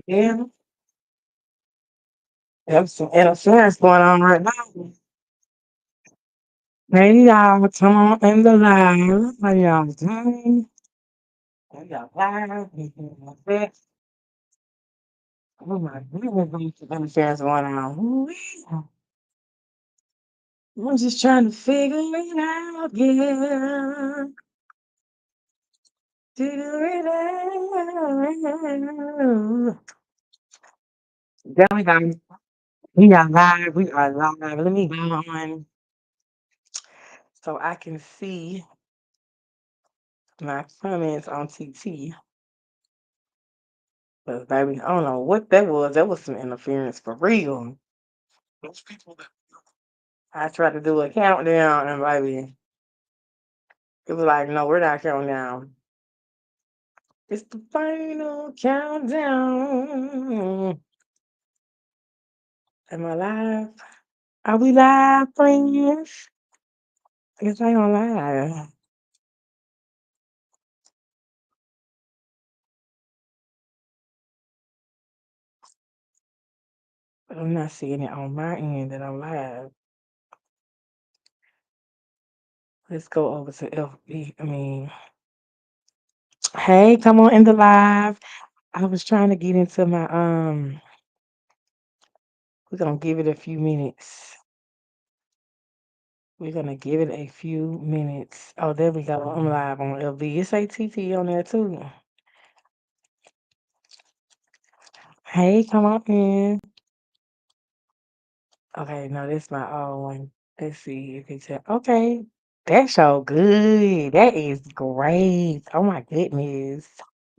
Yeah, there's some interference going on right now. Hey y'all, come on in the live. How y'all doing? How y'all live? Oh my goodness, there's some interference going on. Ooh-wee. I'm just trying to figure it out, yeah. Figure it out. There we go. We are live. We are live. Let me go on so I can see my comments on TT. But baby, I don't know what that was. That was some interference for real. Those people that I tried to do a countdown and baby, it was like, no, we're not counting down. It's the final countdown. Am I live? Are we live, friends? I guess I ain't live. But I'm not seeing it on my end that I'm live. Let's go over to FB. Hey, come on in the live. I was trying to get into my we're gonna give it a few minutes. We're gonna give it a few minutes. Oh, there we go. I'm live on LB. It's ATT on there too. Hey, come on in. Okay, no, this my old one. Let's see if it's okay. That show good. That is great. Oh my goodness.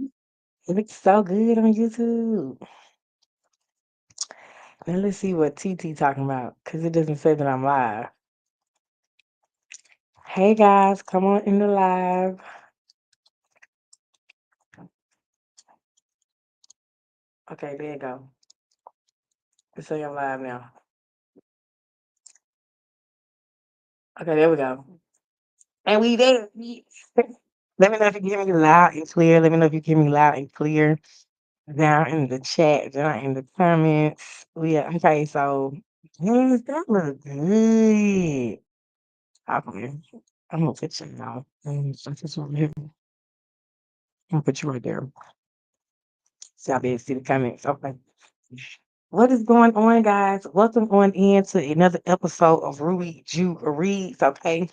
It looks so good on YouTube. Now let's see what TT talking about because it doesn't say that I'm live. Hey guys, come on in the live. Okay, there you go. Let's say I'm live now. Okay, there we go. And we there. Let me know if you hear me loud and clear. Let me know if you hear me loud and clear down in the chat, down in the comments. Yeah, okay, so yes, that look good. Okay, I'm gonna put you now. So this one here. I'm gonna put you right there. So I'll be able to see the comments. Okay. What is going on, guys? Welcome on in to another episode of Ruby Jew Reads. Okay,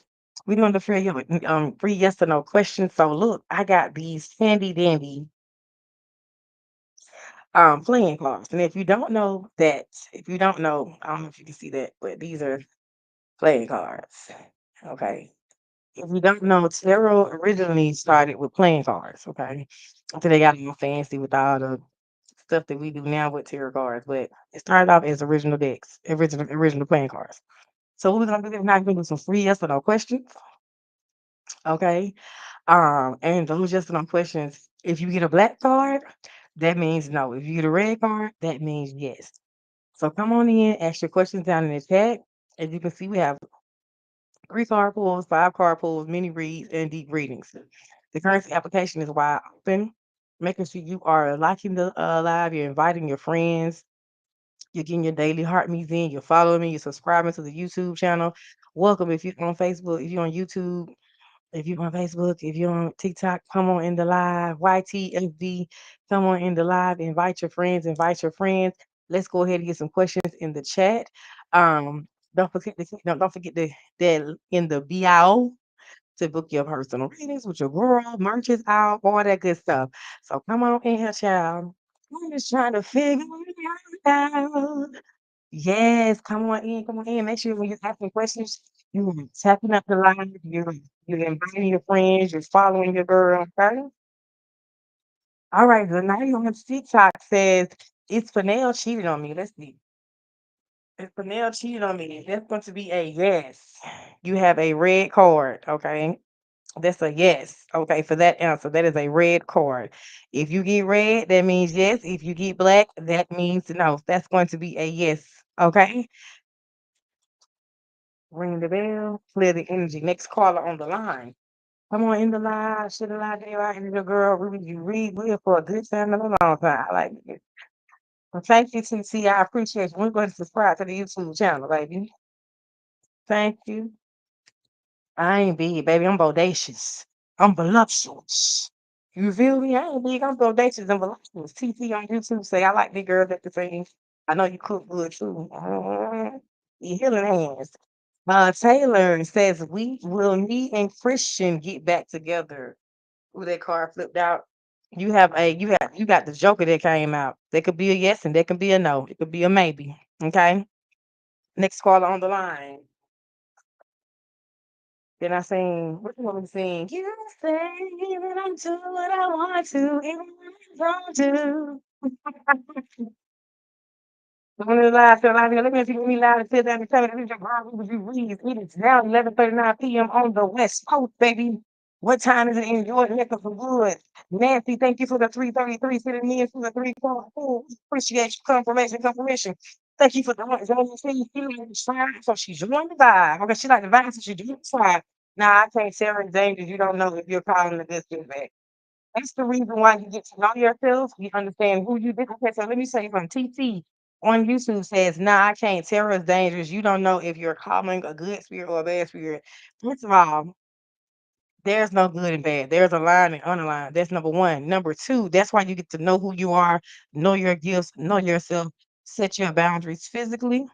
we're doing the free yes or no questions. So look, I got these handy dandy playing cards, and if you don't know, I don't know if you can see that, but these are playing cards. Okay, if you don't know, tarot originally started with playing cards. Okay, until they got more fancy with all the stuff that we do now with tarot cards, but it started off as original decks, original playing cards. So what we're gonna do is now gonna do some free yes or no questions. Okay. And those yes or no questions, if you get a black card, that means no. If you get a red card, that means yes. So come on in, ask your questions down in the chat. As you can see, we have 3 card pulls, 5 card pulls, mini reads, and deep readings. The currency application is wide open. Making sure you are liking the live, you're inviting your friends, you're getting your daily heart meets in, you're following me, you're subscribing to the YouTube channel. Welcome if you're on Facebook, if you're on YouTube, if you're on Facebook, if you're on TikTok, come on in the live. YTFB, come on in the live. Invite your friends, invite your friends. Let's go ahead and get some questions in the chat. Um, don't forget to that in the bio to book your personal readings with your girl, merches out, all that good stuff. So come on in here, child. I'm just trying to figure it out. Yes, come on in, come on in. Make sure when you're asking questions, you're tapping up the line, you're inviting your friends, you're following your girl. Okay? All right, the night on TikTok says it's Panel cheated on me. Let's see. If Panel cheated on me, that's going to be a yes. You have a red card, okay? That's a yes. Okay, for that answer. That is a red card. If you get red, that means yes. If you get black, that means no. That's going to be a yes. Okay. Ring the bell, clear the energy. Next caller on the line. Come on in the line. Should the line get right into the girl? Ruby, you read good for a good time and a long time. I like it. Well, thank you, TC. I appreciate you. We're going to subscribe to the YouTube channel, baby. Thank you. I ain't big, baby. I'm bodacious. I'm voluptuous. You feel me? I ain't big. I'm bodacious and voluptuous. TT on YouTube say I like big girls at the same. I know you cook good too. You healing hands. Taylor says we will me and Christian get back together. Ooh, that card flipped out. You got the Joker that came out. There could be a yes and there could be a no. It could be a maybe. Okay. Next caller on the line. Then I sing, what you want me to sing? You say that I'm doing what I want to, even when I don't do. When the live feel like let me see me live and sit down and tell me that your girl who you read. It is now 11:39 p.m. on the West Coast, baby. What time is it in your neck of the woods? Nancy, thank you for the 333. Sitting in for the 344. Appreciate you. Confirmation. Thank you for the one. So she joined the vibe. Okay, she like the vibe, so she joined the vibe. Now I can't share in danger. You don't know if you're calling the good back. That's the reason why you get to know yourself. You understand who you did. Okay, so let me say from TT on YouTube says, nah, I can't. Terror is dangerous. You don't know if you're calling a good spirit or a bad spirit. First of all, there's no good and bad. There's a line and unaligned. That's number one. Number two, that's why you get to know who you are, know your gifts, know yourself, set your boundaries physically,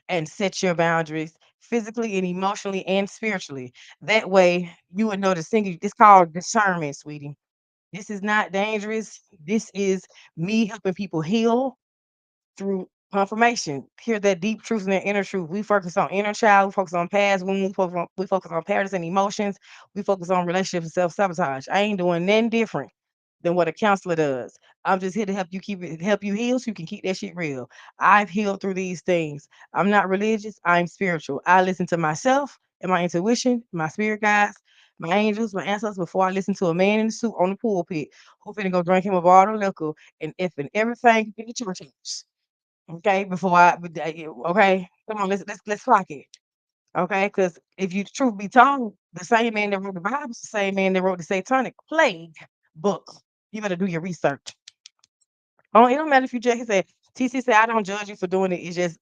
and set your boundaries physically and emotionally and spiritually. That way you would know the thing. It's called discernment, sweetie. This is not dangerous. This is me helping people heal through confirmation. Hear that deep truth and that inner truth. We focus on inner child, we focus on past wounds, we focus on patterns and emotions, we focus on relationships and self-sabotage. I ain't doing nothing different than what a counselor does. I'm just here to help you heal so you can keep that shit real. I've healed through these things. I'm not religious, I'm spiritual. I listen to myself and my intuition, my spirit guides, my angels, my ancestors before I listen to a man in the suit on the pulpit who finna go drink him a bottle of liquor and if and everything in the church house. Okay, before okay, come on, let's clock it. Okay, because if you truth be told, the same man that wrote the Bible is the same man that wrote the Satanic Plague book. You better do your research. Oh, it don't matter if you judge. He said, TC said, I don't judge you for doing it. It's just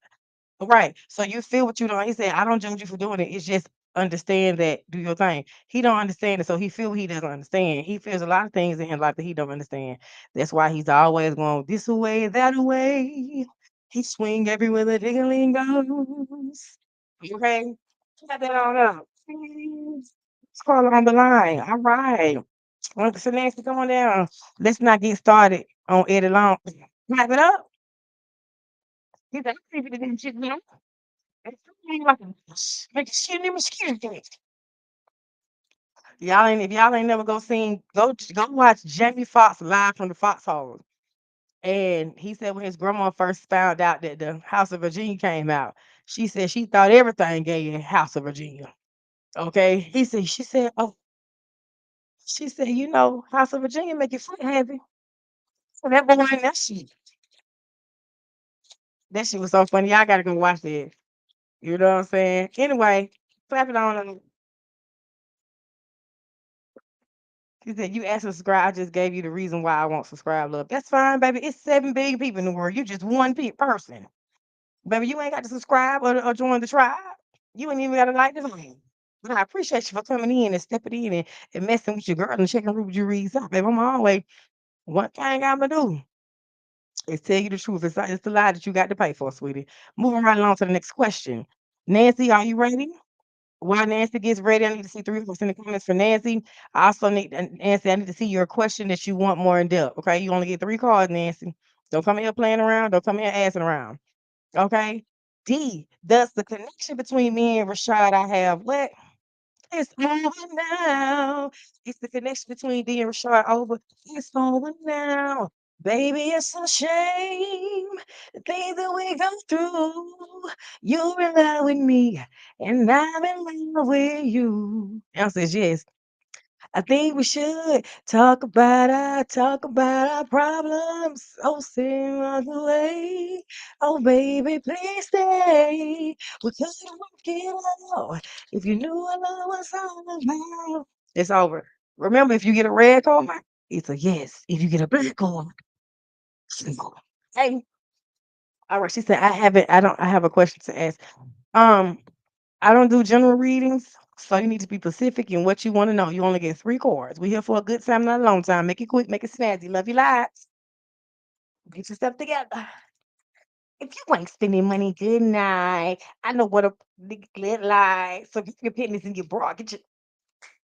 right. So you feel what you don't. He said, I don't judge you for doing it. It's just understand that, do your thing. He don't understand it, so he feel what he doesn't understand. He feels a lot of things in his life that he don't understand. That's why he's always going this way, that way. He swing everywhere the diggling goes. Okay, got that on up. Let's call on the line. All right. Well, so Nancy, come on down. Let's not get started on Eddie Long. Wrap it up. He's like, I didn't shit, you know. It's like make a shit in the mosquito. Y'all ain't if y'all ain't never go seen, go watch Jamie Foxx live from the foxhole. And he said when his grandma first found out that the House of Virginia came out, she said she thought everything gave House of Virginia. Okay. She said, oh, she said, House of Virginia make your foot heavy. So that boy ain't that shit. That shit was so funny. Y'all gotta go watch that. You know what I'm saying? Anyway, clap it on. She said, "You asked to subscribe. I just gave you the reason why I won't subscribe, love. That's fine, baby. It's 7 billion people in the world. You just one person. Baby, you ain't got to subscribe or join the tribe. You ain't even got to like the thing. But I appreciate you for coming in and stepping in and messing with your girl and checking Ruby you reads up, baby. I'm always one thing I'm gonna do is tell you the truth. It's the lie that you got to pay for, sweetie. Moving right along to the next question. Nancy, are you ready? While Nancy gets ready, I need to see 3 votes in the comments for Nancy. I also need Nancy, I need to see your question that you want more in depth. Okay, you only get 3 cards, Nancy. Don't come here playing around. Don't come here assing around. Okay. D. Does the connection between me and Rashad I have what? It's over now. It's the connection between D and Rashad over. It's over now. Baby, it's a shame. The things that we go through. You're in love with me, and I'm in love with you. Answer is yes. I think we should talk about our problems. Oh, sing on the way. Oh, baby, please stay. We could work it out if you knew what love was all about. It's over. Remember, if you get a red card, it's a yes. If you get a black card, it's a no. Hey. All right. She said, I have a question to ask. Um, I don't do general readings, so you need to be specific in what you want to know. You only get three cards. We here for a good time, not a long time. Make it quick, make it snazzy. Love you lots. Get your stuff together. If you ain't spending money, good night. I know what a nigga look like. So get your pennies in your bra. Get your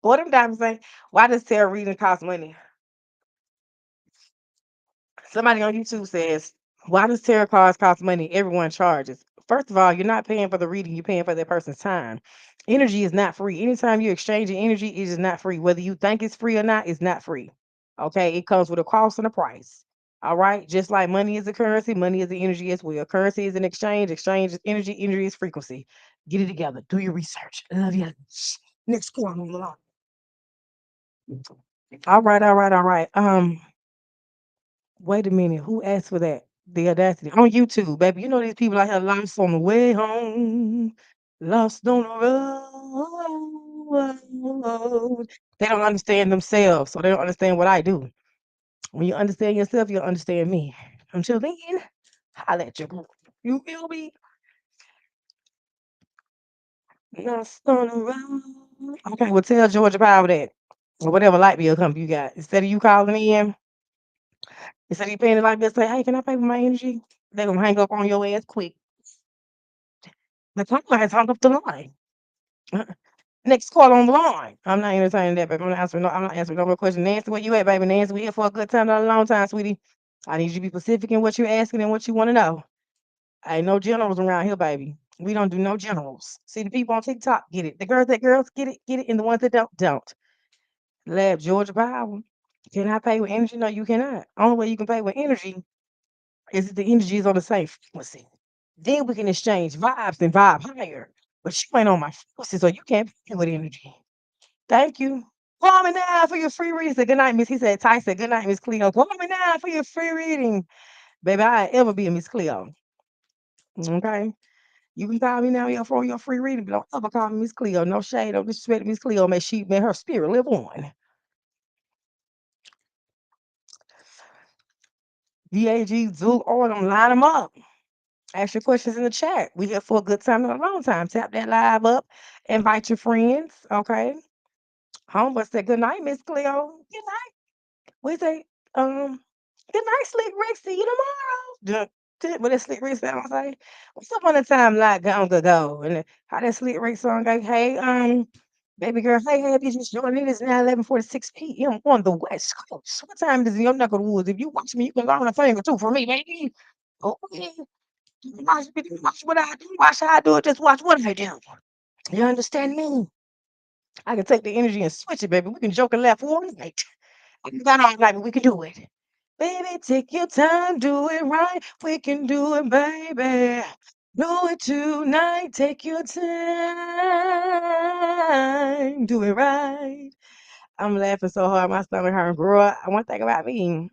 boy them diamonds say, why does tarot reading cost money? Somebody on YouTube says, why does tarot cards cost money? Everyone charges. First of all, you're not paying for the reading, you're paying for that person's time. Energy is not free. Anytime you're exchanging energy, it is not free. Whether you think it's free or not, it's not free. Okay. It comes with a cost and a price. All right. Just like money is a currency, money is the energy as well. Currency is an exchange, exchange is energy, energy is frequency. Get it together. Do your research. Love you. Next one on the line. All right, all right, all right. Wait a minute, who asked for that? The audacity on YouTube, baby. You know these people out here lost on the way home, lost on the road. They don't understand themselves, so they don't understand what I do. When you understand yourself, you'll understand me. Until then, holla at your girl. You feel me? Lost on the road. Okay, well tell Georgia Power that. Or whatever light bill company you got. Instead of you calling in, instead of you paying the light bill, say, hey, can I pay for my energy? They're gonna hang up on your ass quick. The caller has hung up the line. Next call on the line. I'm not entertaining that, baby. I'm not answering no more questions. Nancy, where you at, baby? Nancy, we here for a good time, not a long time, sweetie. I need you to be specific in what you're asking and what you want to know. Ain't no generals around here, baby. We don't do no generals. See the people on TikTok get it. The girls that girls get it, and the ones that don't. Lab Georgia Power. Can I pay with energy? No, you cannot. Only way you can pay with energy is if the energy is on the same frequency. Then we can exchange vibes and vibe higher. But you ain't on my frequency, so you can't pay with energy. Thank you. Call me now for your free reading. He said, good night, Miss. He said, Ty said, good night, Miss Cleo. Call me now for your free reading. Baby, I ever be a Miss Cleo. Okay. You can call me now for your free reading, but don't ever call me Miss Cleo. No shade, no disrespect to Miss Cleo. May her spirit live on. DAG, Zoom, all them, line them up. Ask your questions in the chat. We here for a good time and a long time. Tap that live up. Invite your friends. Okay. Homeboy said, good night, Miss Cleo. Good night. We say, good night, Slick Rick. See you tomorrow. What that Slick Rick sound say? What's up on the time like long ago? And how that Slick Rick song go, hey, baby girl, hey, have you just joined in? It's now 11:46 p.m. on the West Coast. What time is it in your neck of the woods? If you watch me, you can learn a thing or two from me, baby. Okay. Watch me, watch what I do, watch how I do it, just watch what I do. You understand me? I can take the energy and switch it, baby. We can joke and laugh all night. I can got all night, but we can do it. Baby, take your time, do it right. We can do it, baby. Do it tonight. Take your time. Do it right. I'm laughing so hard, my stomach hurt. Girl, one thing about me,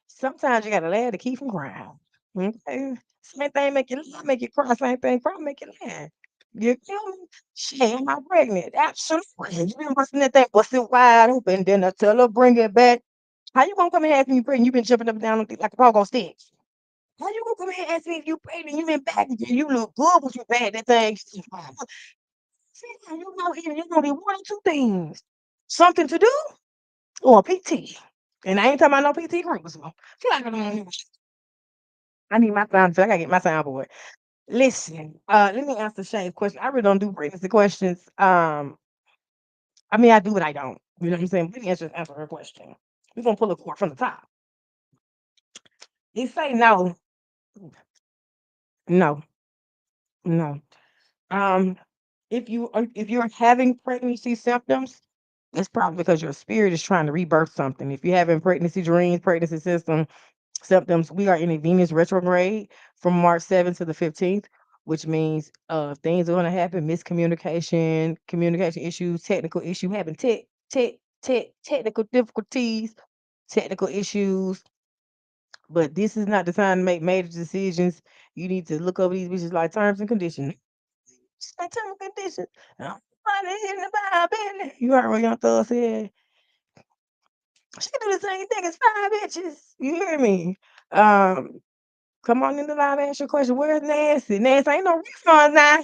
sometimes you gotta laugh to keep from crying. Okay? Same thing make you laugh, make you cry. Same thing cry, make you laugh. You feel me? Shit, am I pregnant? Absolutely. You been busting that thing, bust it wide open, then I tell her bring it back. How you gonna come here and ask me you pregnant? You been jumping up and down like a pogo stick. How you gonna come here and ask me if you pregnant? You been back and you look good with you bad that thing. See, you know, you gonna be one or two things. Something to do or a PT. And I ain't talking about no PT groups. I need my sound. I gotta get my soundboard. Listen, let me answer Shane's question. I really don't do pregnancy questions. I mean, I do, but I don't. You know what I'm saying? Let me answer her question. We're gonna pull a cord from the top. He say no, no, no. Um, if you're having pregnancy symptoms, it's probably because your spirit is trying to rebirth something. If you're having pregnancy dreams, pregnancy symptoms, we are in a Venus retrograde from March 7th to the 15th, which means things are going to happen, miscommunication, communication issues, technical issue, having technical difficulties, technical issues. But this is not the time to make major decisions. You need to look over these issues like terms and conditions. Say terms and conditions. Money in the Bible. You heard what Young Thug said? She do the same thing as five bitches. You hear me? Um, Come on in the live, ask your question. Where's Nancy? Nancy, ain't no refund now.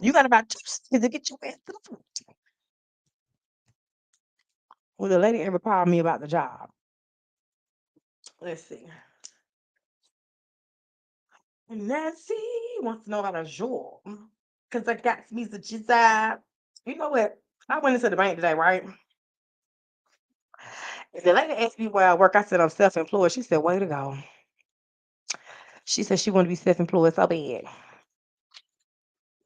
You got about 2 seconds to get your ass to the front. Will the lady ever call me about the job? Let's see. Nancy wants to know about a job. Because I got me the job. You know what? I went into the bank today, right? And the lady asked me where I work. I said I'm self-employed. She said, way to go. She said she want to be self-employed so bad.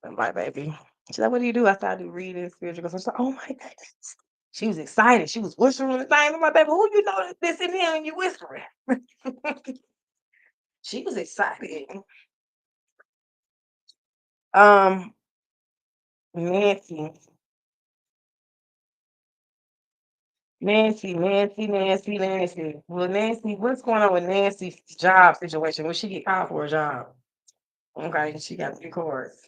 I'm like, baby. She's like, what do you do? I said, I do reading, spiritual. So she's like, oh my goodness. She was excited. She was whispering the thing. I'm like, baby, who you know that's in here and you whispering? She was excited. Um, Nancy, Nancy. Well, Nancy, what's going on with Nancy's job situation? Will she get called for a job? Okay, she got 3 cards.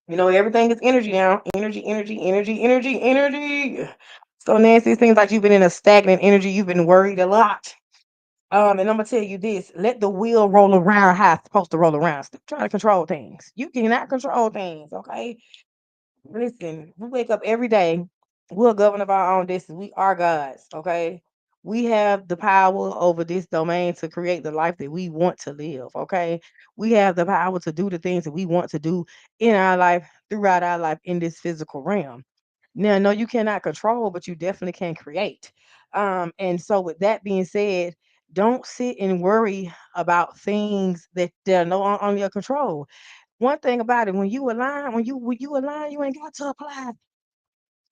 You know, everything is energy now. Energy. So Nancy, it seems like you've been in a stagnant energy. You've been worried a lot. And I'm gonna tell you this: let the wheel roll around how it's supposed to roll around. Stop trying to control things. You cannot control things, okay? Listen, we wake up every day. We're a governor of our own destiny. We are gods, okay? We have the power over this domain to create the life that we want to live, okay? We have the power to do the things that we want to do in our life, throughout our life in this physical realm. Now, no, you cannot control, but you definitely can create. And so with that being said, don't sit and worry about things that they're no on your control. One thing about it, when you align, you ain't got to apply.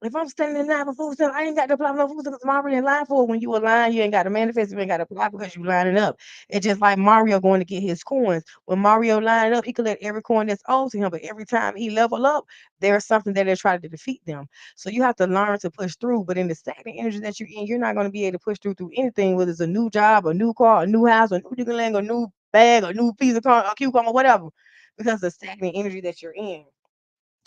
If I'm standing in line for food stamps, I ain't got to apply for no food stamps. I'm already in line for it. When you align, you ain't got to manifest. You ain't got to apply because you lining up. It's just like Mario going to get his coins. When Mario lined up, he collect every coin that's owed to him. But every time he level up, there's something that they're trying to defeat them. So you have to learn to push through. But in the stagnant energy that you're in, you're not going to be able to push through anything, whether it's a new job, a new car, a new house, a new leg, a new bag, a new piece of car, a cucumber, whatever. Because the stagnant energy that you're in.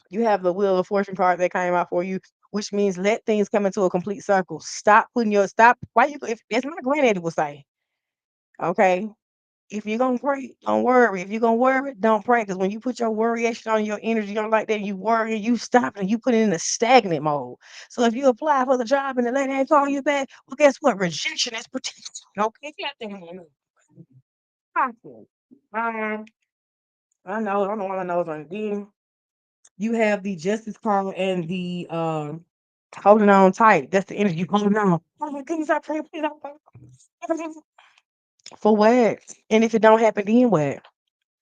You have the Wheel of Fortune card that came out for you, which means let things come into a complete circle. Stop. Why you? If as my granddaddy would say, okay, if you're gonna pray, don't worry. If you're gonna worry, don't pray. Because when you put your worryation on your energy on like that, you worry, you stop and you put it in a stagnant mode. So if you apply for the job and the lady ain't calling you back, well, guess what? Rejection is protection. Okay, you have to possible. Um, I don't know what I know on D. You have the Justice card and the holding on tight. That's the energy you holding on. Oh my goodness, I pray, please don't pray. For what? And if it don't happen, then what?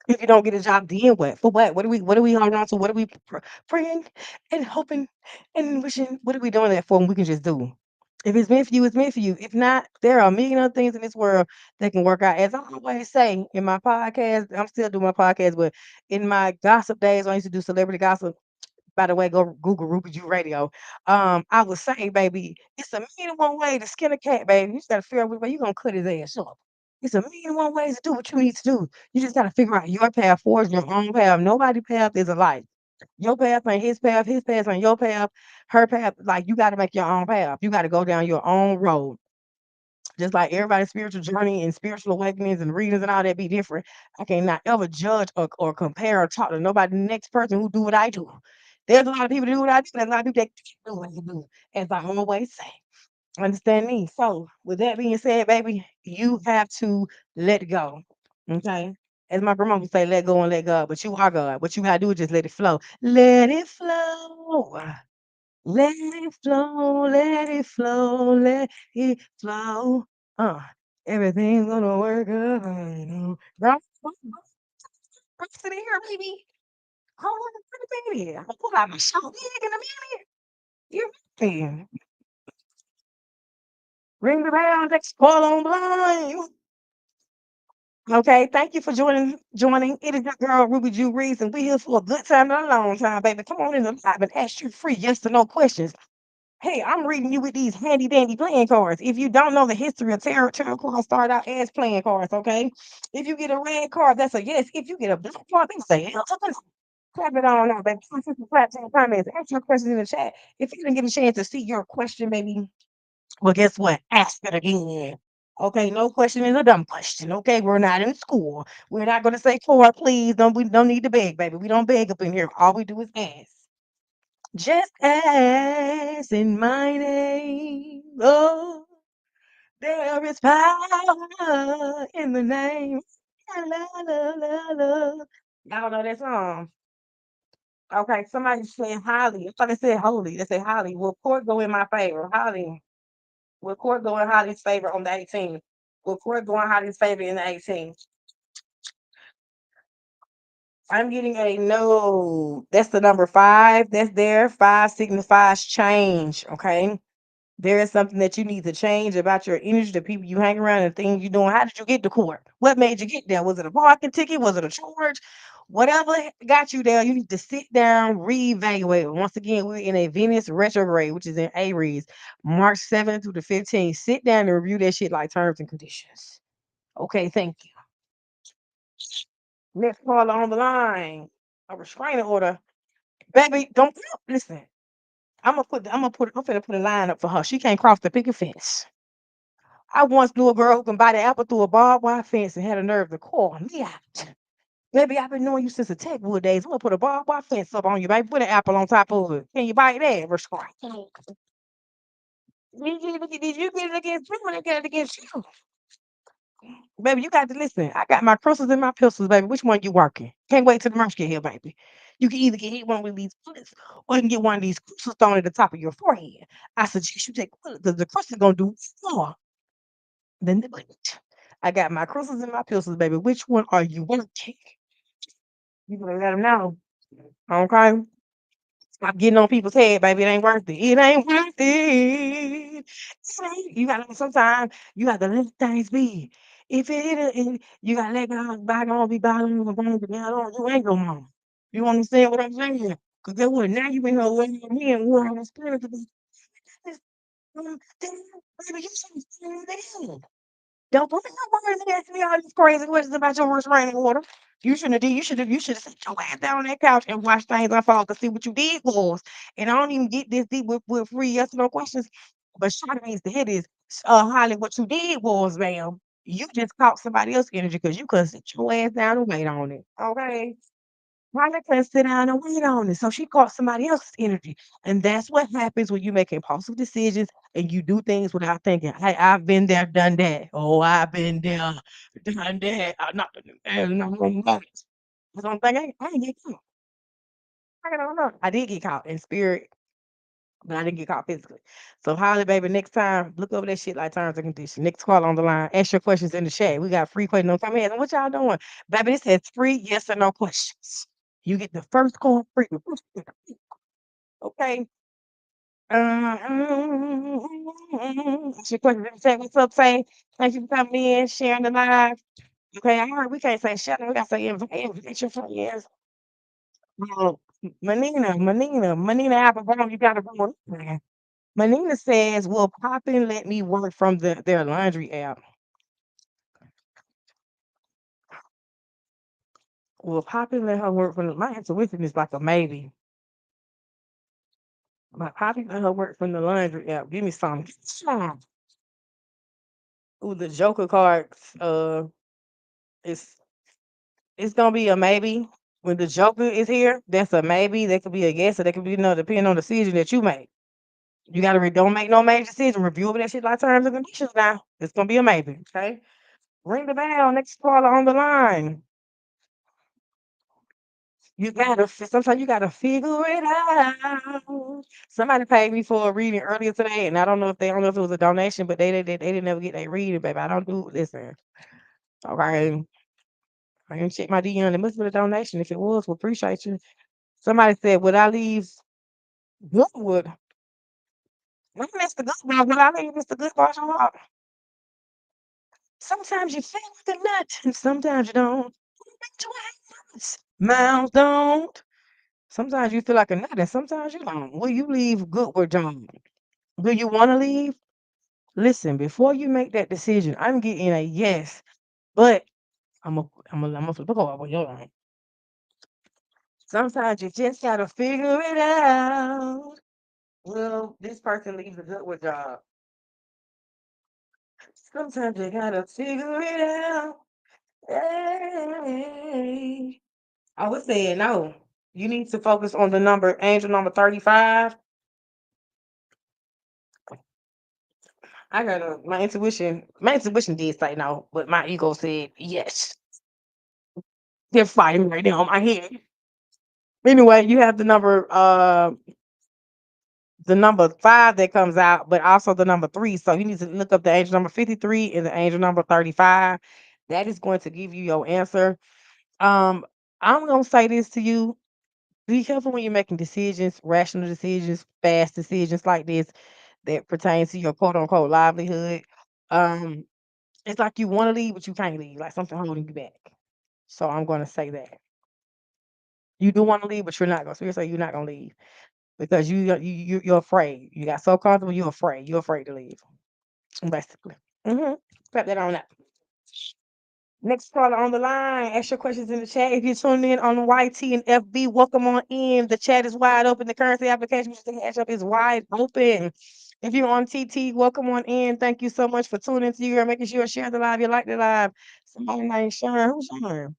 If you don't get a job, then what? For what? What are we holding on to? What are we praying and hoping and wishing? What are we doing that for? And we can just do. If it's meant for you, it's meant for you. If not, there are a million other things in this world that can work out. As I always say in my podcast, I'm still doing my podcast, but in my gossip days, when I used to do celebrity gossip. By the way, go Google Ruby Jew Radio. I was saying, baby, it's a million and one way to skin a cat, baby. You just gotta figure out which way you gonna cut his ass up. It's a million and one ways to do what you need to do. You just gotta figure out your path, forge your own path. Nobody's path is alike. Your path ain't his path ain't your path, her path. Like you gotta make your own path. You gotta go down your own road. Just like everybody's spiritual journey and spiritual awakenings and readings and all that be different. I cannot ever judge or compare or talk to nobody the next person who do what I do. There's a lot of people that do what I do. There's a lot of people that can't do what I do. As I always say. Understand me? So with that being said, baby, you have to let go. Okay. As my grandma would say, let go and let God. But you are God. What you gotta do is just let it flow. Let it flow. Let it flow, let it flow, let it flow. Uh, everything's gonna work out. I know. Right? Sit in here, baby. Hold on a minute. I'm gonna pull out my show big in a minute. You man. Ring the bell, next call on line. Okay, thank you for joining. It is your girl Ruby Jew Reeves, and we here for a good time and a long time, baby. Come on in the live and ask you free yes or no questions. Hey, I'm reading you with these handy dandy playing cards. If you don't know the history of tarot cards start out as playing cards, okay? If you get a red card, that's a yes. If you get a black card, that's a hell. So let's clap it on out, baby. Put some claps in the comments. Ask your questions in the chat. If you didn't get a chance to see your question, baby, well, guess what? Ask it again. Okay, no question is a dumb question. Okay, we're not in school. We're not gonna say Lord, please. Don't we don't need to beg, baby. We don't beg up in here. All we do is ask. Just ask in my name. Oh, there is power in the name. La, la, la, la, la. Y'all know that song. Okay, somebody said Holly. I thought they said holy. They said Holly. Will court go in my favor? Holly. Will court go in Holly's favor on the 18th? Will court go in Holly's favor in the 18th? I'm getting a no. That's the number five. That's there. Five signifies change. Okay. There is something that you need to change about your energy, the people you hang around, and things you're doing. How did you get to court? What made you get there? Was it a parking ticket? Was it a charge? Whatever got you there, you need to sit down, reevaluate. Once again, we're in a Venus retrograde, which is in Aries, March 7th through the 15th. Sit down and review that shit like terms and conditions. Okay, thank you. Next caller on the line. A restraining order. Baby, don't listen. I'm finna put a line up for her. She can't cross the picket fence. I once knew a girl who can buy the apple through a barbed wire fence and had a nerve to call me out. Baby, I've been knowing you since the Techwood days. I'm gonna put a barbed wire fence up on you, baby. Put an apple on top of it. Can you bite that? Did you get it against me when I get it against you? Baby, you got to listen. I got my crystals and my pistols, baby. Which one you working? Can't wait till the merch get here, baby. You can either get hit one with these bullets or you can get one of these crystals thrown at the top of your forehead. I suggest you take the bullet because the crystal gonna do more than the bullet. I got my crystals and my pistols, baby. Which one are you working? You better let them know. Okay? Stop getting on people's head, baby. It ain't worth it. It ain't worth it. You gotta sometimes you got to let things be. If you gotta let God bygone be bygone, bygone be bygone. You ain't your mama. You understand what I'm saying? Cause guess what? Now you in her way with me and we're on the spirit to be. Damn, baby, you should be don't put me no more and ask me all these crazy questions about your restraining order. You shouldn't have did. You should have sat your ass down on that couch and watched things unfold to see what you did was. And I don't even get this deep with free yes or no questions. But Shawty needs to hit is Holly, what you did was, ma'am, you just caught somebody else's energy because you couldn't sit your ass down and wait on it. Okay. Holly couldn't sit down and wait on it. So she caught somebody else's energy. And that's what happens when you make impulsive decisions and you do things without thinking. Hey, I've been there, done that. Oh, I've been there, done that. I'm not and I'm not. I don't think I didn't get caught. I don't know. I did get caught in spirit, but I didn't get caught physically. So Holly, baby, next time, look over that shit like terms and conditions. Next call on the line. Ask your questions in the chat. We got free questions. Come in. What y'all doing? Baby, this says free yes or no questions. You get the first call free. The first one. Okay. Ask your questions in the chat. What's up, say? Thank you for coming in, sharing the live. Okay, I heard we can't say shut up. We gotta say invite your friends. Uh, Manina Applebaum, you got to go. Manina says, "Will Poppin let me work from their laundry app? Will Poppin let her work from my intuition is like a maybe. My Poppin let her work from the laundry app. Give me some. Ooh, the Joker cards. It's it's gonna be a maybe. When the Joker is here, that's a maybe. That could be a yes, or that could be no, depending on the decision that you make. You gotta don't make no major decision. Review over that shit like terms and conditions now. It's gonna be a maybe. Okay. Ring the bell. Next caller on the line. Sometimes you gotta figure it out. Somebody paid me for a reading earlier today, and I don't know if it was a donation, but they didn't ever get a reading, baby. I don't do listen. Okay. I didn't check my DM. It must have been a donation. If it was, we appreciate you. Somebody said, would I leave Goodwood? I missed the good one. Would I leave Mr. Good Martial Law? Sometimes you feel like a nut, and sometimes you don't. Miles don't. Sometimes you feel like a nut, and sometimes you don't. Will you leave Goodwood John? Do you want to leave? Listen, before you make that decision, I'm getting a yes, but I'm a flip a coin. Your line. Sometimes you just gotta figure it out. Well, this person leaves a Goodwood job. Sometimes you gotta figure it out. Hey. I would say no. You need to focus on the number, angel number 35. I got a my intuition did say no, but my ego said yes. They're fighting right now on my head. Anyway, you have the number 5 that comes out, but also the number 3. So you need to look up the angel number 53 and the angel number 35. That is going to give you your answer. Um, I'm gonna say this to you. Be careful when you're making decisions, rational decisions, fast decisions like this that pertain to your quote unquote livelihood. Um, it's like you want to leave, but you can't leave, like something holding you back. So I'm gonna say that. You do want to leave, but you're not gonna. So you're saying you're not gonna leave because you're afraid. You got so comfortable, you're afraid. You're afraid to leave, basically. Mm-hmm. Put that on that. Next caller on the line, ask your questions in the chat. If you're tuning in on YT and FB, welcome on in. The chat is wide open. The currency application, which is the cash up, is wide open. If you're on TT, welcome on in. Thank you so much for tuning into you. Making sure you share the live. You like the live. Somebody named Sharon. Who's Sharon?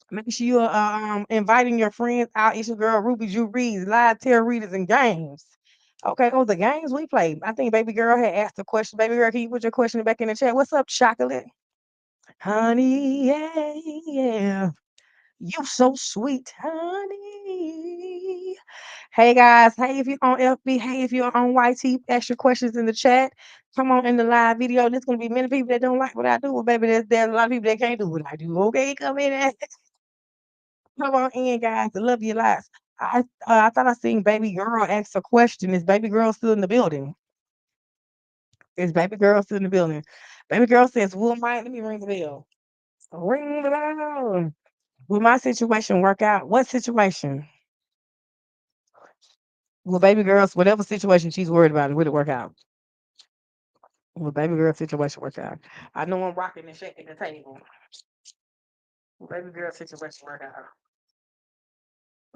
Making sure you're inviting your friends out. It's your girl Ruby Jew Reads, live tarot readers and games. Okay, oh, the games we play. I think baby girl had asked a question. Baby girl, can you put your question back in the chat? What's up, chocolate? Honey, yeah, yeah. You so sweet, honey. Hey guys, hey if you're on FB, hey if you're on YT, ask your questions in the chat. Come on in the live video. There's gonna be many people that don't like what I do. Well, baby, there's a lot of people that can't do what I do. Okay, come in and come on in, guys. I love you lots. I thought I seen baby girl ask a question. Is baby girl still in the building? Is baby girl still in the building? Baby girl says, "Will my let me ring the bell. Ring the bell." Will my situation work out? What situation? Will baby girl's whatever situation she's worried about, will it work out? Will baby girl's situation work out? I know I'm rocking and shaking the table. Will baby girl's situation work out?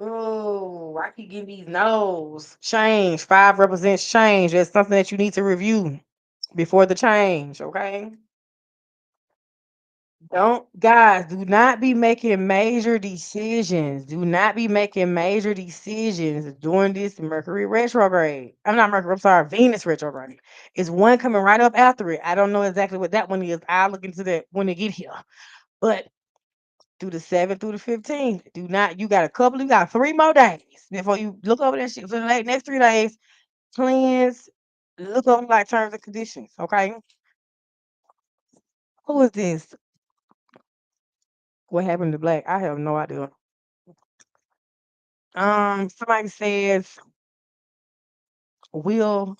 Oh, I keep getting these no's. Change. 5 represents change. That's something that you need to review before the change, okay? Don't guys, do not be making major decisions. Do not be making major decisions during this Mercury retrograde. I'm not Mercury, I'm sorry, Venus retrograde. It's one coming right up after it. I don't know exactly what that one is. I'll look into that when they get here. But through the 7th through the 15th, do not, you got 3 more days before you look over that shit. For the next 3 days, cleanse, look over like terms and conditions. Okay. Who is this? What happened to black? I have no idea. Somebody says, "Will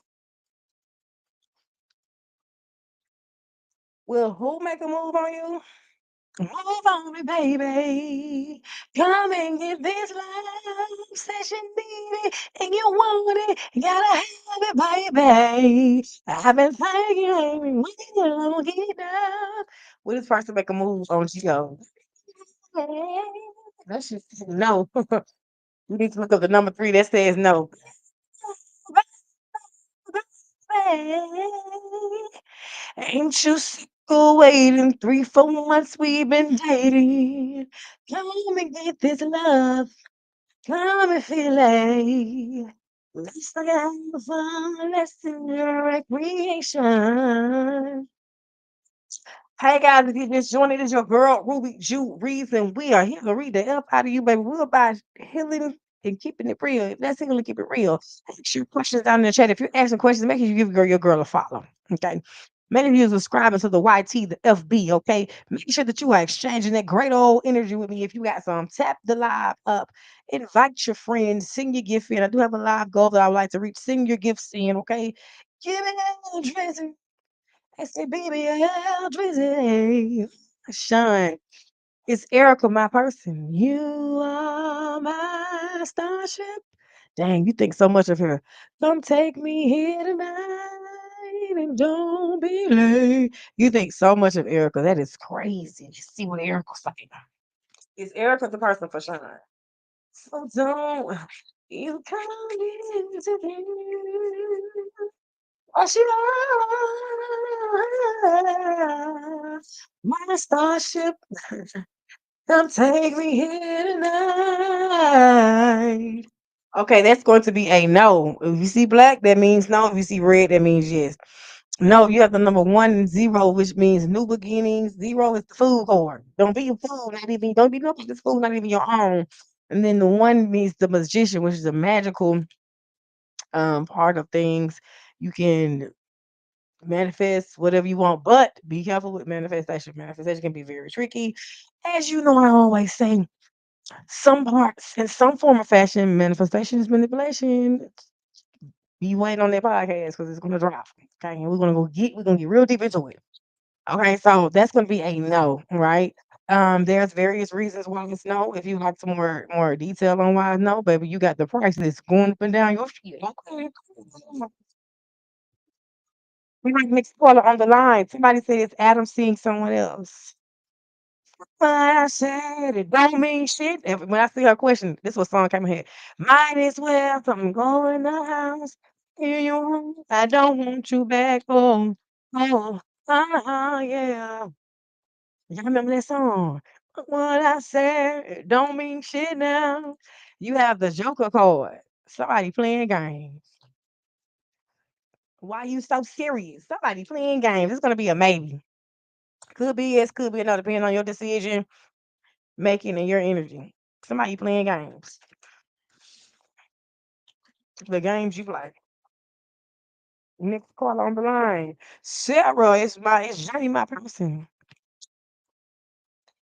will who make a move on you? Move on me, baby. Come and get this love session, baby. And you want it, you gotta have it, baby. I've been thinking, we'll get up." Will this person make a move on Gio? That shit said no. You need to look up the number 3 that says no. Ain't you sick of waiting 3, 4 months we've been dating? Come and get this love. Come and feel it. Let's have fun. Let's enjoy recreation. Hey guys, if you just joined, it is your girl Ruby Jew Reads, and we are here to read the F out of you, baby. We're about healing and keeping it real. If that's healing, keep it real. Ask your questions down in the chat. If you're asking questions, make sure you give your girl a follow. Okay. Many of you are subscribing to the YT, the FB. Okay. Make sure that you are exchanging that great old energy with me. If you got some, tap the live up, invite your friends, send your gift in. I do have a live goal that I would like to reach. Send your gifts in. Okay. Give it a I say, baby, I'll visit. Sean, it's Erica, my person. You are my starship. Dang, you think so much of her. Come take me here tonight and don't be late. You think so much of Erica. That is crazy. Let's see what Erica's saying. Is Erica the person for Sean? So don't you come into Oh, she my starship. Come take me here tonight. Okay, that's going to be a no. If you see black, that means no. If you see red, that means yes. No, you have the number 1 and 0, which means new beginnings. 0 is the food card. Don't be a fool, not even don't be nobody's fool, not even your own. And then the 1 means the magician, which is a magical part of things. You can manifest whatever you want, but be careful with manifestation. Manifestation can be very tricky. As you know, I always say, some parts in some form or fashion, manifestation is manipulation. Be waiting on that podcast because it's gonna drop. Okay, and we're gonna get real deep into it. Okay, so that's gonna be a no, right? There's various reasons why it's no. If you like some more detail on why it's no, baby, you got the price that's going up and down your street. Okay, we like mixed caller on the line. Somebody said it's Adam seeing someone else. What I said, it don't mean shit. And when I see her question, this was song came ahead. Might as well come go in the house. Here you are. I don't want you back home. Oh, yeah. Y'all remember that song? What I said, it don't mean shit now. You have the Joker card. Somebody playing games. Why you so serious? Somebody playing games. It's gonna be a maybe. Could be yes, could be no, depending on your decision making and your energy. Somebody playing games. The games you play. Next call on the line. Sarah, it's Johnny, my person.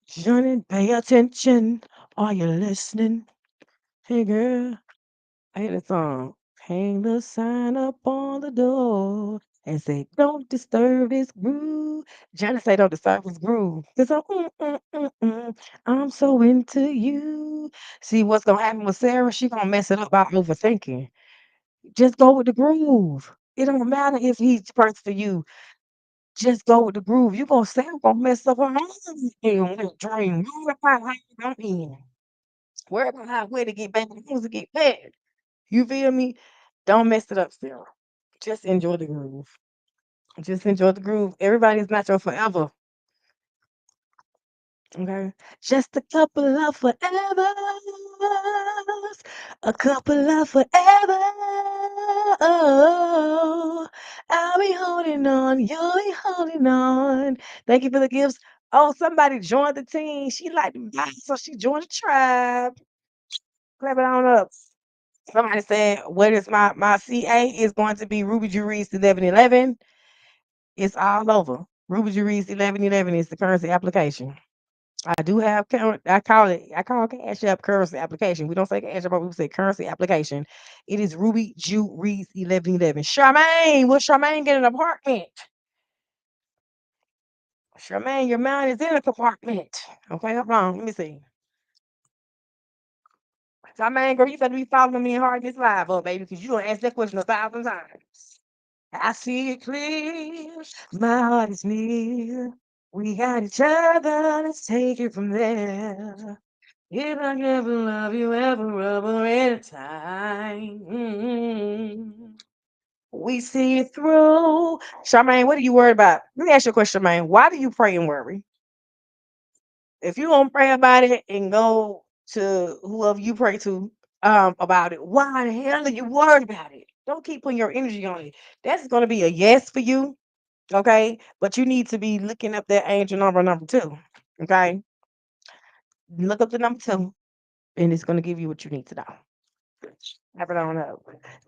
Johnny, pay attention. Are you listening? Hey girl. I hear the song. Hang the sign up on the door and say, "Don't disturb this groove." Johnny say, "Don't disturb this groove." Cause I'm so into you. See what's gonna happen with Sarah? She gonna mess it up by overthinking. Just go with the groove. It don't matter if he's the person for you. Just go with the groove. You gonna say I'm gonna mess up her own damn dream. Worry about how you don't end. Worry about how where to get back and things to get back. You feel me? Don't mess it up, Sarah. Just enjoy the groove. Just enjoy the groove. Everybody's not your forever. Okay. Just a couple of forevers. A couple of forever. Oh, I'll be holding on. You'll be holding on. Thank you for the gifts. Oh, somebody joined the team. She liked the vibe, so she joined the tribe. Clap it on up. Somebody said, "What is my CA is going to be Ruby Juries 1111." It's all over. Ruby Juries 1111 is the currency application. I do have current. I call Cash App currency application. We don't say Cash App, but we say currency application. It is Ruby Juries 1111. Charmaine, will Charmaine get an apartment? Charmaine, your mind is in a compartment. Okay, hold on. Let me see. Charmaine, girl, you better be following me and hard this live up, baby, because you don't ask that question 1,000 times. I see it clear. My heart is near. We got each other. Let's take it from there. If I never love you ever, ever, anytime. We see it through. Charmaine, what are you worried about? Let me ask you a question, Charmaine. Why do you pray and worry? If you don't pray about it and go to whoever you pray to about it, why the hell are you worried about it? Don't keep putting your energy on it. That's going to be a yes for you. Okay, but you need to be looking up that angel number 2. Okay, look up the number 2, and it's gonna give you what you need to know. Have it on up.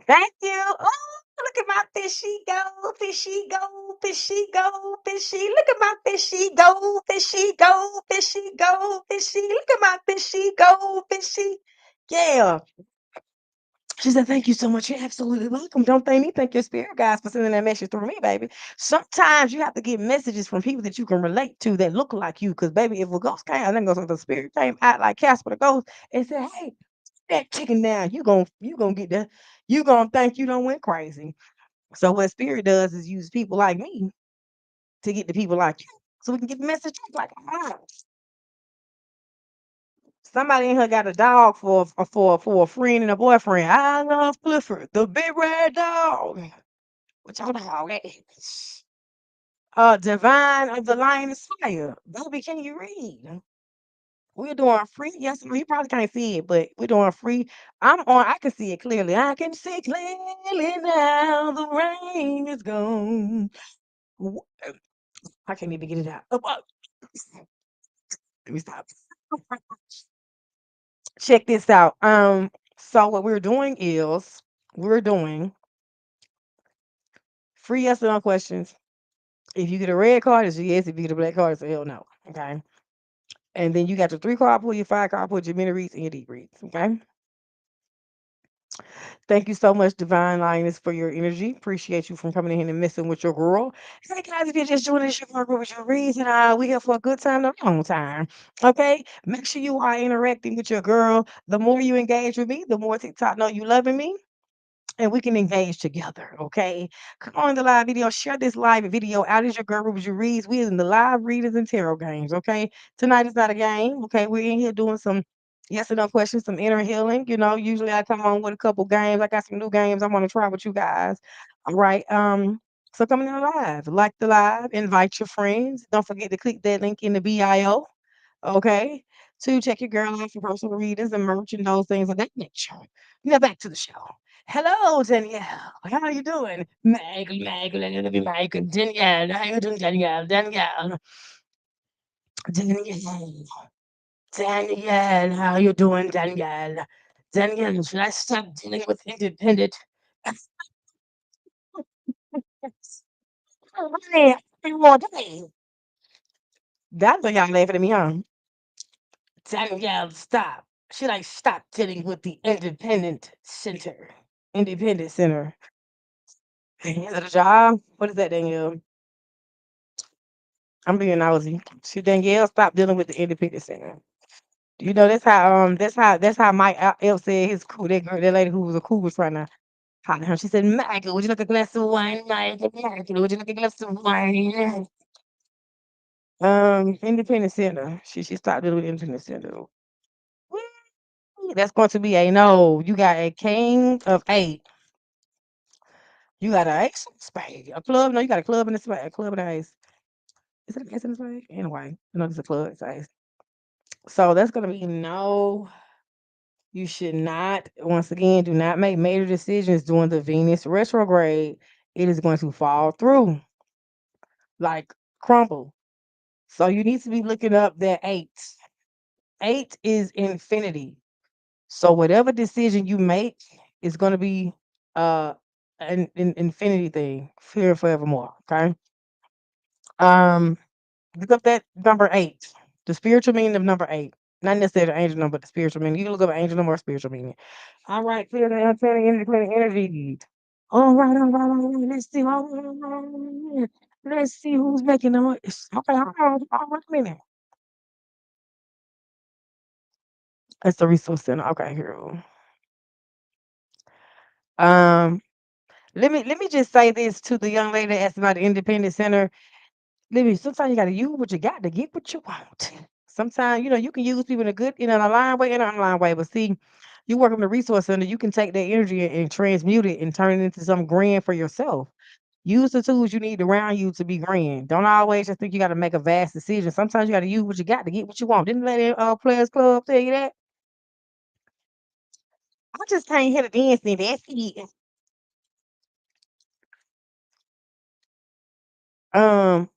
Thank you. Oh, look at my fishy go, fishy go, fishy go, fishy. Look at my fishy go, fishy go, fishy go, fishy. Look at my fishy go, fishy. Yeah. She said, "Thank you so much. You're absolutely welcome. Don't thank me. Thank your spirit guys for sending that message through me, baby." Sometimes you have to get messages from people that you can relate to that look like you. Because, baby, if a ghost came, I think if the spirit came out like Casper the ghost and said, "Hey, that chicken down," you gonna get that. You gonna think you don't went crazy. So what spirit does is use people like me to get the people like you, so we can get the message out like, ah. Somebody in here got a dog for a friend and a boyfriend. I love Clifford, the big red dog. What y'all know? Divine of the Lion's Fire. Baby, can you read? We're doing free. Yes, you probably can't see it, but we're doing free. I'm on. I can see it clearly. I can see clearly now. The rain is gone. Wh- I can't even get it out. Let me stop. Check this out. So what we're doing is we're doing free yes or no questions. If you get a red card, it's a yes. If you get a black card, it's a hell no. Okay. And then you got your 3 card pull, your 5 card pull, your mini reads, and your deep reads. Okay. Thank you so much, Divine Lioness, for your energy. Appreciate you from coming in and messing with your girl. Hey guys, if you're just joining us, your girl with your reason, we here for a good time, a long time. Okay, make sure you are interacting with your girl. The more you engage with me, the more TikTok know you loving me and we can engage together. Okay. Come on the live video. Share this live video out as your girl Ruby reads. We in the live readers and tarot games. Okay. Tonight is not a game. Okay. We're in here doing some yes or no questions, some inner healing. You know, usually I come on with a couple games. I got some new games I want to try with you guys. All right. So come in live, like the live, invite your friends. Don't forget to click that link in the bio. Okay. To check your girl out for personal readings and merch and those things of that nature. Now back to the show. Hello, Danielle. How are you doing? Michael, Danielle. How you doing, Danielle? Danielle, Danielle. How you doing, Danielle? Danielle, should I stop dealing with independent? Honey, I want to. That's why y'all laughing at me, huh? Danielle, stop. Should I stop dealing with the independent center? Independent center. Is it a job? What is that, Danielle? I'm being nosy. Should Danielle stop dealing with the independent center? You know, that's how Mike Epps said his cool that girl, that lady who was a cool was trying to holler at him. She said, Michael, would you like a glass of wine? Michael, would you like a glass of wine? Independent center. She stopped dealing with independent center. That's going to be a no. You got a king of 8. You got an ace of spade. A club? No, you got a club in the spade. A club and an ace. Is it an ace in the spade? Anyway, no, it's a club. It's an ace. So that's gonna be no. You should not. Once again, do not make major decisions during the Venus retrograde. It is going to fall through, like crumble. So you need to be looking up that 8. 8 is infinity. So whatever decision you make is going to be uh an infinity thing, here forevermore. Okay. Um, look up that number 8, the spiritual meaning of number 8. Not necessarily the angel number, but the spiritual meaning. You can look up angel number or spiritual meaning. All right, clear the uncanny energy, clear the energy. All right. Let's see. All right. Let's see who's making the noise. Okay, wait a minute. That's the resource center. Okay, here. Um, let me just say this to the young lady that asked about the independent center. Sometimes you gotta use what you got to get what you want. Sometimes, you can use people in a good, in an aligned way and an online way. But see, you work in the resource center, you can take that energy and transmute it and turn it into some grand for yourself. Use the tools you need around you to be grand. Don't always just think you got to make a vast decision. Sometimes you got to use what you got to get what you want. Didn't let Players Club tell you that? I just can't hit a dance in that's it.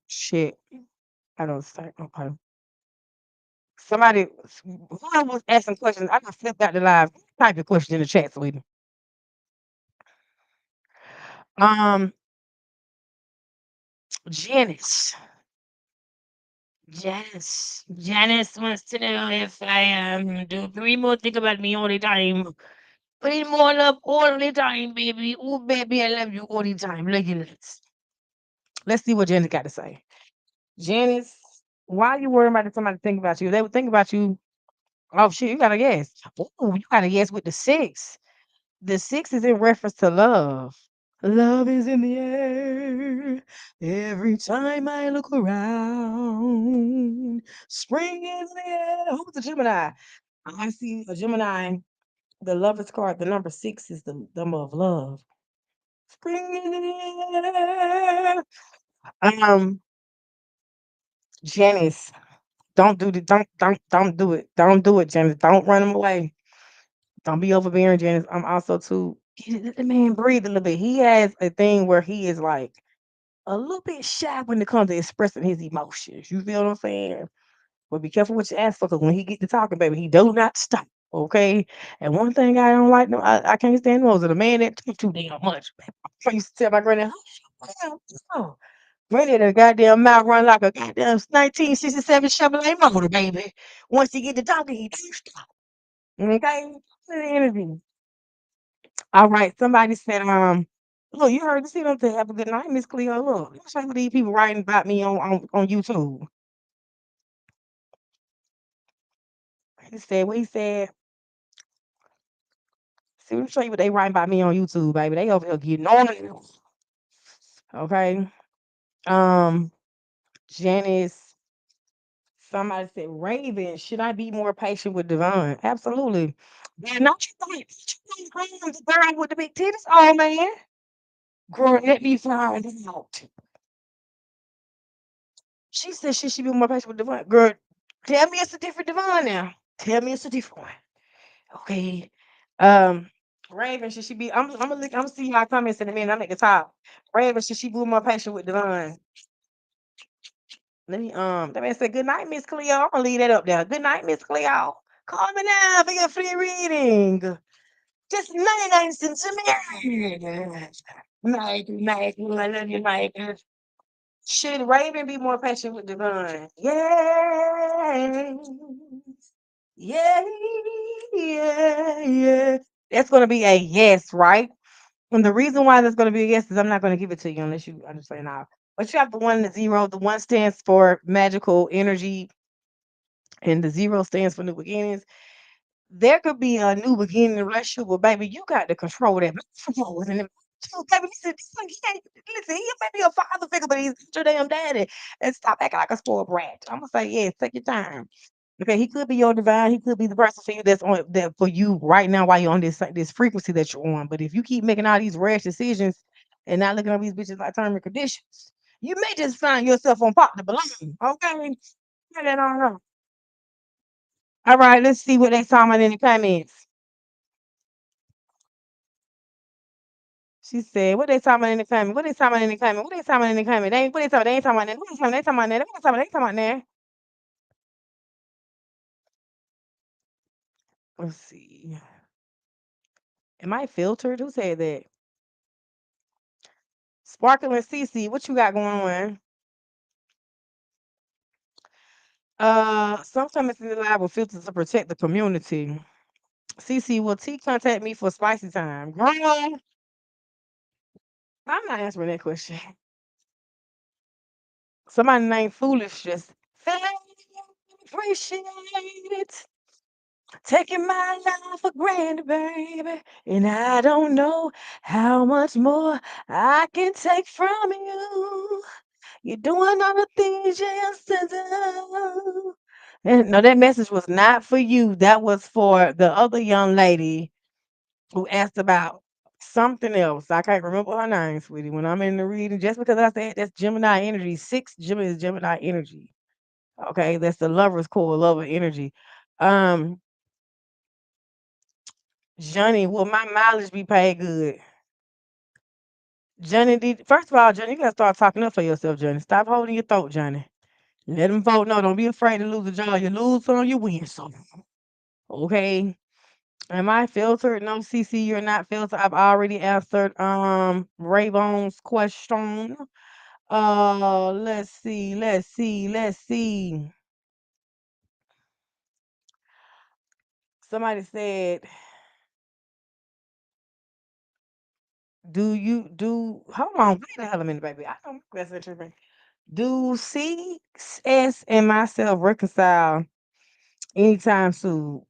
Shit. I don't say. Okay. Somebody whoever was asking questions, I just flipped out the live. Type your question in the chat, sweetie. Um, Janice. Janice wants to know if I do 3 more think about me all the time. 3 more love all the time, baby. Oh, baby, I love you all the time. Look at this. Let's see what Janice got to say. Janice, why you worrying about somebody think about you? They would think about you. Oh shit, you got a yes. Oh, you got a yes with the 6. The 6 is in reference to love. Love is in the air every time I look around. Spring is in the air. Who's a Gemini? I see a Gemini. The lovers card, the number 6 is the number of love. Scream. Um, Janice, don't do it. Don't do it, Janice. Don't run him away. Don't be overbearing, Janice. I'm also too let the man breathe a little bit. He has a thing where he is like a little bit shy when it comes to expressing his emotions. You feel what I'm saying? But be careful what you ask for, because when he get to talking, baby, he do not stop. Okay. And one thing I don't like, no, I can't stand those are the man that talk too damn much. I used to tell my granny, "Hush your mouth." Granny, the goddamn mouth run like a goddamn 1967 Chevrolet motor, baby. Once he get to talking, he don't stop. Okay. Energy. All right. Somebody said, look, you heard the see them to have a good night, Miss Cleo. Look, let me show you these people writing about me on YouTube. He said what he said. See, let me show you what they writing about me on YouTube, baby. They over here getting on it. Okay. Um, Janice, somebody said, Raven, should I be more patient with Devon? Absolutely. Man, not you think the girl with the big titties? Oh man. Girl, let me find out. She said she should be more patient with Devon. Girl, tell me it's a different Devon now. Tell me it's a different one. Okay. Um, Raven, should she be? I'm gonna look. I'm gonna see my comments in a minute. I'm at the top. Raven, should she be more patient with Devon? That man said, "Good night, Miss Cleo." I'm gonna leave that up there. Good night, Miss Cleo. Call me now for your free reading. Just nice and to me. Night, night. I love you, night. Should Raven be more patient with Devon? Yeah. Yeah, yeah, yeah. That's gonna be a yes, right? And the reason why that's gonna be a yes is I'm not gonna give it to you unless you understand now. But you have the one and the zero. The one stands for magical energy, and the zero stands for new beginnings. There could be a new beginning in a relationship, but baby, you got to control that microphone. And too, baby, listen, he may be a father figure, but he's not your damn daddy. And stop acting like a spoiled brat. I'm gonna say yes, take your time. Okay, he could be your divine. He could be the person for you that's on that for you right now while you're on this frequency that you're on. But if you keep making all these rash decisions and not looking at these bitches like terms and conditions, you may just find yourself on pop the balloon. Okay, I don't know. All right, let's see what they talking about in the comments. She said, "What they talking about in the comment? What they talking about in the comment? What they talking about in the comment? They ain't what they talking. They ain't talking about that. What they talking about? They talking about that. What they talking about? They talking about that." Let's see. Am I filtered? Who said that? Sparkling CC, what you got going on? Sometimes it's in the lab with filters to protect the community. CC, will T contact me for spicy time? Girl, I'm not answering that question. Somebody named Foolish just appreciate it. Taking my life for granted, baby. And I don't know how much more I can take from you. You're doing all the things you used to do. And no, that message was not for you. That was for the other young lady who asked about something else. I can't remember her name, sweetie. When I'm in the reading, just because I said that's Gemini energy, six Gemini is Gemini energy. Okay, that's the lover's core, lover energy. Um, Johnny, will my mileage be paid good? Johnny, first of all, Johnny, you gotta start talking up for yourself, Johnny. Stop holding your throat, Johnny. Let them vote. No, don't be afraid to lose a job. You lose some, you win some. Okay. Am I filtered? No, CC, you're not filtered. I've already answered Rayvon's question. Let's see. Somebody said, do you do hold on, wait a hell a minute, baby. I don't that's interesting. Do CS and myself reconcile anytime soon?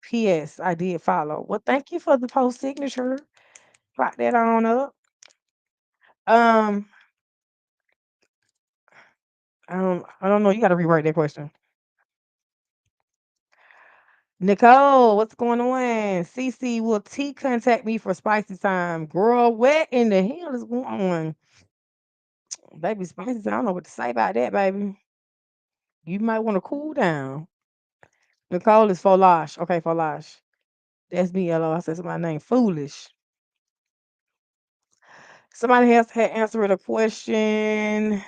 PS, I did follow. Well, thank you for the post signature. Rock that on up. Um, I don't know. You got to rewrite that question. Nicole, what's going on? Cece, will T contact me for spicy time? Girl, what in the hell is going on? Baby, spicy time. I don't know what to say about that, baby. You might want to cool down. Nicole is Folash. Okay, Folash. That's me, LO. I said my name. Foolish. Somebody else had answered a question.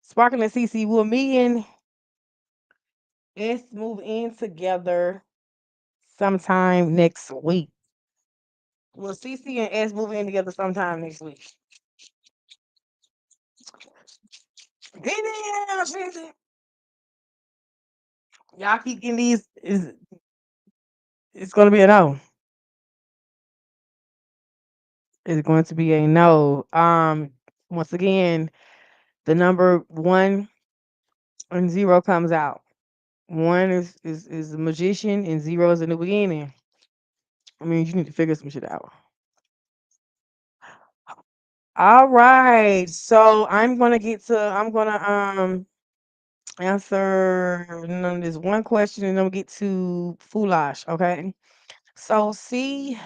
Sparkling and Cece, will me and S move in together sometime next week? Will Cece and S move in together sometime next week? Get in, Cece. Y'all keep getting these. It's going to be a no. It's going to be a no. Once again, the number 1 and 0 comes out. One is a magician and 0 is a new beginning. I mean, you need to figure some shit out. All right. So I'm gonna answer this one question and then we'll get to Foolish, okay? So see,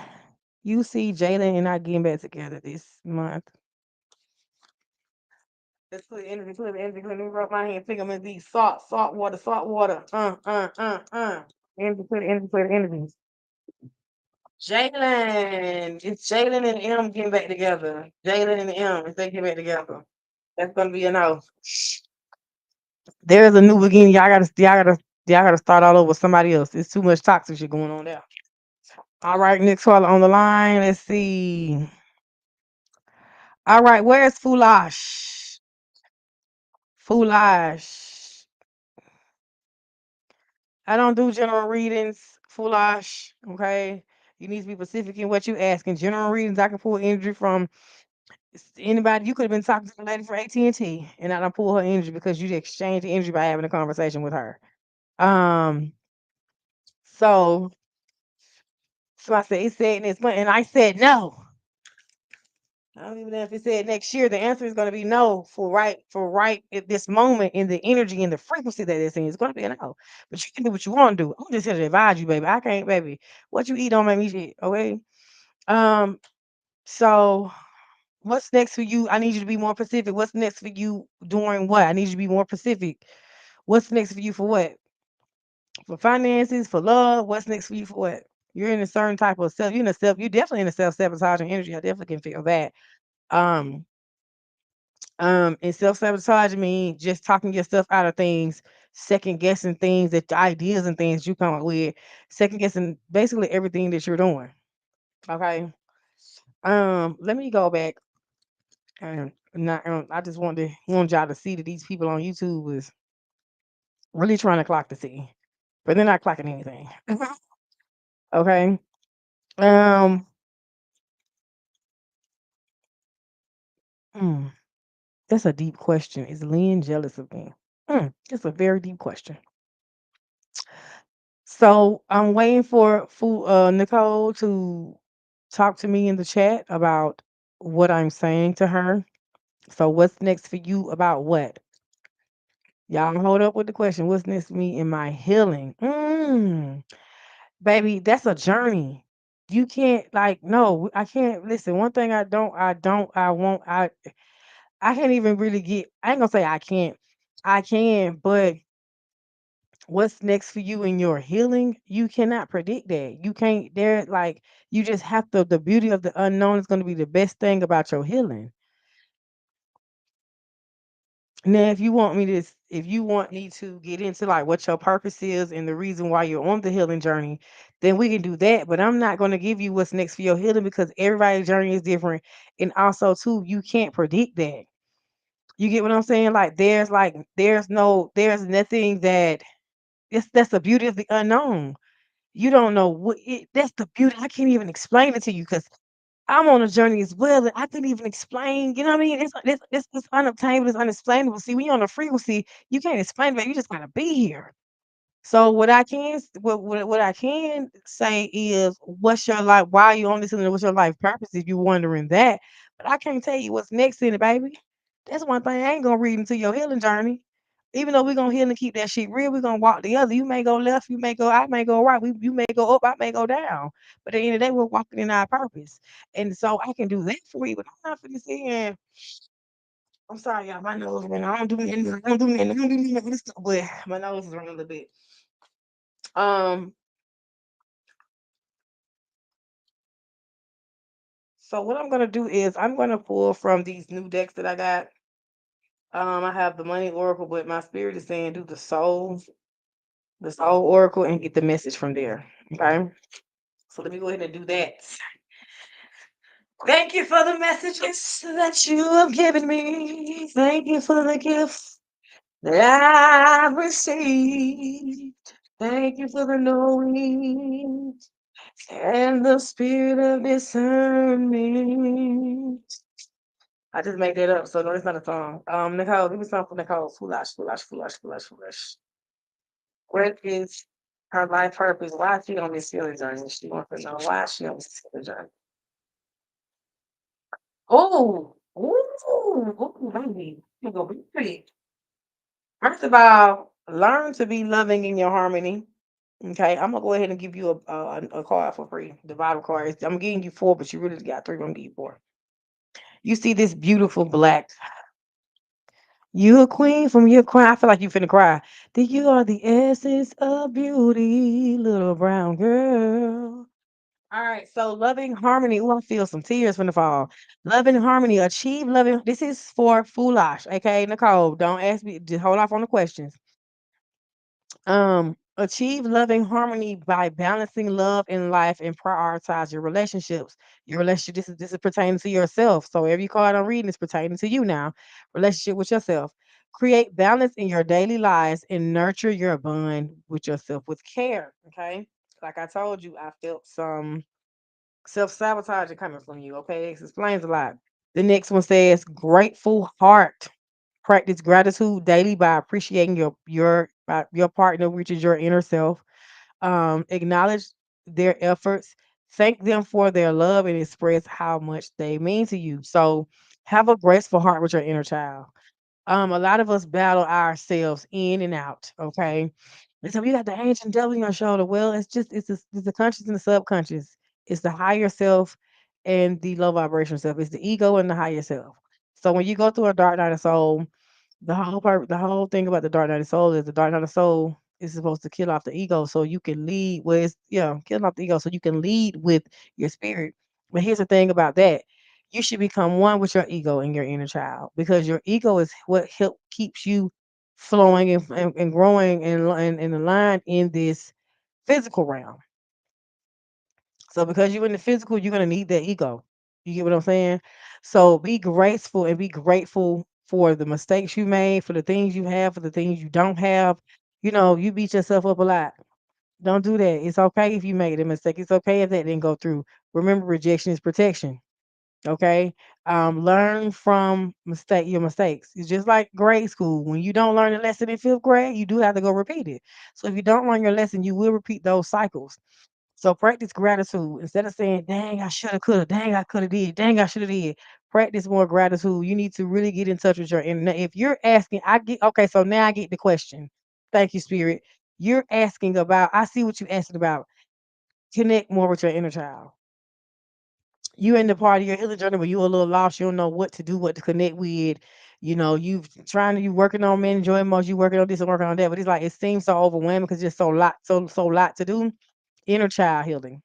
you see Jalen and I getting back together this month. Let's put energy, put energy, let me rub my hand, think I'm in these salt water, salt water. Energy, put energy, put energy. Jalen. It's Jalen and M getting back together. Jalen and M, if they get back together. That's gonna be a no. There's a new beginning. Y'all gotta start all over with somebody else. It's too much toxic shit going on there. All right, next caller on the line. Let's see. All right, where's Foolish? Foolish. I don't do general readings, Foolish. Okay. You need to be specific in what you asking. General readings, I can pull energy from anybody. You could have been talking to the lady from AT&T, and I don't pull her energy because you exchanged the energy by having a conversation with her. Um, so I said, it said next month, and I said no. I don't even know if it said next year. The answer is going to be no for right at this moment in the energy and the frequency that it's in. It's going to be a no. But you can do what you want to do. I'm just here to advise you, baby. I can't, baby. What you eat don't make me shit. Okay. Um. So what's next for you? I need you to be more specific. What's next for you doing what? I need you to be more specific. What's next for you for what? For finances, for love. What's next for you for what? You're in a certain type of self. You're definitely in a self-sabotaging energy. I definitely can feel that. Um, and self-sabotage means just talking yourself out of things, second guessing things that ideas and things you come up with, second guessing basically everything that you're doing. Okay. Let me go back and not I just want y'all to see that these people on YouTube is really trying to clock the T, but they're not clocking anything. Okay. Um hmm, that's a deep question. Is Lynn jealous of me? That's a very deep question. So I'm waiting for Nicole to talk to me in the chat about what I'm saying to her. So what's next for you about what? Y'all hold up with the question. What's next for me in my healing? Baby, that's a journey. You can't like no, I can't listen. One thing I can't even really get I ain't gonna say I can't. I can, but what's next for you in your healing, you cannot predict that. You can't there like you just have to the beauty of the unknown is going to be the best thing about your healing. Now if you want me to get into like what your purpose is and the reason why you're on the healing journey, then we can do that. But I'm not going to give you what's next for your healing because everybody's journey is different. And also too, you can't predict that. You get what I'm saying? There's nothing that that's the beauty of the unknown. You don't know that's the beauty. I can't even explain it to you because I'm on a journey as well. And I couldn't even explain. You know what I mean? It's unobtainable. It's unexplainable. See, when you're on a frequency, you can't explain it. You just gotta be here. So what I can say is, what's your life? Why are you on this? And what's your life purpose? If you're wondering that, but I can't tell you what's next in it, baby. That's one thing I ain't gonna read into your healing journey. Even though we're gonna heal and keep that shit real, we're gonna walk together. You may go left, I may go right. You may go up, I may go down. But at the end of the day, we're walking in our purpose. And so I can do that for you, but I'm not finna sit here and I'm sorry, y'all. My nose, man. I don't do nothing. I don't do nothing. I don't do nothing with this stuff, but my nose is running a little bit. Um, so what I'm gonna do is I'm gonna pull from these new decks that I got. I have the money oracle, but my spirit is saying do the soul oracle, and get the message from there. Okay. So let me go ahead and do that. Thank you for the messages that you have given me. Thank you for the gifts that I've received. Thank you for the knowing and the spirit of discernment. I just made that up, so no, it's not a song. Nicole, give me something for Nicole. Foolish, foolish, foolish, foolish, foolish. What is her life purpose? Why is she on this healing journey? She wants to know why she on this healing journey. Oh, ooh, baby. You go be pretty. First of all, learn to be loving in your harmony. Okay, I'm gonna go ahead and give you a card for free. The bottom card. I'm giving you four, but you really got three. I'm gonna give you four. You see this beautiful black. You a queen from your cry. I feel like you finna cry. That you are the essence of beauty, little brown girl. All right, so loving harmony. Oh, I feel some tears from the fall. Loving harmony, achieve loving. This is for foolish. Okay, Nicole, don't ask me. Just hold off on the questions. Achieve loving harmony by balancing love in life and prioritize your relationships. Your relationship, this is pertaining to yourself. So every card I'm reading is pertaining to you now. Relationship with yourself. Create balance in your daily lives and nurture your bond with yourself with care. Okay. Like I told you, I felt some self-sabotage coming from you. Okay. This explains a lot. The next one says grateful heart. Practice gratitude daily by appreciating your partner, which is your inner self. Acknowledge their efforts, thank them for their love, and express how much they mean to you. So, have a graceful heart with your inner child. A lot of us battle ourselves in and out. Okay, and so you got the ancient devil on your shoulder. Well, it's the conscious and the subconscious. It's the higher self and the low vibration self. It's the ego and the higher self. So when you go through a dark night of soul, the whole thing about the dark night of soul is the dark night of soul is supposed to kill off the ego so you can lead. Well, it's killing off the ego so you can lead with your spirit. But here's the thing about that: you should become one with your ego and your inner child because your ego is what help keeps you flowing and growing and aligned in this physical realm. So because you're in the physical, you're gonna need that ego. You get what I'm saying? So be graceful and be grateful for the mistakes you made, for the things you have, for the things you don't have. You beat yourself up a lot. Don't do that. It's okay if you made a mistake. It's okay if that didn't go through. Remember, rejection is protection. Okay. Learn from your mistakes. It's just like grade school. When you don't learn a lesson in fifth grade, you do have to go repeat it. So if you don't learn your lesson, you will repeat those cycles. So practice gratitude instead of saying, "Dang, I shoulda, coulda, dang, I coulda did, dang, I shoulda did." Practice more gratitude. You need to really get in touch with your inner. If you're asking, I get okay. So now I get the question. Thank you, Spirit. You're asking about. I see what you're asking about. Connect more with your inner child. You in the part of your healing journey where you a little lost. You don't know what to do, what to connect with. You working on men, enjoying most. You working on this and working on that, but it's like it seems so overwhelming because there's so lot to do. Inner child healing.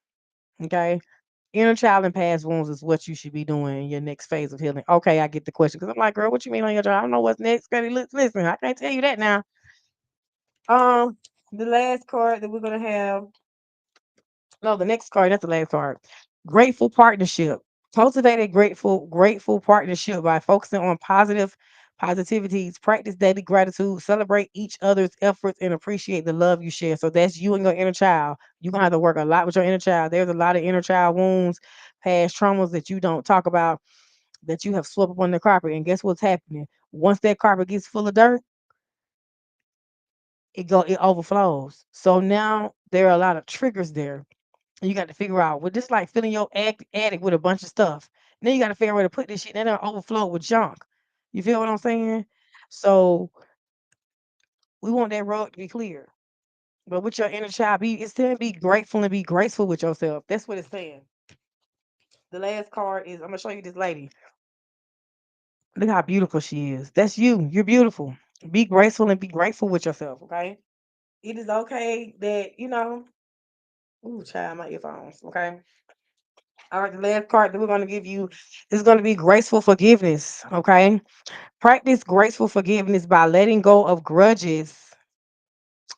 Okay. Inner child and past wounds is what you should be doing in your next phase of healing. Okay, I get the question because I'm like, girl, what you mean on your child? I don't know what's next. Girl, listen, I can't tell you that now. Um, the last card that we're gonna have, no, the next card, that's the last card. Grateful partnership. Cultivate a grateful partnership by focusing on positivities, practice daily gratitude, celebrate each other's efforts, and appreciate the love you share. So that's you and your inner child. You're gonna have to work a lot with your inner child. There's a lot of inner child wounds, past traumas that you don't talk about that you have swept up on the carpet. And guess what's happening? Once that carpet gets full of dirt, it overflows. So now there are a lot of triggers there. You got to figure out, well, just like filling your attic with a bunch of stuff. Then you got to figure out where to put this shit. Then it'll overflow with junk. You feel what I'm saying? So We want that rug to be clear. But with your inner child, it's saying be grateful and be graceful with yourself. That's what it's saying. The last card is I'm gonna show you this lady. Look how beautiful she is. That's you. You're beautiful. Be graceful and be grateful with yourself. Okay. It is okay that Ooh, child, my earphones. Okay. All right. The last card that we're gonna give you is gonna be graceful forgiveness. Okay. Practice graceful forgiveness by letting go of grudges.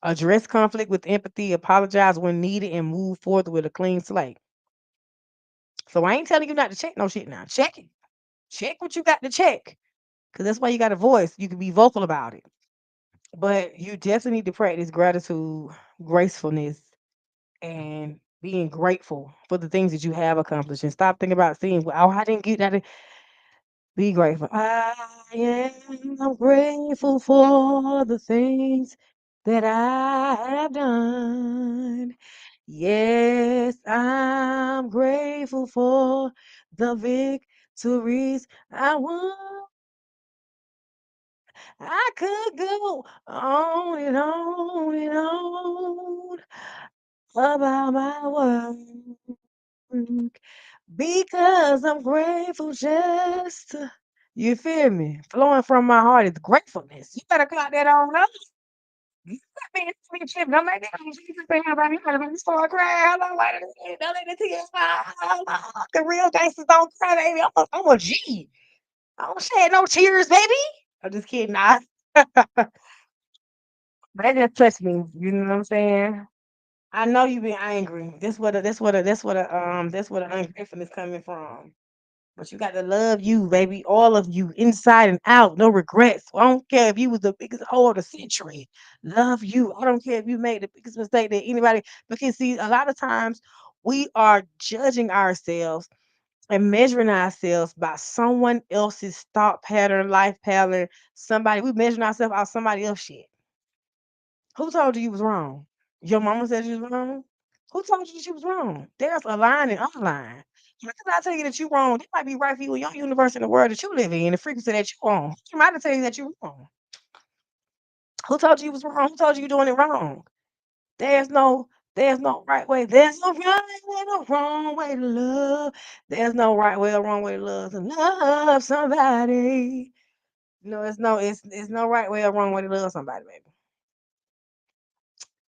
Address conflict with empathy. Apologize when needed, and move forward with a clean slate. So I ain't telling you not to check no shit now. Check it. Check what you got to check. Because that's why you got a voice. You can be vocal about it. But you definitely need to practice gratitude, gracefulness, and being grateful for the things that you have accomplished. And stop thinking about seeing, well, oh, I didn't get that. Be grateful. I am grateful for the things that I have done. Yes, I'm grateful for the victories I won. I could go on and on and on about my work because I'm grateful just to, you feel me? Flowing from my heart is gratefulness. You better clock that on up. You got me in the chip. Don't let that Jesus thing about me. Gotta make me start crying. Don't let it, don't let the tears fall. The real gangsters don't cry, baby. I'm a G. I don't shed no tears, baby. I'm just kidding. Nah. But that just touched me. You know what I'm saying? I know you been angry. That's what a ungratefulness coming from. But you got to love you, baby, all of you, inside and out. No regrets. I don't care if you was the biggest hoe of the century. Love you. I don't care if you made the biggest mistake that anybody. Because see, a lot of times we are judging ourselves and measuring ourselves by someone else's thought pattern, life pattern. Somebody we measuring ourselves out somebody else shit. Who told you you was wrong? Your mama said you was wrong? Who told you she was wrong? There's a line and unline. How can I tell you that you're wrong? It might be right for you in your universe in the world that you live in, the frequency that you're on. Who might tell you that you're wrong? Who told you you was wrong? Who told you you're doing it wrong? There's no there's no right way. There's no right way, no wrong way to love. There's no right way or wrong way to love somebody. No, it's no right way or wrong way to love somebody, baby.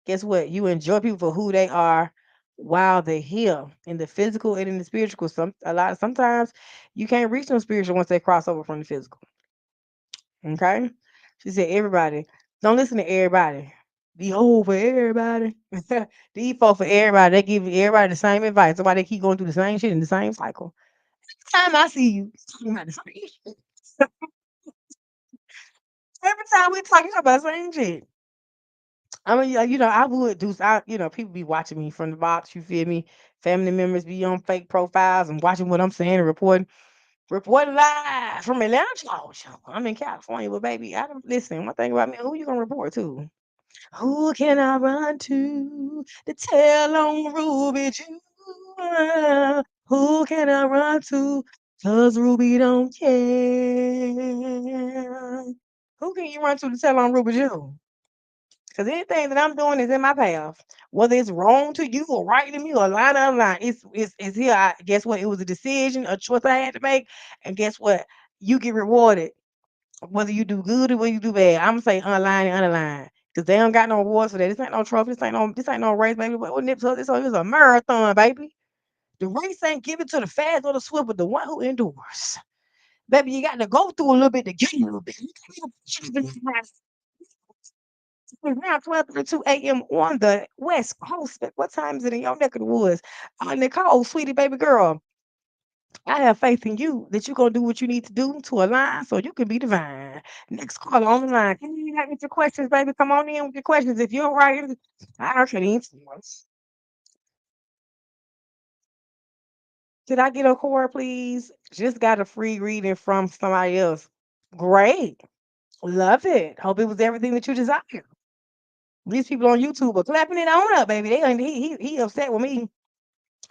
Guess what? You enjoy people for who they are while they're here in the physical and in the spiritual. Sometimes you can't reach them spiritual once they cross over from the physical. Okay? She said, everybody, don't listen to everybody. Be whole for everybody. Default for everybody. They give everybody the same advice. Somebody keep going through the same shit in the same cycle. Every time I see you, it's talking about the same shit. Every time we talking about the same shit. I mean, yeah, I would do. People be watching me from the box. You feel me? Family members be on fake profiles and watching what I'm saying and reporting live from Atlanta, Georgia. I'm in California, but baby, I don't listen. One thing about me, who you gonna report to? Who can I run to tell on Ruby Jewel? Who can I run to? 'Cause Ruby don't care. Who can you run to tell on Ruby Jewel? Because anything that I'm doing is in my path. Whether it's wrong to you or right to me or line up line, it's here. Guess what? It was a decision, a choice I had to make. And guess what? You get rewarded. Whether you do good or whether you do bad. I'm gonna say unline and underline. Because they don't got no awards for that. This ain't no trophy. This ain't no race, baby. What nip tuck? This is a marathon, baby. The race ain't given to the fast or the swift, but the one who endures. Baby, you got to go through a little bit to get a little bit. It's now 12:32 a.m. on the West Coast. What time is it in your neck of the woods? Nicole, sweetie baby girl, I have faith in you that you're going to do what you need to do to align so you can be divine. Next call on the line. Can you get your questions, baby? Come on in with your questions. If you're right, I can answer yours. Did I get a core, please? Just got a free reading from somebody else. Great. Love it. Hope it was everything that you desired. These people on YouTube are clapping it on up, baby. They ain't he upset with me.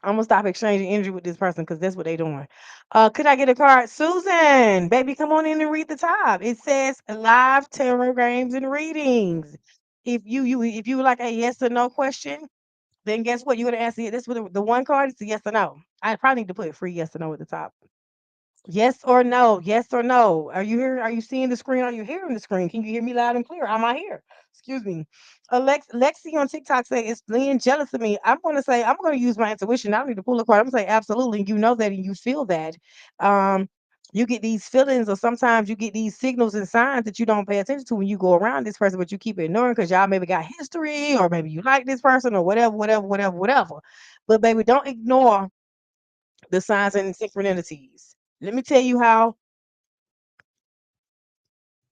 I'm gonna stop exchanging energy with this person because that's what they doing. Could I get a card? Susan, baby, come on in and read the top. It says live tarot games and readings. if you like a yes or no question, then guess what? You're gonna answer it. This with the one card is a yes or no. I probably need to put free yes or no at the top. Yes or no? Yes or no? Are you here? Are you seeing the screen? Are you hearing the screen? Can you hear me loud and clear? Am I here? Excuse me. Lexi on TikTok say it's being jealous of me. I'm gonna say I'm gonna use my intuition. I don't need to pull a card. I'm gonna say absolutely. You know that and you feel that. Um, you get these feelings, or sometimes you get these signals and signs that you don't pay attention to when you go around this person, but you keep ignoring because y'all maybe got history, or maybe you like this person, or whatever, whatever, whatever, whatever. But baby, don't ignore the signs and synchronicities. Let me tell you how.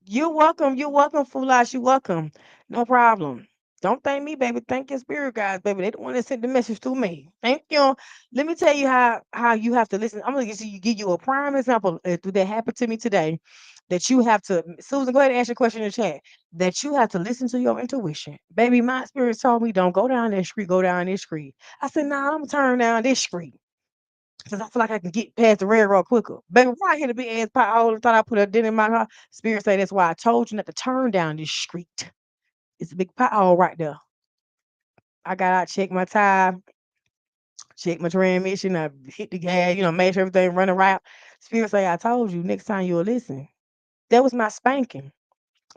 You're welcome. You're welcome, Foolash. You're welcome. No problem. Don't thank me, baby. Thank your spirit guys, baby. They the one that sent the message to me. Thank you. Let me tell you how you have to listen. I'm gonna give you a prime example that happened to me today. That you have to, Susan. Go ahead and ask your question in the chat. That you have to listen to your intuition, baby. My spirit told me don't go down that street. Go down this street. I said, nah, I'm gonna turn down this street. Cause I feel like I can get past the railroad quicker. Baby, why I hit a big ass pothole and thought I put a dent in my car? Spirit say that's why I told you not to turn down this street. It's a big pothole right there. I got out, checked my tire, checked my transmission, I hit the gas, made sure everything running right. Spirit say, I told you, next time you'll listen. That was my spanking.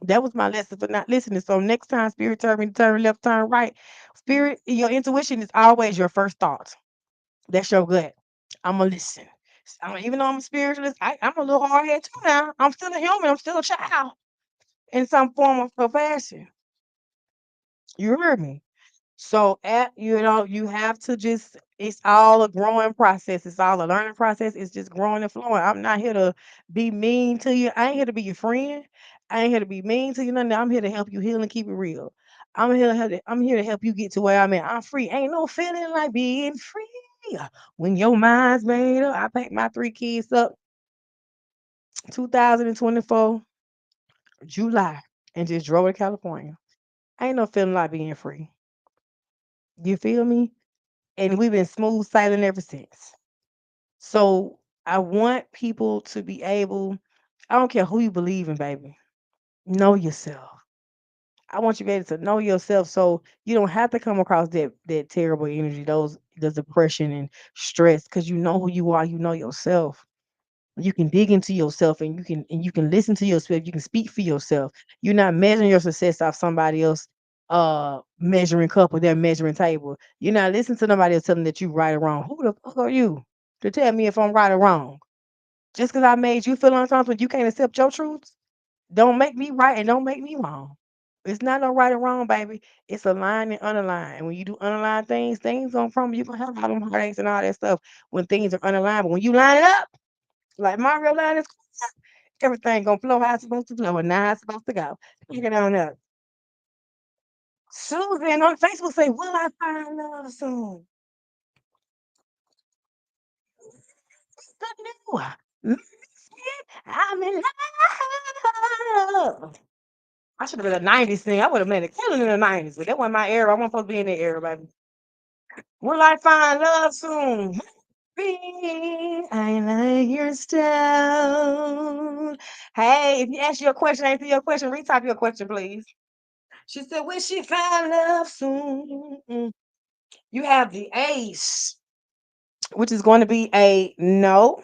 That was my lesson for not listening. So next time Spirit tell me to turn left, turn right. Spirit, your intuition is always your first thought. That's your gut. I'ma listen. Even though I'm a spiritualist, I'm a little hard head too now. I'm still a human. I'm still a child in some form of fashion. You heard me. So you have to just it's all a growing process. It's all a learning process. It's just growing and flowing. I'm not here to be mean to you. I ain't here to be your friend. I ain't here to be mean to you. Nothing. I'm here to help you heal and keep it real. I'm here to help you get to where I'm at. I'm free. Ain't no feeling like being free. When your mind's made up. I packed my three kids up 2024, July, and just drove to California. Ain't no feeling like being free. You feel me? And we've been smooth sailing ever since. So I want people to be able, I don't care who you believe in, baby. Know yourself. I want you to be able to know yourself so you don't have to come across that terrible energy, the depression and stress, because you know who you are, you know yourself. You can dig into yourself and you can listen to yourself, you can speak for yourself. You're not measuring your success off somebody else measuring cup or their measuring table. You're not listening to nobody else telling that you right or wrong. Who the fuck are you to tell me if I'm right or wrong? Just because I made you feel uncomfortable, you can't accept your truths. Don't make me right and don't make me wrong. It's not no right or wrong, baby. It's aligned and unaligned. And when you do unaligned things, things gonna crumble. You're gonna have all them heartaches and all that stuff when things are unaligned. But when you line it up, like Mario line is, everything gonna flow how it's supposed to flow and now how it's supposed to go. Pick it on up. Susan on Facebook say, "Will I find love soon?" The new I'm in love. I should have been a '90s thing. I would have made a killing in the '90s, but that wasn't my era. I wasn't supposed to be in that era, baby. Will I find love soon? Baby, I like your style. Hey, if you ask your question, answer your question. Retype your question, please. She said, "Will she find love soon?" You have the ace, which is going to be a no.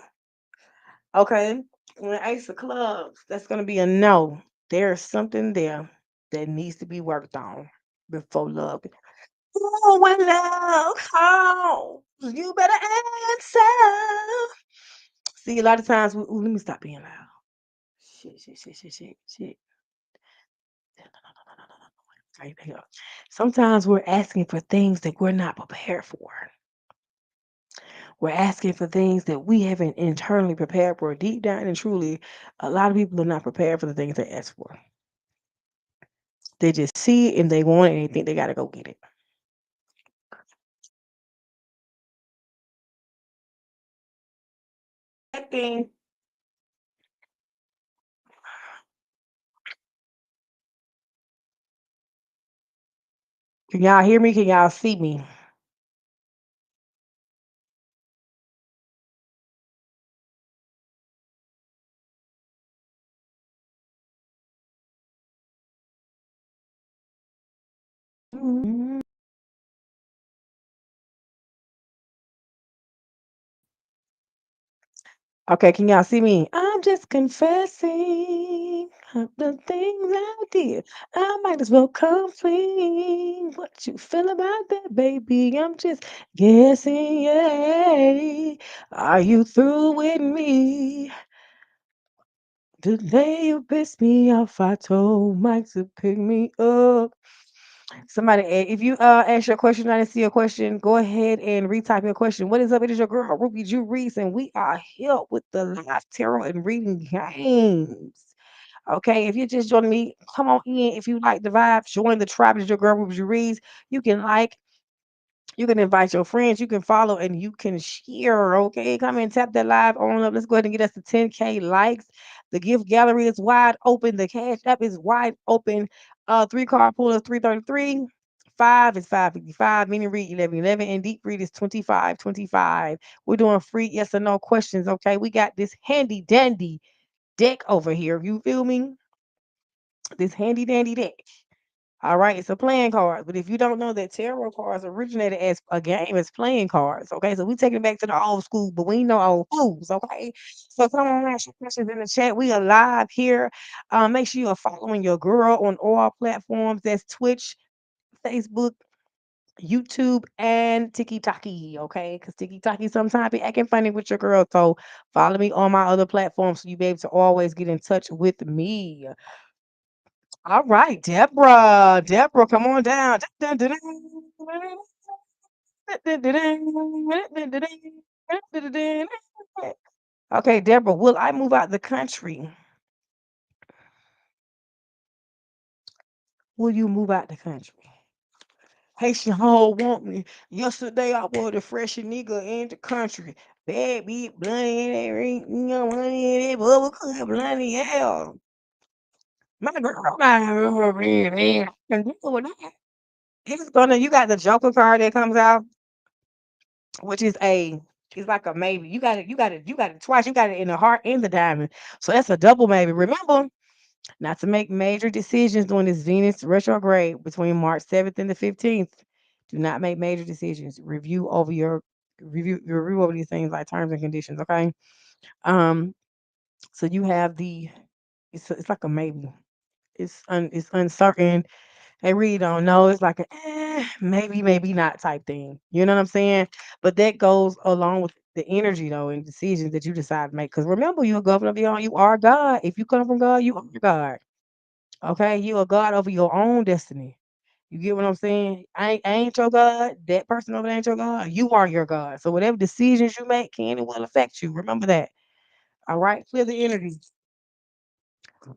Okay. And the ace of clubs, that's going to be a no. There's something there that needs to be worked on before love. Oh, when love calls, you better answer. See, a lot of times, let me stop being loud. Shit, shit, shit, shit, shit, shit. Right there. Sometimes we're asking for things that we're not prepared for. We're asking for things that we haven't internally prepared for. Deep down and truly, a lot of people are not prepared for the things they ask for. They just see it and they want it and they think they gotta go get it. That thing, can y'all hear me? Can y'all see me? Okay, can y'all see me? I'm just confessing of the things I did. I might as well come clean. What you feel about that, baby? I'm just guessing. Yeah. Are you through with me? Today you pissed me off. I told Mike to pick me up. If you ask your question, I didn't see your question, go ahead and retype your question. What is up? It is your girl, Ruby Jew Reese, and we are here with the live tarot and reading games. Okay, if you're just joining me, come on in. If you like the vibes, join the tribe. It's your girl, Ruby Jew Reese. You can like, you can invite your friends, you can follow, and you can share. Okay, come and tap that live on up. Let's go ahead and get us to 10K likes. The gift gallery is wide open. The cash app is wide open. Three card pull is 333. Five is 555. Mini read 1111. And deep read is 2525. We're doing free yes or no questions. Okay, we got this handy dandy deck over here. You feel me? This handy dandy deck. All right, it's a playing card. But if you don't know that tarot cards originated as a game as playing cards, okay? So we take it back to the old school, but we know old fools, okay? So come on, ask your questions in the chat. We are live here. Make sure you are following your girl on all platforms. That's Twitch, Facebook, YouTube, and TikTok, okay? Because TikTok sometimes be acting funny with your girl. So follow me on my other platforms so you be able to always get in touch with me. All right, Deborah. Deborah, come on down. Okay, Deborah, will I move out the country? Will you move out the country? Haitian hoe want me. Yesterday I was the freshest nigga in the country. Bad beat, bloody, and everything, you know, money in it, bubble cut, bloody hell. My girl, man, can deal with that. He's gonna, you got the Joker card that comes out, which is a it's like a maybe. You got it twice. You got it in the heart and the diamond. So that's a double maybe. Remember not to make major decisions during this Venus retrograde between March 7th and the 15th. Do not make major decisions. Review over these things like terms and conditions. Okay. Um. So you have the it's like a maybe. It's uncertain. They really don't know. It's like a maybe, maybe not type thing. You know what I'm saying? But that goes along with the energy though and decisions that you decide to make. Because remember, you're a governor of your own. You are God. If you come from God, you are God. Okay, you are God over your own destiny. You get what I'm saying? I ain't your God. That person over there ain't your God. You are your God. So whatever decisions you make can and will affect you. Remember that. All right. Clear the energy.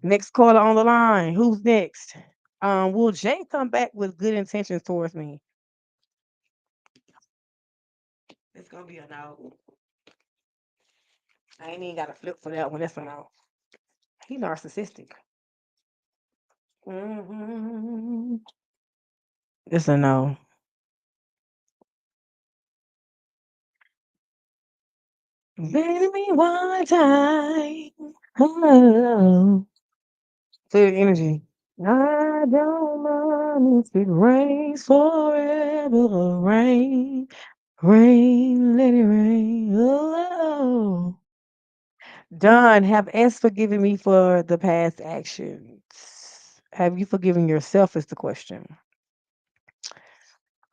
Next caller on the line. Who's next? Will Jay come back with good intentions towards me? It's gonna be a no. I ain't even got a flip for that one. That's a no. He narcissistic. Mhm. It's a no. Baby, one time. Oh. Clear the energy. I don't mind if it rains forever. Rain, rain, let it rain. Oh. Done. Have S forgiven me for the past actions? Have you forgiven yourself? Is the question.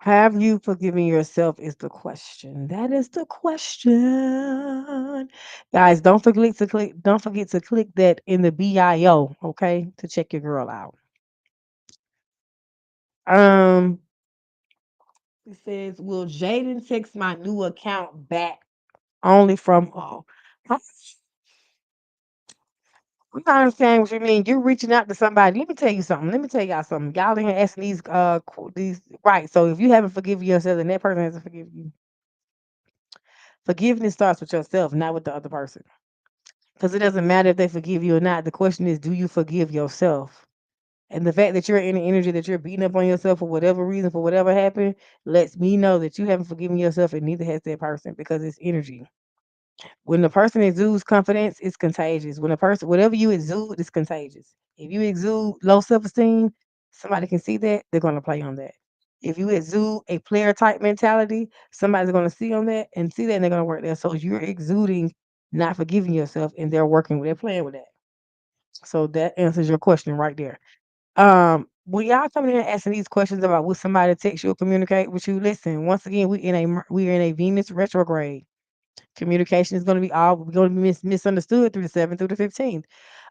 Have you forgiven yourself? Is the question. That is the question. Guys, don't forget to click that in the bio, okay? To check your girl out. Um, it says, will Jaden text my new account back only from we understand what you mean. You're reaching out to somebody. Let me tell you something. Let me tell y'all something. Y'all in here asking these right. So if you haven't forgiven yourself, then that person hasn't forgiven you. Forgiveness starts with yourself, not with the other person. Because it doesn't matter if they forgive you or not. The question is, do you forgive yourself? And the fact that you're in the energy that you're beating up on yourself for whatever reason, for whatever happened, lets me know that you haven't forgiven yourself, and neither has that person because it's energy. When the person exudes confidence, it's contagious. When a person, whatever you exude, it's contagious. If you exude low self esteem, somebody can see that, they're going to play on that. If you exude a player type mentality, somebody's going to see on that and see that and they're going to work there. So you're exuding not forgiving yourself, and they're playing with that. So that answers your question right there. When y'all coming in and asking these questions about will somebody text you or communicate with you, listen. Once again, we are in a Venus retrograde. Communication is going to be all we're going to be misunderstood through the 7th through the 15th.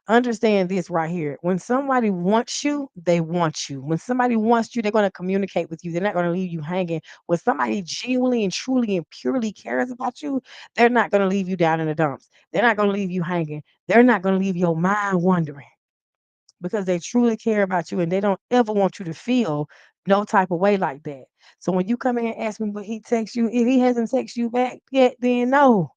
Understand this right here. When somebody wants you, they want you. When somebody wants you, they're going to communicate with you. They're not going to leave you hanging. When somebody genuinely and truly and purely cares about you, they're not going to leave you down in the dumps. They're not going to leave you hanging. They're not going to leave your mind wandering because they truly care about you and they don't ever want you to feel no type of way like that. So when you come in and ask me, but he texts you, if he hasn't texted you back yet, then no.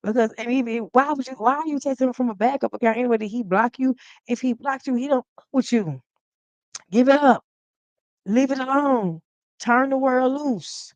Because and even why are you texting him from a backup account anyway? Did he block you? If he blocked you, he don't fuck with you. Give it up. Leave it alone. Turn the world loose.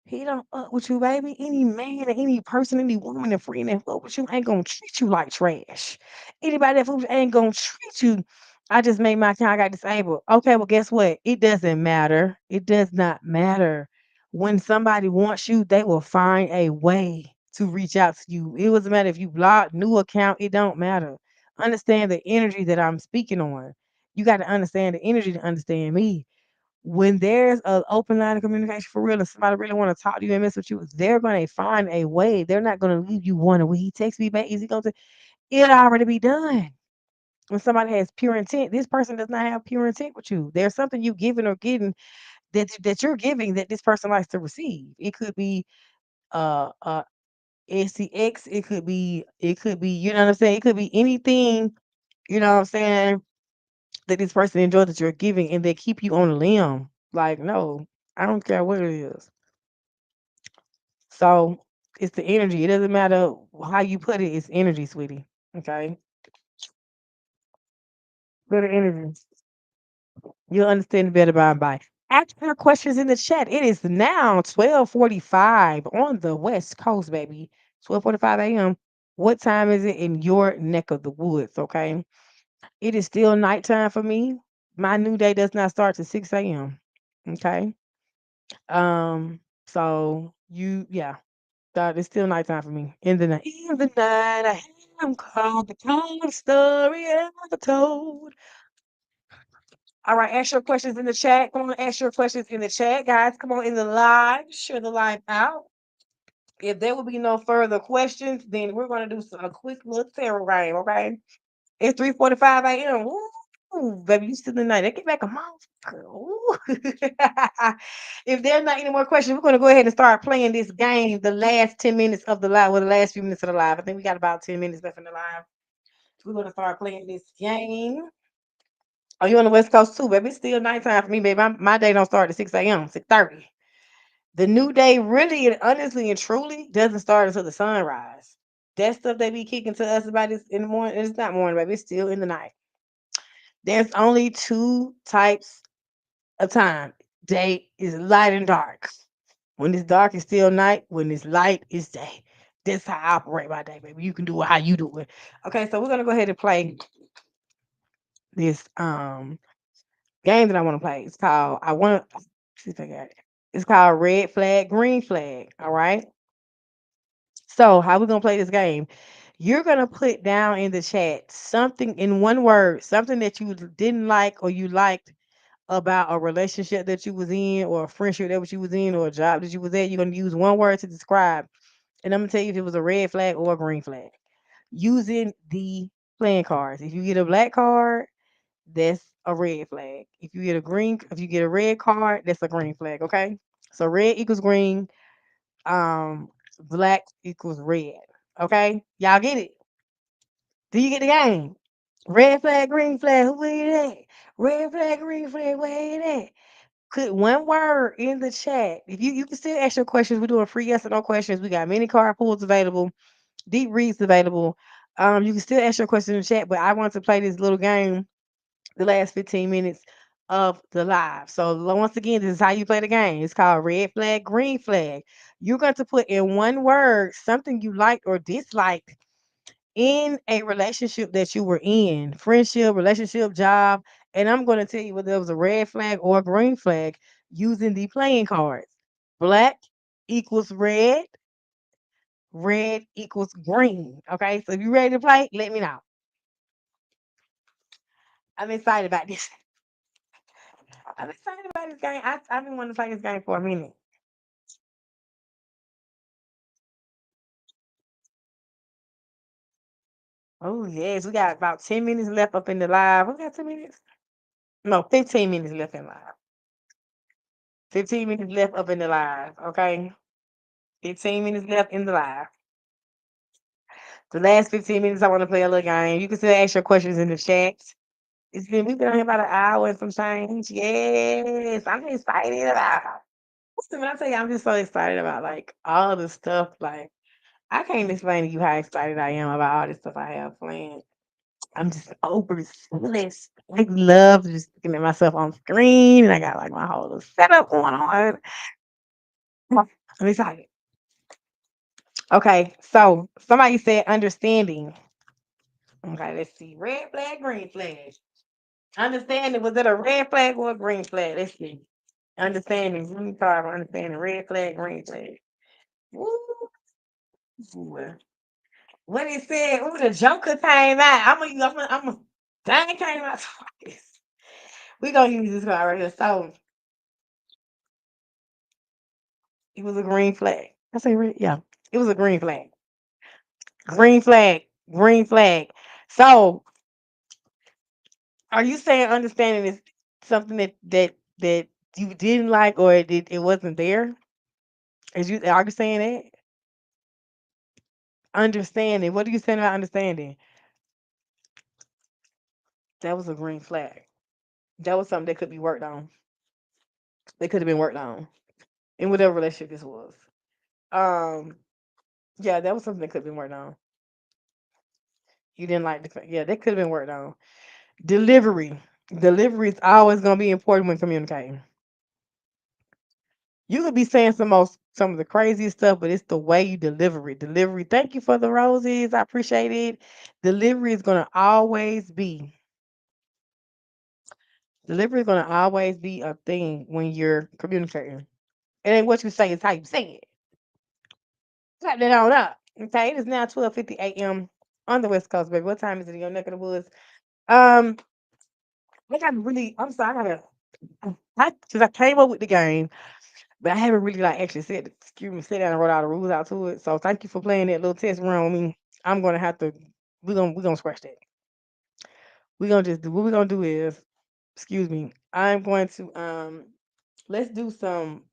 He don't fuck with you, baby. Any man or any person, any woman and friend that fuck with you ain't gonna treat you like trash. Anybody that fuck with you ain't gonna treat you. I just made my account, I got disabled. Okay, well, guess what? It doesn't matter. It does not matter. When somebody wants you, they will find a way to reach out to you. It doesn't matter if you block, new account, it don't matter. Understand the energy that I'm speaking on. You got to understand the energy to understand me. When there's an open line of communication for real and somebody really want to talk to you and mess with you, they're gonna find a way. They're not gonna leave you wondering, will he text me back? Is he gonna say it already be done? When somebody has pure intent, this person does not have pure intent with you. There's something you giving or getting that you're giving that this person likes to receive. It could be uh SCX, it could be, you know what I'm saying? It could be anything, you know what I'm saying, that this person enjoys that you're giving and they keep you on a limb. Like, no, I don't care what it is. So it's the energy. It doesn't matter how you put it, it's energy, sweetie. Okay. Good energy. You'll understand it better by and by. Ask your questions in the chat. It is now 12:45 on the West Coast, baby. 12:45 a.m. What time is it in your neck of the woods? Okay. It is still nighttime for me. My new day does not start till 6 a.m. Okay. So yeah, that it's still nighttime for me. In the night. In the night I am called the cold story ever told. All right, ask your questions in the chat. Come on, ask your questions in the chat, guys. Come on in the live. Share the live out. If there will be no further questions, then we're gonna do a quick little tarot game, okay? It's 3:45 a.m. Ooh, baby, you still in the night. They get back a motherfucker. Ooh. If there's not any more questions, we're gonna go ahead and start playing this game. The last 10 minutes of the live, well, the last few minutes of the live. I think we got about 10 minutes left in the live. We're gonna start playing this game. Oh, you on the West Coast too, baby? It's still nighttime for me, baby. My day don't start at 6 a.m. 6:30. The new day really and honestly and truly doesn't start until the sunrise. That stuff they be kicking to us about this in the morning. It's not morning, baby. It's still in the night. There's only two types of time. Day is light and dark. When it's dark, it's still night. When it's light, it's day. That's how I operate my day, baby. You can do it how you do it. Okay, so we're gonna go ahead and play this game that I want to play. It's called I want to see if I got it. It's called Red Flag, Green Flag. All right. So how we gonna play this game? You're gonna put down in the chat something in one word, something that you didn't like or you liked about a relationship that you was in, or a friendship that you was in, or a job that you was at. You're gonna use one word to describe, and I'm gonna tell you if it was a red flag or a green flag using the playing cards. If you get a black card, that's a red flag. If you get a red card, that's a green flag. Okay, so red equals green, um, black equals red. Okay, y'all get it? Do you get the game? Red flag, green flag. Who it at? Red flag, green flag. Where it at? Put one word in the chat. If you can still ask your questions. We're doing free yes or no questions. We got many card pools available, deep reads available. You can still ask your question in the chat, but I want to play this little game the last 15 minutes of the live. So once again, this is how you play the game. It's called red flag, green flag. You're going to put in one word something you liked or disliked in a relationship that you were in, friendship, relationship, job, and I'm going to tell you whether it was a red flag or a green flag using the playing cards. Black equals red, red equals green. Okay, so if you ready to play, let me know. I'm excited about this. I'm excited about this game. I've been wanting to play this game for a minute. Oh yes, we got about 10 minutes left up in the live. We got 10 minutes. No, 15 minutes left in live. 15 minutes left up in the live. Okay, 15 minutes left in the live. The last 15 minutes, I want to play a little game. You can still ask your questions in the chat. We've been on here about an hour and some change. Yes, I'm excited about. When I tell you, I'm just so excited about like all the stuff. Like I can't explain to you how excited I am about all this stuff I have planned. I'm just overzealous. I love just looking at myself on screen, and I got like my whole little setup going on. I'm excited. Okay, so somebody said understanding. Okay, let's see. Red flag, green flag. Understanding, was it a red flag or a green flag? Let's see. Understanding, green card, understanding, red flag, green flag. Woo. What it said, ooh, the Joker came out. Dang came out twice. We gonna use this card right here. So it was a green flag. I say red, yeah. It was a green flag. Green flag. Green flag. So are you saying understanding is something that you didn't like or it wasn't there? Are you saying that? Understanding. What are you saying about understanding? That was a green flag. That was something that could be worked on. They could have been worked on in whatever relationship this was. Um, yeah, that was something that could have been worked on. You didn't like yeah, that could have been worked on. Delivery. Delivery is always gonna be important when communicating. You could be saying some of the craziest stuff, but it's the way you deliver it. Delivery. Thank you for the roses. I appreciate it. Delivery is gonna always be Delivery is gonna always be a thing when you're communicating. It ain't what you say, it's how you say it. Clap that on up. Okay, it is now 12:50 a.m. on the West Coast, baby. What time is it in your neck of the woods? Um, I'm sorry, because I came up with the game, but I haven't really like actually sit down and wrote all the rules out to it. So thank you for playing that little test run with me. I'm gonna have to we're gonna scratch that. We're gonna just do what we're gonna do is, excuse me, I'm going to let's do some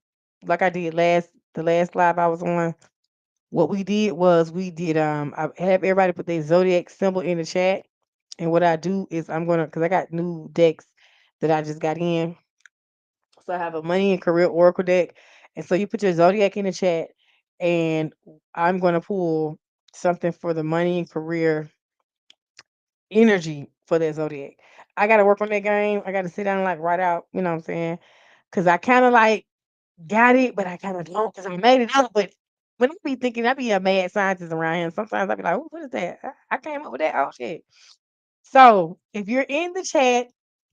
like I did the last live I was on. What we did was we did I have everybody put their zodiac symbol in the chat. And what I do is I'm gonna because I got new decks that I just got in. So I have a money and career oracle deck. And so you put your zodiac in the chat and I'm gonna pull something for the money and career energy for that zodiac. I gotta work on that game. I gotta sit down and like write out, you know what I'm saying? Cause I kinda like got it, but I kinda don't because I made it up. But when I be thinking I be a mad scientist around here, and sometimes I be like, oh, what is that? I came up with that. Oh shit. So if you're in the chat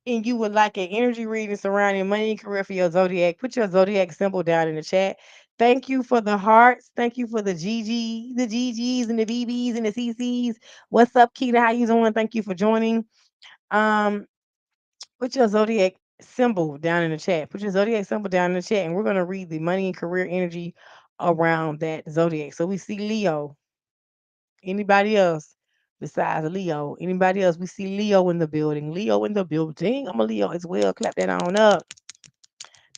and you would like an energy reading surrounding money and career for your zodiac, put your zodiac symbol down in the chat. Thank you for the hearts. Thank you for the the GGs and the BBs and the CCs. What's up, Keita? How you doing? Thank you for joining. Um, put your zodiac symbol down in the chat. Put your zodiac symbol down in the chat, and we're gonna read the money and career energy around that zodiac. So we see Leo. Anybody else besides Leo? Anybody else? We see Leo in the building. Leo in the building. I'm a Leo as well. Clap that on up.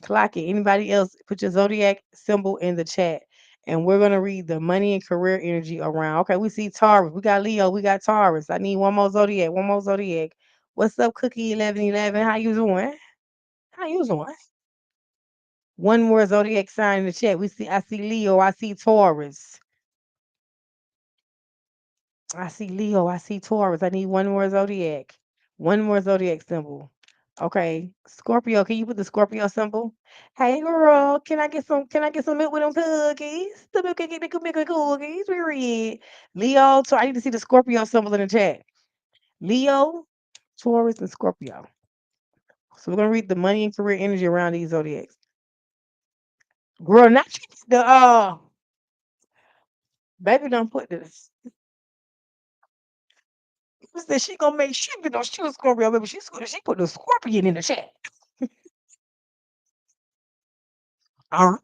Clock it. Anybody else? Put your zodiac symbol in the chat. And we're gonna read the money and career energy around. Okay, we see Taurus. We got Leo. We got Taurus. I need one more zodiac. One more zodiac. What's up, Cookie 1111? How you doing? How you doing? One more zodiac sign in the chat. I see Leo. I see Taurus. I see Leo. I see Taurus. I need one more zodiac. One more zodiac symbol. Okay. Scorpio. Can you put the Scorpio symbol? Hey girl, can I get some milk with them cookies? The milk cookies. Period. Leo. So I need to see the Scorpio symbol in the chat. Leo, Taurus, and Scorpio. So we're gonna read the money and career energy around these zodiacs. Girl, not the Baby don't put this. Who said she gonna make sure you know she was Scorpio, baby? She put the scorpion in the chat. All right.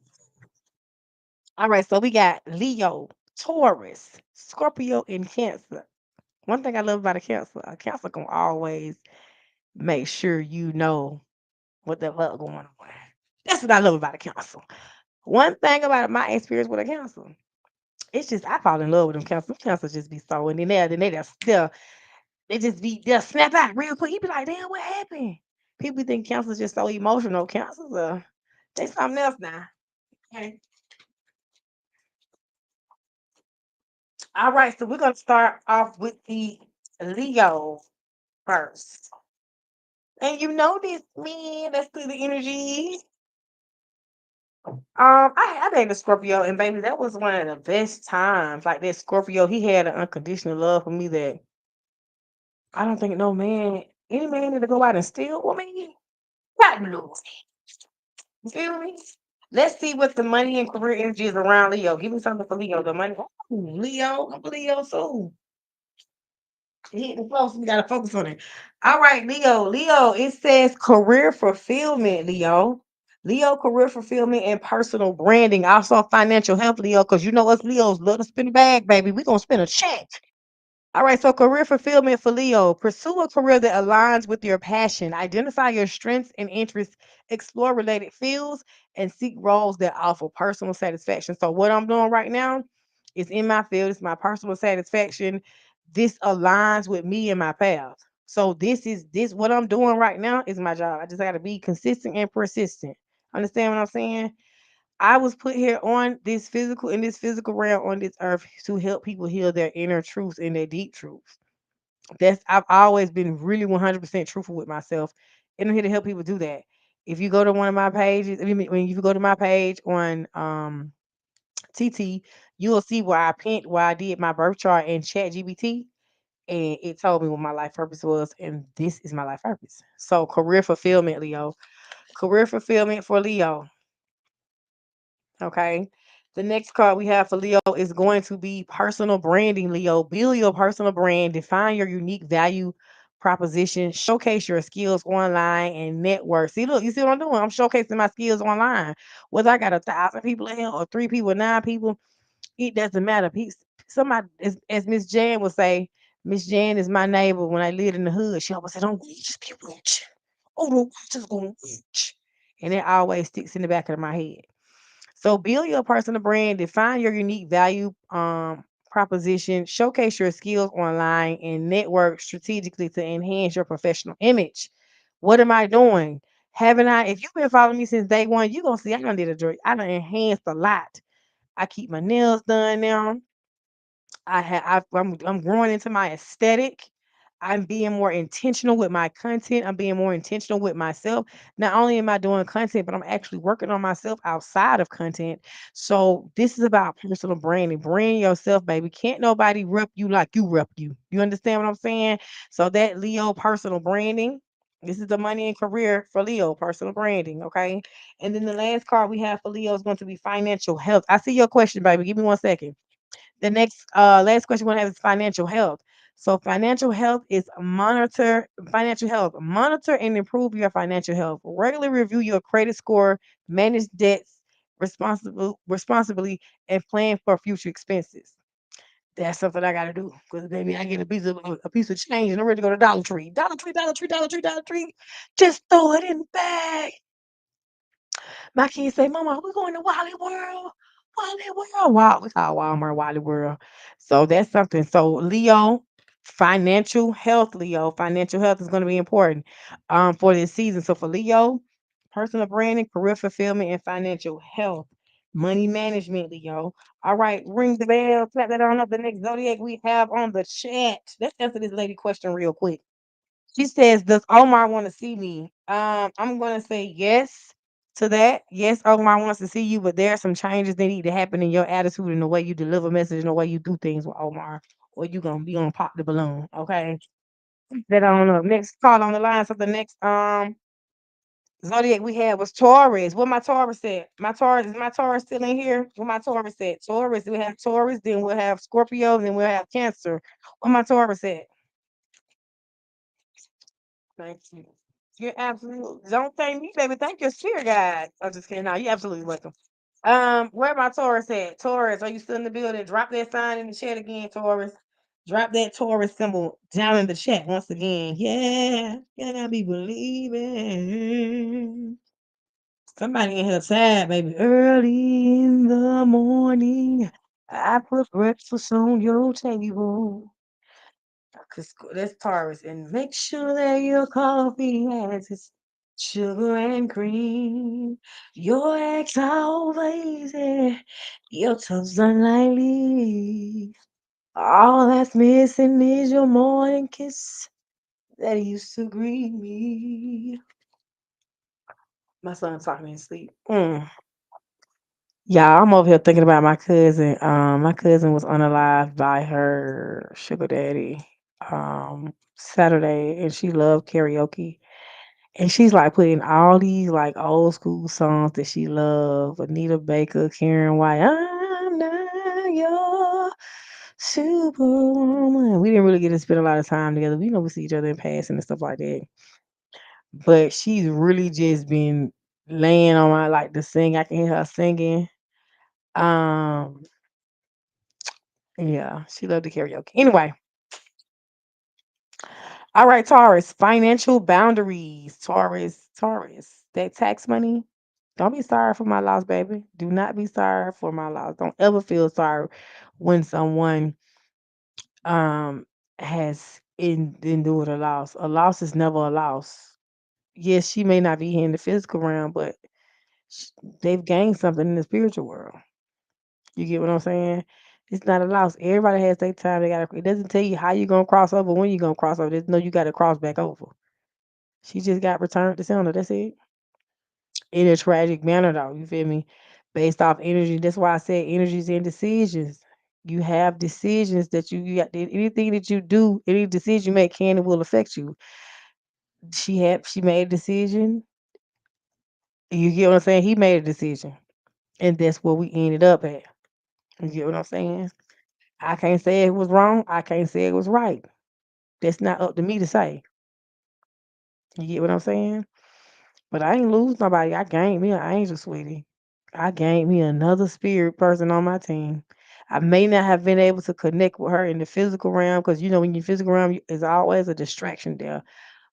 All right, so we got Leo, Taurus, Scorpio, and Cancer. One thing I love about a Cancer can always make sure you know what the fuck going on. That's what I love about a Cancer. One thing about my experience with a Cancer, it's just I fall in love with them Cancer. Them Cancers just be so in there, then they just be they'll snap out real quick. You be like, damn, what happened? People think Cancer's just so emotional. Cancers they something else now. Okay. All right, so we're gonna start off with the Leo first. And you know this, man. Let's do the energy. I dated a Scorpio, and baby, that was one of the best times. Like that Scorpio, he had an unconditional love for me that I don't think no man, any man that go out and steal with me, got lose. You feel me? Let's see what the money and career energy is around Leo. Give me something for Leo. The money. Ooh, Leo, I'm a Leo too. Hit the flow, so we gotta focus on it. All right, Leo. Leo, it says career fulfillment, Leo. Leo, career fulfillment and personal branding. Also financial health, Leo, because you know us Leos love to spin a bag, baby. We gonna spend a check. All right, so career fulfillment for Leo. Pursue a career that aligns with your passion. Identify your strengths and interests. Explore related fields and seek roles that offer personal satisfaction. So, what I'm doing right now is in my field, it's my personal satisfaction. This aligns with me and my path. So, this what I'm doing right now is my job. I just got to be consistent and persistent. Understand what I'm saying? I was put here on this physical in this physical realm on this earth to help people heal their inner truths and their deep truths. That's I've always been really 100% truthful with myself, and I'm here to help people do that. If you go to one of my pages, when you go to my page on TT, you'll see where I did my birth chart in Chat GBT, and it told me what my life purpose was, and this is my life purpose. So career fulfillment, Leo. Career fulfillment for Leo. Okay. The next card we have for Leo is going to be personal branding, Leo. Build your personal brand, define your unique value proposition, showcase your skills online and network. See, look, you see what I'm doing? I'm showcasing my skills online. Whether I got 1,000 people in here or 3 people, 9 people, it doesn't matter. Somebody, as Miss Jan would say, Miss Jan is my neighbor when I lived in the hood. She always said, don't just be rich. Oh, no, just go rich. And it always sticks in the back of my head. So build your personal brand, define your unique value proposition, showcase your skills online, and network strategically to enhance your professional image. What am I doing? Haven't I? If you've been following me since day one, you're gonna see I done did a joy. I done enhanced a lot. I keep my nails done now. I'm growing into my aesthetic. I'm being more intentional with my content. I'm being more intentional with myself. Not only am I doing content, but I'm actually working on myself outside of content. So this is about personal branding. Brand yourself, baby. Can't nobody rep you like you rep you. You understand what I'm saying? So that Leo personal branding. This is the money and career for Leo, personal branding. Okay. And then the last card we have for Leo is going to be financial health. I see your question, baby. Give me 1 second. The next last question we're gonna have is financial health. So financial health is monitor financial health. Monitor and improve your financial health. Regularly review your credit score, manage debts responsibly, and plan for future expenses. That's something I gotta do. Because baby, I get a piece of change and I'm ready to go to Dollar Tree. Dollar Tree, Dollar Tree, Dollar Tree, Dollar Tree. Just throw it in the bag. My kids say, "Mama, we're going to Wally World. Wally World." Wow, we call Walmart Wally World. So that's something. So Leo, financial health is going to be important for this season. So for Leo, personal branding, career fulfillment, and financial health. Money management, Leo. All right, ring the bell, clap that on up. The next zodiac we have on the chat. Let's answer this lady question real quick. She says, "Does Omar want to see me?" I'm gonna say yes to that. Yes, Omar wants to see you, but there are some changes that need to happen in your attitude and the way you deliver message and the way you do things with Omar, or you gonna be gonna pop the balloon. Okay. That I don't know. Next call on the line. So the next Zodiac we had was Taurus. What my Taurus at? My Taurus is my Taurus still in here? What my Taurus at? Taurus. We have Taurus, then we'll have Scorpio, then we'll have Cancer. What my Taurus at? Thank you. You're absolutely don't thank me, baby. Thank your spirit guide. I'm just kidding. No, you're absolutely welcome. Where my Taurus at? Taurus, are you still in the building? Drop that sign in the chat again, Taurus. Drop that Taurus symbol down in the chat once again. Yeah, can I be believing? Somebody in here sad, baby. Early in the morning, I put breakfast on your table. Cause that's Taurus, and make sure that your coffee has its sugar and cream. Your eggs are always there. Your toast done lightly. All that's missing is your morning kiss that used to greet me. My son's talking in his sleep. Yeah, I'm over here thinking about my cousin. My cousin was unalived by her sugar daddy Saturday, and she loved karaoke. And she's like putting all these like old school songs that she loved. Anita Baker, Karen White. I'm not your superwoman. We didn't really get to spend a lot of time together. We know we see each other in passing and stuff like that. But she's really just been laying on my like to sing. I can hear her singing. Um, yeah, she loved the karaoke. Anyway, all right, Taurus, financial boundaries. Taurus, that tax money. Don't be sorry for my loss, baby. Do not be sorry for my loss. Don't ever feel sorry when someone um has endured a loss. A loss is never a loss. Yes, she may not be here in the physical realm, but sh- they've gained something in the spiritual world. You get what I'm saying? It's not a loss. Everybody has their time. They gotta. It doesn't tell you how you gonna cross over, when you gonna cross over. There's no, you got to cross back over. She just got returned to sender. That's it. In a tragic manner, though. You feel me? Based off energy. That's why I said energies and decisions. You have decisions that you got. Anything that you do, any decision you make can and will affect you. She made a decision. You get what I'm saying? He made a decision, and that's where we ended up at. You get what I'm saying? I can't say it was wrong. I can't say it was right. That's not up to me to say. You get what I'm saying? But I ain't lose nobody. I gained me an angel, sweetie. I gained me another spirit person on my team. I may not have been able to connect with her in the physical realm because you know when you physical realm, there's always a distraction there.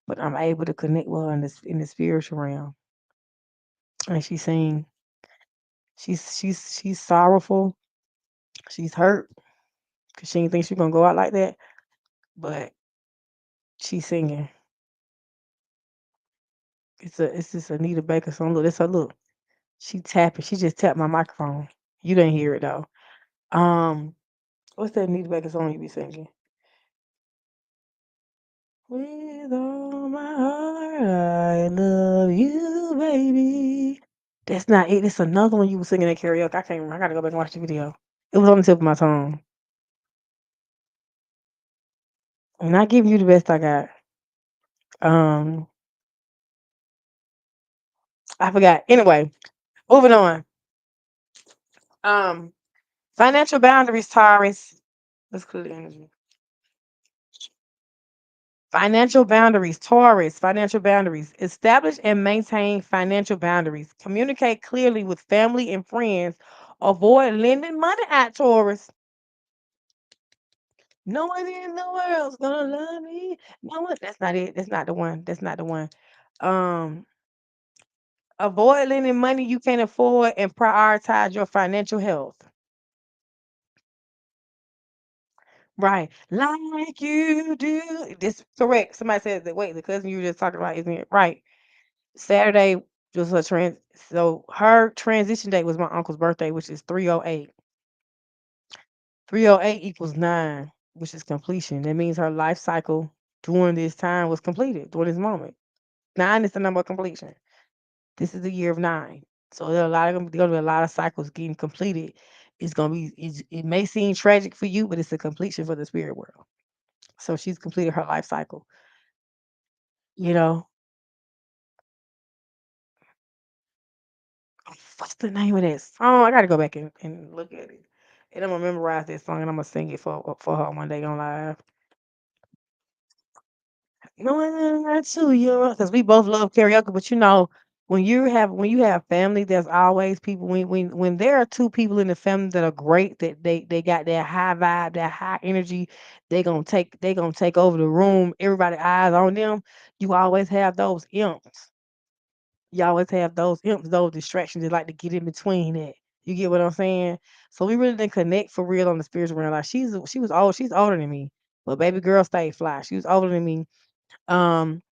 But I'm able to connect with her in the spiritual realm, and she's saying she's sorrowful. She's hurt because she didn't think she was gonna go out like that. But she's singing. It's this Anita Baker song. Look, that's her look. She tapping. She just tapped my microphone. You didn't hear it though. Um, what's that Anita Baker song you be singing? With all my heart, I love you, baby. That's not it. It's another one you was singing at karaoke. I can't remember. I gotta go back and watch the video. It was on the tip of my tongue. And I give you the best I got. Um, I forgot. Anyway, moving on. Um, financial boundaries, Taurus. Let's clear the energy. Financial boundaries, Taurus, financial boundaries. Establish and maintain financial boundaries. Communicate clearly with family and friends. Avoid lending money at Taurus. No one in the world's gonna love me. No one. That's not it. That's not the one. That's not the one. Um, avoid lending money you can't afford and prioritize your financial health. Right. Like you do. This correct. Somebody said that wait, the cousin you were just talking about isn't it right? Saturday was her so her transition date was my uncle's birthday, which is 308. 308 equals 9, which is completion. That means her life cycle during this time was completed during this moment. 9 is the number of completion. This is the year of 9. So there are gonna be a lot of cycles getting completed. It may seem tragic for you, but it's a completion for the spirit world. So she's completed her life cycle, you know. What's the name of that song? I gotta go back and look at it. And I'm gonna memorize that song and I'm gonna sing it for her one day on live. No, not too young, because we both love karaoke. But when you have family, there's always people. When there are two people in the family that are great, that they got that high vibe, that high energy, they gonna take over the room. Everybody eyes on them. You always have those imps. You always have those imps, those distractions that like to get in between that. You get what I'm saying? So we really didn't connect for real on the spiritual realm. Like she was old, she's older than me, but baby girl stayed fly. She was older than me. Um,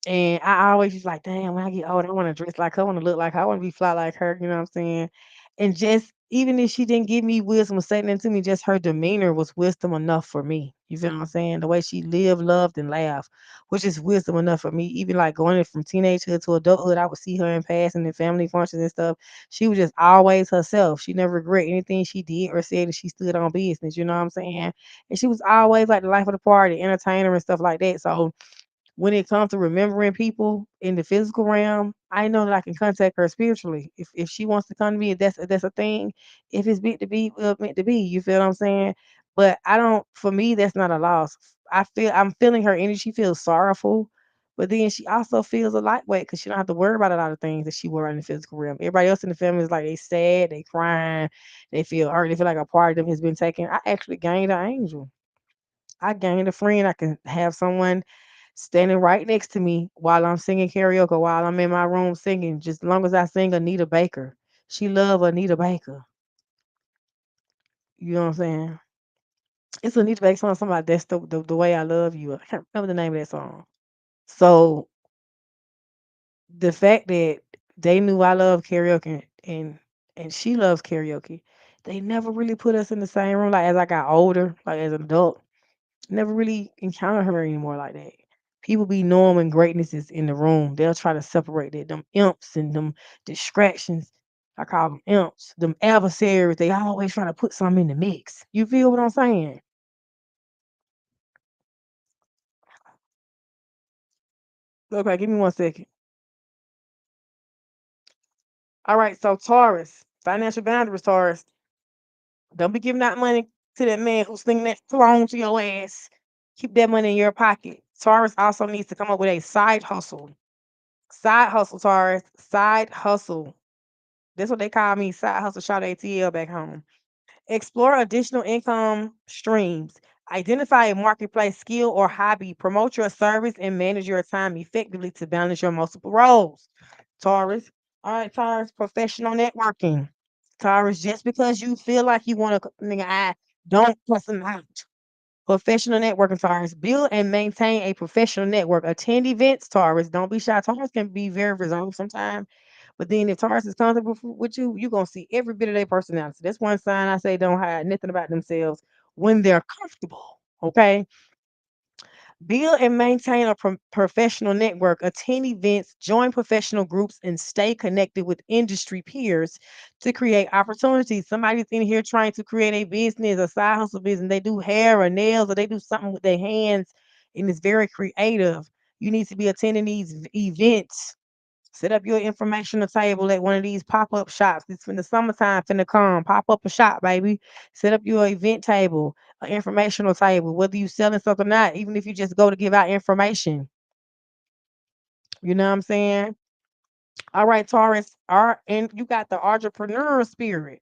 and I always just like, damn, when I get old, I want to dress like her, I want to look like her, I want to be fly like her. You know what I'm saying? And just even if she didn't give me wisdom or say nothing to me, just her demeanor was wisdom enough for me. You feel what I'm saying? The way she lived, loved, and laughed, which is wisdom enough for me. Even like going in from teenagehood to adulthood, I would see her in passing and family functions and stuff. She was just always herself. She never regret anything she did or said, and she stood on business. You know what I'm saying? And she was always like the life of the party, entertainer and stuff like that. So when it comes to remembering people in the physical realm, I know that I can contact her spiritually. If she wants to come to me, if that's a thing. If it's meant to be, well, meant to be. You feel what I'm saying? But I don't. For me, that's not a loss. I'm feeling her energy. She feels sorrowful, but then she also feels a lightweight because she don't have to worry about a lot of things that she worry in the physical realm. Everybody else in the family is like they sad, they crying, they feel hurt, they feel like a part of them has been taken. I actually gained an angel. I gained a friend. I can have someone standing right next to me while I'm singing karaoke, while I'm in my room singing, just as long as I sing Anita Baker. She love Anita Baker. You know what I'm saying? It's Anita Baker song, somebody that's the way I love you. I can't remember the name of that song. So the fact that they knew I love karaoke and she loves karaoke, they never really put us in the same room. Like as I got older, like as an adult, never really encountered her anymore like that. People be knowing when greatness is in the room. They'll try to separate it. Them imps and them distractions. I call them imps. Them adversaries. They always trying to put something in the mix. You feel what I'm saying? Okay, give me 1 second. All right, so Taurus, financial boundaries, Taurus. Don't be giving out money to that man who's slinging that throne to your ass. Keep that money in your pocket. Taurus also needs to come up with a side hustle. Side hustle, Taurus. Side hustle. That's what they call me, side hustle shout ATL back home. Explore additional income streams. Identify a marketplace skill or hobby. Promote your service and manage your time effectively to balance your multiple roles. Taurus. All right, Taurus, professional networking. Taurus, just because you feel like you want to, nigga, I don't cuss them out. Professional networking, Taurus. Build and maintain a professional network. Attend events, Taurus. Don't be shy. Taurus can be very reserved sometimes. But then if Taurus is comfortable with you, you're gonna see every bit of their personality. That's one sign I say don't hide nothing about themselves when they're comfortable. Okay. Build and maintain a professional network, attend events, join professional groups, and stay connected with industry peers to create opportunities. Somebody's in here trying to create a business, a side hustle business. They do hair or nails, or they do something with their hands, and it's very creative. You need to be attending these events. Set up your informational table at one of these pop-up shops. It's in the summertime finna come. Pop up a shop, baby. Set up your event table, an informational table, whether you selling something or not, even if you just go to give out information. You know what I'm saying? All right, Taurus. And you got the entrepreneur spirit.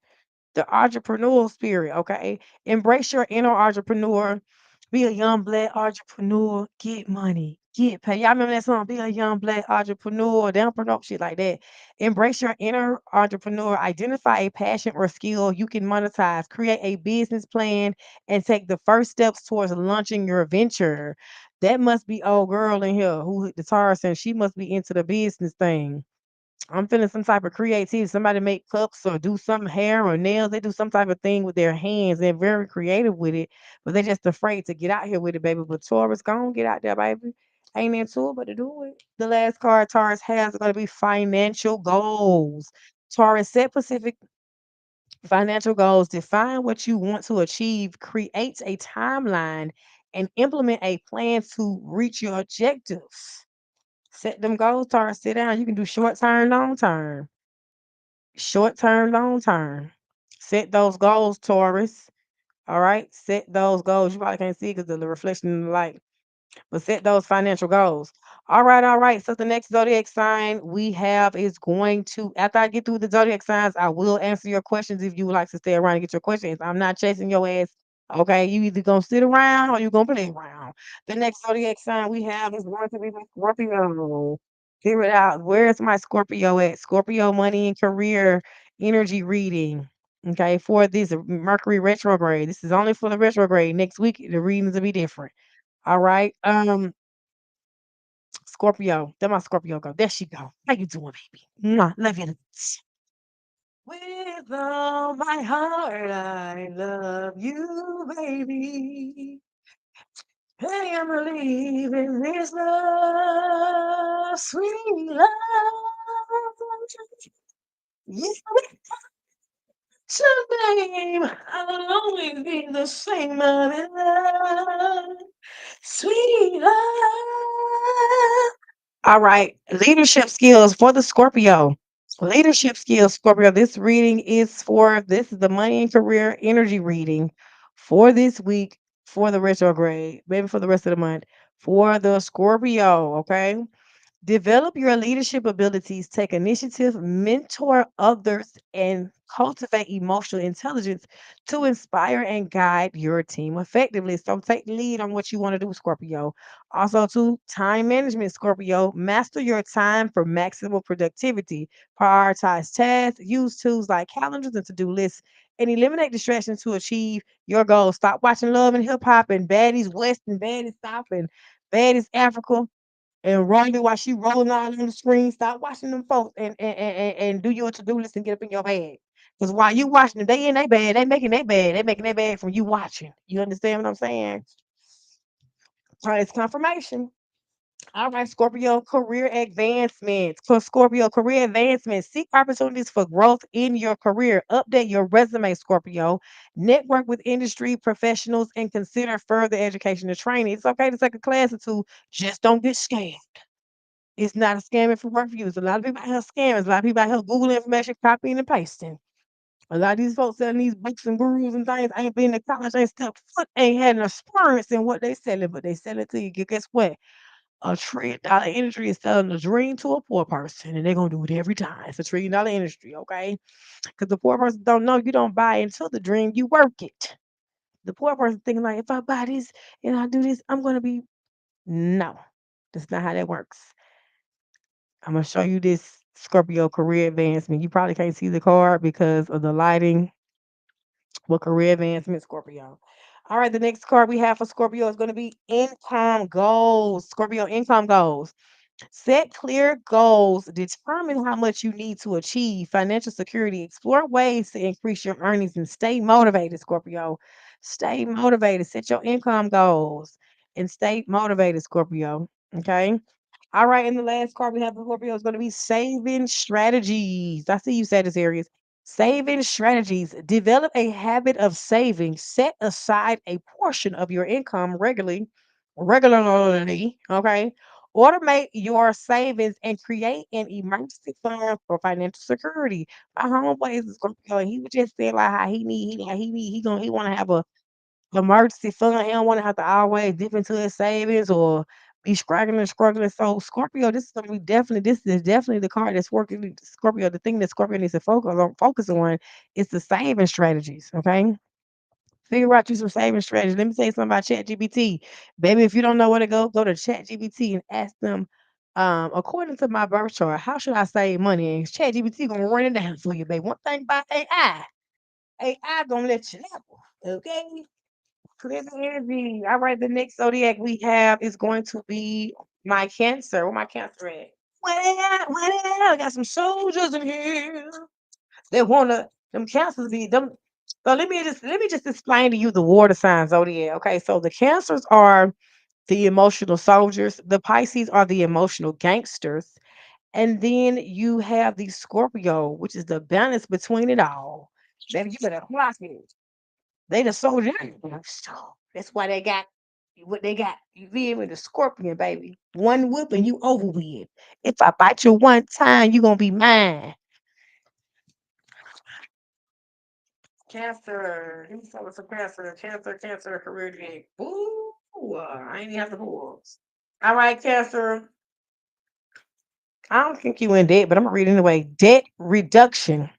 The entrepreneurial spirit, okay? Embrace your inner entrepreneur. Be a young black entrepreneur. Get money. Get paid. Y'all remember that song? Be a young black entrepreneur. They don't promote shit like that. Embrace your inner entrepreneur. Identify a passion or skill you can monetize. Create a business plan and take the first steps towards launching your venture. That must be old girl in here who the Taurus and she must be into the business thing. I'm feeling some type of creativity. Somebody make cups or do some hair or nails. They do some type of thing with their hands. They're very creative with it, but they're just afraid to get out here with it, baby. But Taurus, go on, get out there, baby. Ain't into it, but to do it. The last card Taurus has is going to be financial goals. Taurus, set specific financial goals. Define what you want to achieve. Create a timeline and implement a plan to reach your objectives. Set them goals, Taurus. Sit down. You can do short term, long term. Short term, long term. Set those goals, Taurus. All right. Set those goals. You probably can't see because of the reflection in the light, but set those financial goals. All right, all right. So the next zodiac sign we have is going to, after I get through the zodiac signs, I will answer your questions if you would like to stay around and get your questions. I'm not chasing your ass. Okay, you either gonna sit around or you gonna play around. The next zodiac sign we have is going to be the Scorpio. Figure it out. Where's my Scorpio at? Scorpio money and career energy reading. Okay, for this Mercury retrograde. This is only for the retrograde. Next week the readings will be different. All right. Scorpio. There my Scorpio go. There she go. How you doing, baby? Mwah, love you. With all my heart, I love you, baby. I am believing this love, sweet love. You to name, I'll always be the same, I'm in love, sweet love. All right, leadership skills for the Scorpio. Leadership skills, Scorpio. This reading is for this is the money and career energy reading for this week for the retrograde, maybe for the rest of the month for the Scorpio. Okay. Develop your leadership abilities, take initiative, mentor others, and cultivate emotional intelligence to inspire and guide your team effectively. So take the lead on what you want to do, Scorpio. Also, to time management, Scorpio, master your time for maximal productivity. Prioritize tasks, use tools like calendars and to-do lists, and eliminate distractions to achieve your goals. Stop watching Love and Hip Hop and Baddies West and Baddies South and Baddies Africa and Ronda, while she rolling out on the screen, stop watching them folks and do your to-do list and get up in your bag. Because while you watching them, they in their bed, they making their bed, they making their bed from you watching. You understand what I'm saying? So it's confirmation. All right, Scorpio, career advancement. For Scorpio, career advancement, seek opportunities for growth in your career. Update your resume, Scorpio. Network with industry professionals and consider further education and training. It's okay to take a class or two, just don't get scammed. It's not a scam if it work for you. There's a lot of people out here scamming. A lot of people out here Google information, copying and pasting. A lot of these folks selling these books and gurus and things ain't been to college, ain't stepped foot, ain't had an experience in what they selling, but they sell it to you. Guess what? $1 trillion industry is selling a dream to a poor person, and they're gonna do it every time. It's $1 trillion industry, okay? Because the poor person don't know you don't buy into the dream, you work it. The poor person thinking like, if I buy this and I do this, I'm gonna be no. That's not how that works. I'm gonna show you this Scorpio career advancement. You probably can't see the card because of the lighting. But career advancement, Scorpio. All right, the next card we have for Scorpio is going to be income goals. Scorpio income goals. Set clear goals. Determine how much you need to achieve financial security. Explore ways to increase your earnings and stay motivated, Scorpio. Stay motivated. Set your income goals and stay motivated, Scorpio. Okay. All right, and the last card we have for Scorpio is going to be saving strategies. I see you, Sagittarius. Saving strategies. Develop a habit of saving. Set aside a portion of your income regularly. Okay. Automate your savings and create an emergency fund for financial security. My homeboy is a Scorpio, and he was just saying like how he want to have a emergency fund. He don't want to have to always dip into his savings or be struggling and struggling. So Scorpio, this is definitely the card that's working. Scorpio, the thing that Scorpio needs to focus on is the saving strategies. Okay. Figure out you some saving strategies. Let me tell you something about ChatGPT. Baby, if you don't know where to go to ChatGPT and ask them, according to my birth chart, how should I save money? And ChatGPT gonna run it down for you, baby. One thing about AI, AI gonna let you know. Okay. Clear the energy. All right, the next zodiac we have is going to be my Cancer. Where my Cancer at? Where they at? Where they at? I got some soldiers in here. They wanna them Cancers be them. So let me just explain to you the water signs zodiac. Okay, so the Cancers are the emotional soldiers. The Pisces are the emotional gangsters. And then you have the Scorpio, which is the balance between it all. Baby, you better clock it. They the soldier. So that's why they got what they got. You feel me? The scorpion, baby. One whip and you over with. If I bite you one time, you gonna be mine. Cancer. Let me start with some cancer. Cancer, career day. Ooh, I ain't even have to pull. All right, cancer. I don't think you in debt, but I'm gonna read anyway. Debt reduction.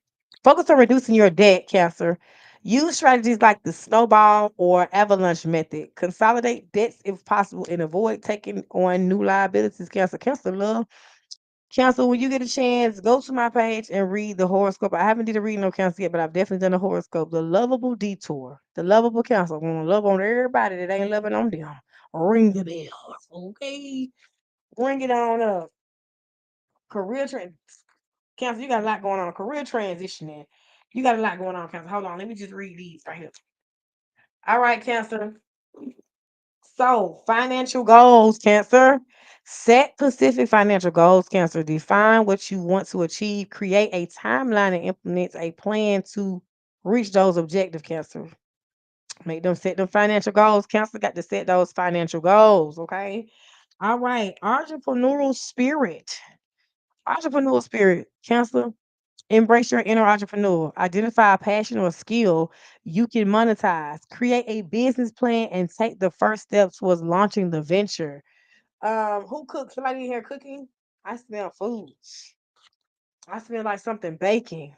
Focus on reducing your debt, Cancer. Use strategies like the snowball or avalanche method. Consolidate debts if possible and avoid taking on new liabilities, Cancer. Cancer love. Cancer, when you get a chance, go to my page and read the horoscope. I haven't did a reading on Cancer yet, but I've definitely done a horoscope. The lovable detour. The lovable Cancer. I'm gonna love on everybody that ain't loving on them. Ring the bell. Okay. Bring it on up. Career trend. Cancer, you got a lot going on. Career transitioning. You got a lot going on, Cancer. Hold on. Let me just read these right here. All right, Cancer. So, financial goals, Cancer. Set specific financial goals, Cancer. Define what you want to achieve. Create a timeline and implement a plan to reach those objectives, Cancer. Make them set them financial goals. Cancer got to set those financial goals, okay? All right. Entrepreneurial spirit. Entrepreneurial spirit, Cancer. Embrace your inner entrepreneur. Identify a passion or skill you can monetize. Create a business plan and take the first steps towards launching the venture. Who cooks? Somebody in here cooking? I smell food. I smell like something baking.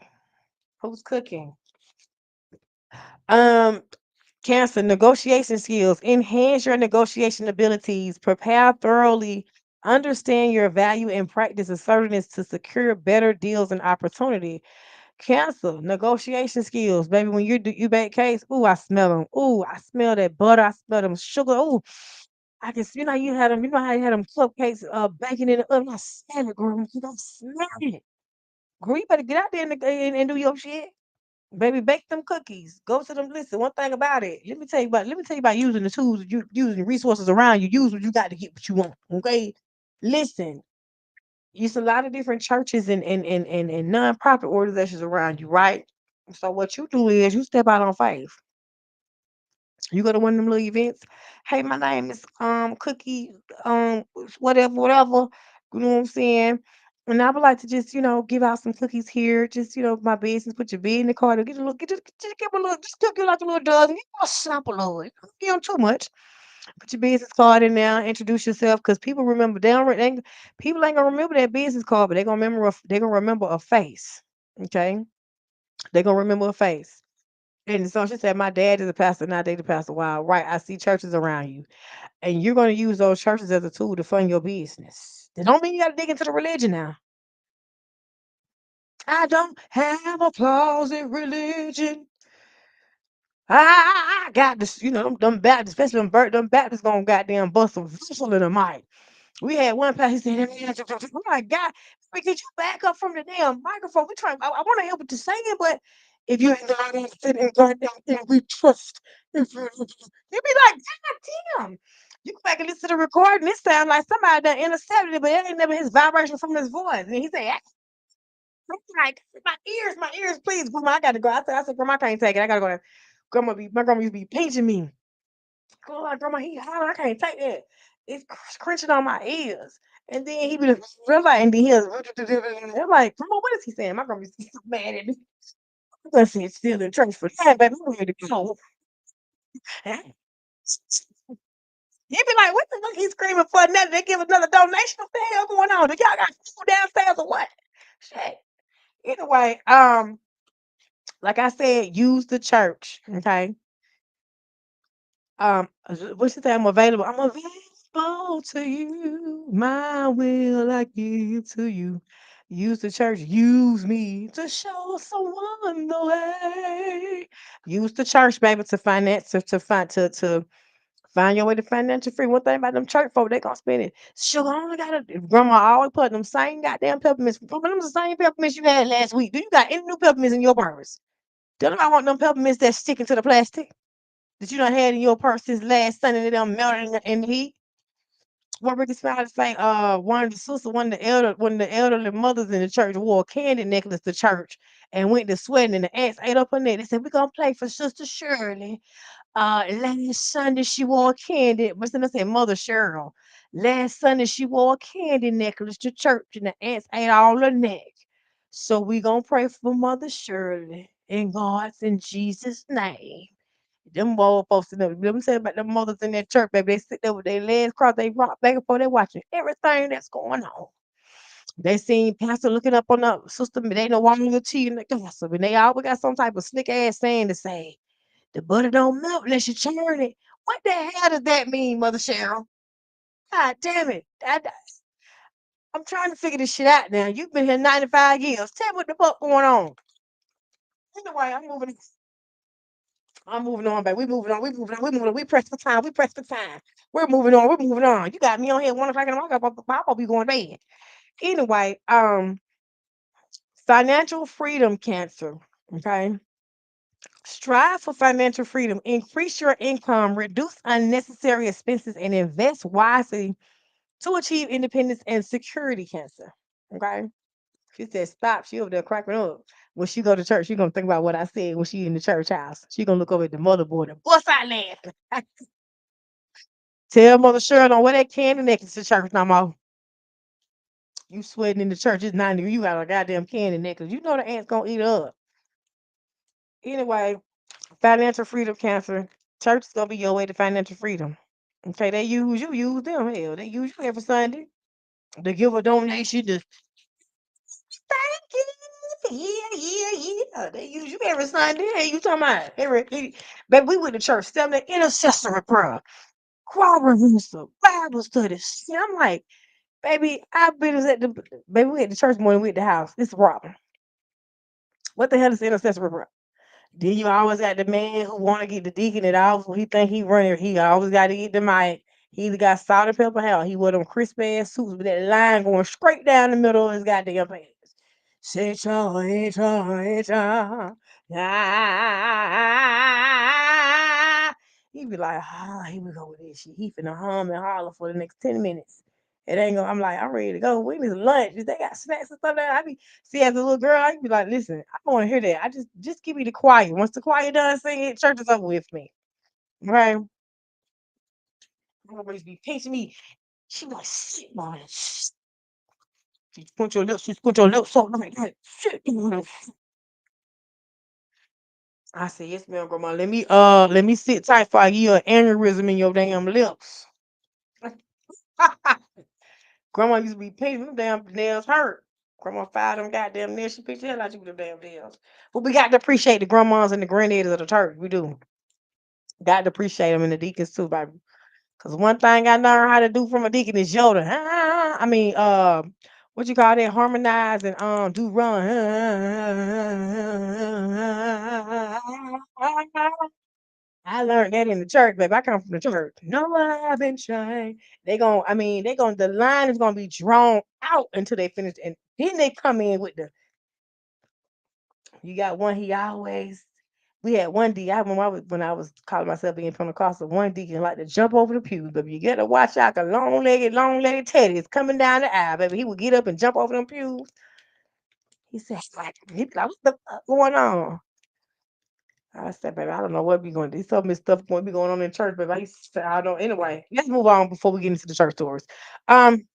Who's cooking? Um, Cancer, negotiation skills. Enhance your negotiation abilities. Prepare thoroughly. Understand your value and practice assertiveness to secure better deals and opportunity. Cancer, negotiation skills, baby. When you bake cakes, ooh, I smell them. Ooh, I smell that butter. I smell them sugar. Ooh, I can. You know how you had them. You know how you had them cupcakes, baking in the oven. I smell it, girl. You don't smell it, girl. You better get out there and do your shit, baby. Bake them cookies. Go to them. Listen, one thing about it. Let me tell you about. Let me tell you about using the tools. You using the resources around you. Use what you got to get what you want. Okay. Listen, it's a lot of different churches and nonprofit organizations around you, right? So what you do is you step out on faith. You go to one of them little events. Hey, my name is Cookie, whatever. You know what I'm saying? And I would like to just, give out some cookies here. Just, my business. Put your business card. Get a little, just give a little, just cook you like a little dozen. You a sample of it. Don't give them too much. Put your business card in there. Introduce yourself, because people remember. People ain't gonna remember that business card, but they gonna remember a face. Okay, they gonna remember a face. And so she said, "My dad is a pastor, not they the pastor." Wow, right? I see churches around you, and you're gonna use those churches as a tool to fund your business. That don't mean you gotta dig into the religion now. I don't have a flaws in religion. I got this, them Baptists, especially them Baptists gonna goddamn bust a whistle in the mic. We had one pastor, he said, "Oh my God, could you back up from the damn microphone? I want to help with the singing, but if you ain't God and sit in God and we trust, if you be like, God damn." You go back and listen to the recording. It sounds like somebody done intercepted it, but it ain't never his vibration from his voice. And he said, I'm like, my ears, please, Grandma, I gotta go. I said, Grandma, I can't take it. I gotta go. My grandma used to be pinching me. Oh, like, Grandma, he holler, I can't take that. It's crunching on my ears. And then he be like, and then he'll, I'm like, Grandma, what is he saying? My grandma used to be so mad at me. I'm gonna sit still in church for time, baby. I'm ready to go. He be like, what the fuck he screaming for nothing? They give another donation. What the hell going on? Do y'all got food downstairs or what? Shit. Anyway, like I said, use the church. Okay. What's the thing? I'm available. I'm available to you. My will I give to you. Use the church. Use me to show someone the way. Use the church, baby, to finance to find your way to financial free. One thing about them church folk, they gonna spend it. Sugar, I only got a grandma always put them same goddamn peppermints. Grandma, them the same peppermints you had last week. Do you got any new peppermints in your purse? Tell them I want them peppermints that's sticking to the plastic that you done had in your purse since last Sunday that done melted in the heat. What Ricky Smiley say, one of the elderly mothers in the church wore a candy necklace to church and went to sweating and the ants ate up her neck. They said, we're gonna play for Sister Shirley. Last Sunday she wore a candy, but then I said Mother Cheryl. Last Sunday she wore a candy necklace to church and the ants ate all her neck. So we gonna pray for Mother Shirley in God's in Jesus' name. Them boy folks in there, let me tell you about them mothers in that church, baby. They sit there with their legs crossed, they rock back and forth, they watching everything that's going on. They seen Pastor looking up on the sister, but they know why I'm with tea and the gossip. And they always got some type of slick ass saying to say, the butter don't melt unless you churn it. What the hell does that mean, Mother Cheryl? God damn it. I'm trying to figure this shit out now. You've been here 95 years. Tell me what the fuck going on. Anyway, I'm moving on, baby. We moving on. We moving on. We moving on. We press for time. We press for time. We're moving on. We're moving on. You got me on here 1 o'clock in the morning. I'll be going to bed. Anyway, financial freedom cancer. Okay. Strive for financial freedom. Increase your income, reduce unnecessary expenses, and invest wisely to achieve independence and security cancer. Okay. She said, stop. She over there cracking up. When she go to church, she gonna think about what I said when she in the church house. She gonna look over at the motherboard and bust out laughing. Tell Mother Cheryl don't wear that candy necklace to church no more. You sweating in the church, it's 90. You got a goddamn candy necklace. You know the ant's gonna eat her up. Anyway, financial freedom cancer. Church is gonna be your way to financial freedom. Okay, they use you, use them. Hell, they use you every Sunday. They give a donation to thank you. Yeah, yeah, yeah. They use you every Sunday. Hey, you talking about baby, we went to church, studying the intercessory prayer, choir rehearsal, Bible studies. And I'm like, baby, I've been at the baby, we at the church more than we at the house. It's a problem. What the hell is intercessory prayer? Then you always got the man who want to get the deacon at all. He think he running. He always got to get the mic. He either got salt and pepper hair. He wore them crisp ass suits with that line going straight down the middle of his goddamn pants. Sit your, sit your, sit your. Ah. He be like, here we go with this shit. He finna hum and holler for the next 10 minutes. It ain't gonna, I'm like, I'm ready to go. We need lunch. They got snacks and stuff there. I be see as a little girl, I be like, listen, I don't want to hear that. I just give me the choir. Once the choir done singing, church is over with me. Right? Always be pinching me. She be like, sit on it. She squint your lips so like that. Sit on it. I said, yes, ma'am, grandma. Let me sit tight for I give you an aneurysm in your damn lips. Grandma used to be pinching them damn nails hurt. Grandma fired them goddamn nails. She picked the hell out you with them damn nails. But we got to appreciate the grandmas and the granddaddies of the church. We do. Got to appreciate them and the deacons too, baby. Cause one thing I learned how to do from a deacon is yoda. I mean, what you call that? Harmonize and do run. I learned that in the church, baby. I come from the church. No, I've been trying. The line is gonna be drawn out until they finish, and then they come in with the. You got one. He always. We had one D. I remember when I was calling myself being Pentecostal. One deacon like to jump over the pews, baby. You got to watch out. The long-legged Teddy is coming down the aisle, baby. He would get up and jump over them pews. He said, he be like, what the fuck going on? I said, baby, I don't know what be going. There's so much stuff going to be going on in church, baby. I used to say, I don't. Anyway, let's move on before we get into the church stories. Um,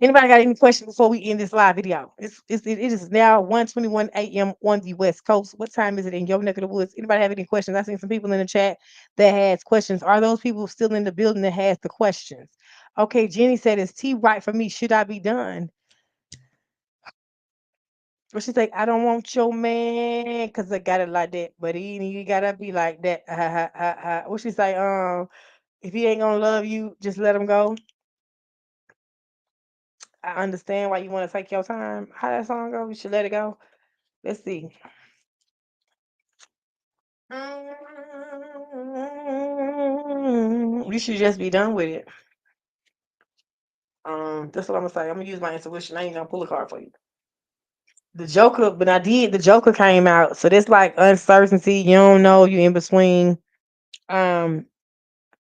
Anybody got any questions before we end this live video? It is now 1:21 a.m. on the West Coast. What time is it in your neck of the woods? Anybody have any questions? I seen some people in the chat that has questions. Are those people still in the building that has the questions? Okay, Jenny said, "Is tea right for me? Should I be done?" Well, she's like, "I don't want your man because I got it like that, but he gotta be like that." What she say? If he ain't gonna love you, just let him go. I understand why you want to take your time. How that song go? You should let it go. Let's see. You should just be done with it. That's what I'm gonna say. I'm gonna use my intuition. I ain't gonna pull a card for you. The Joker, but I did. The Joker came out, so that's like uncertainty. You don't know. You in between. Um,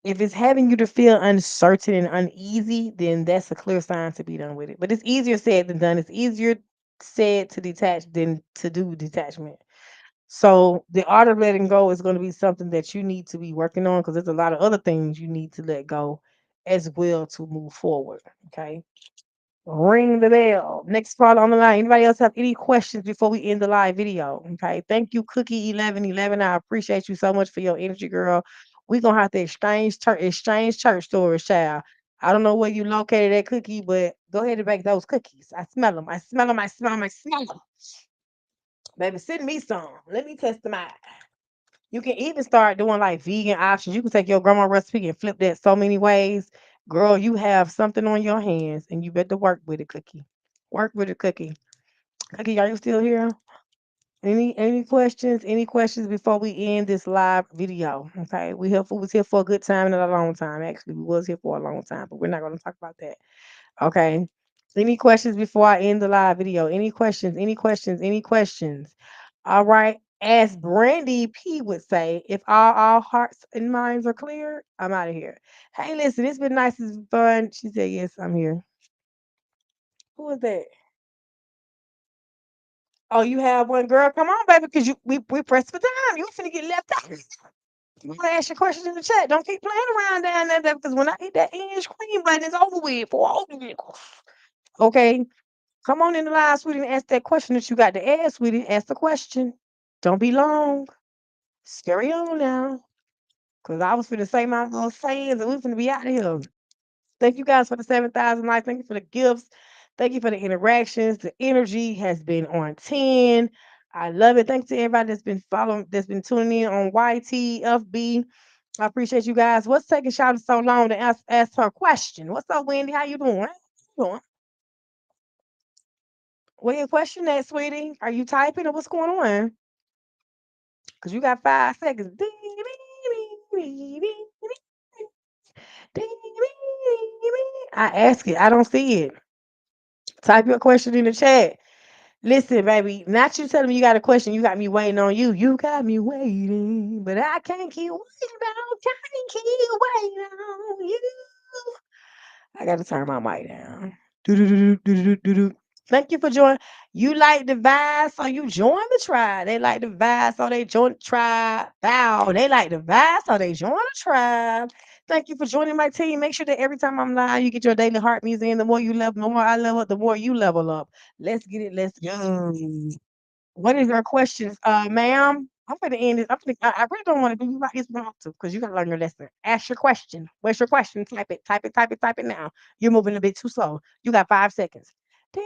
if it's having you to feel uncertain and uneasy, then that's a clear sign to be done with it. But it's easier said than done. It's easier said to detach than to do detachment. So the art of letting go is going to be something that you need to be working on because there's a lot of other things you need to let go as well to move forward. Okay. Ring the bell. Next call on the line. Anybody else have any questions before we end the live video? Okay. Thank you, Cookie1111. I appreciate you so much for your energy, girl. We're gonna have to exchange church stories, child. I don't know where you located that cookie, but go ahead and bake those cookies. I smell them. I smell them. I smell them. I smell them. Baby, send me some. Let me test them out. You can even start doing like vegan options. You can take your grandma recipe and flip that so many ways. Girl, you have something on your hands and you better work with it, Cookie. Work with it, Cookie. Cookie, are you still here? Any questions? Any questions before we end this live video? Okay. Was here for a good time and a long time. Actually, we was here for a long time, but we're not gonna talk about that. Okay. Any questions before I end the live video? Any questions? Any questions? Any questions? All right. As Brandy P would say, if all hearts and minds are clear, I'm out of here. Hey, listen, it's been nice. It's been fun. She said, yes, I'm here. Who is that? Oh, you have one girl? Come on, baby, because we pressed for time. You finna get left out. You want to ask your questions in the chat. Don't keep playing around down there because when I hit that end screen button, it's over with for all of you. Okay. Come on in the live, sweetie, and ask that question that you got to ask, sweetie. Ask the question. Don't be long. Scary on now. Because I was finna say my little sayings and we finna be out of here. Thank you guys for the 7,000 likes. Thank you for the gifts. Thank you for the interactions. The energy has been on 10. I love it. Thanks to everybody that's been following, that's been tuning in on YTFB. I appreciate you guys. What's taking Shawty so long to ask her question? What's up, Wendy? How you doing? How you doing? What your question at, sweetie? Are you typing or what's going on? Because you got 5 seconds. Ding, ding, ding, ding, ding, ding, ding, ding. I ask it. I don't see it. Type your question in the chat. Listen, baby, not you telling me you got a question. You got me waiting on you. You got me waiting, but I can't keep waiting. Can't keep waiting on you. I got to turn my mic down. Do-do-do-do-do-do-do-do. Thank you for joining. You like the vibe, so you join the tribe. They like the vibe, so they join the tribe. Bow. They like the vibe, so they join the tribe. Thank you for joining my team. Make sure that every time I'm live, you get your daily heart music in. The more you level, the more I level up, the more you level up. Let's get it. Let's go. What is your questions, ma'am? I'm gonna end it. I really don't want to do you like this, but I have to because you gotta learn your lesson. Ask your question. What's your question? Type it. Type it. Type it. Type it now. You're moving a bit too slow. You got 5 seconds. Who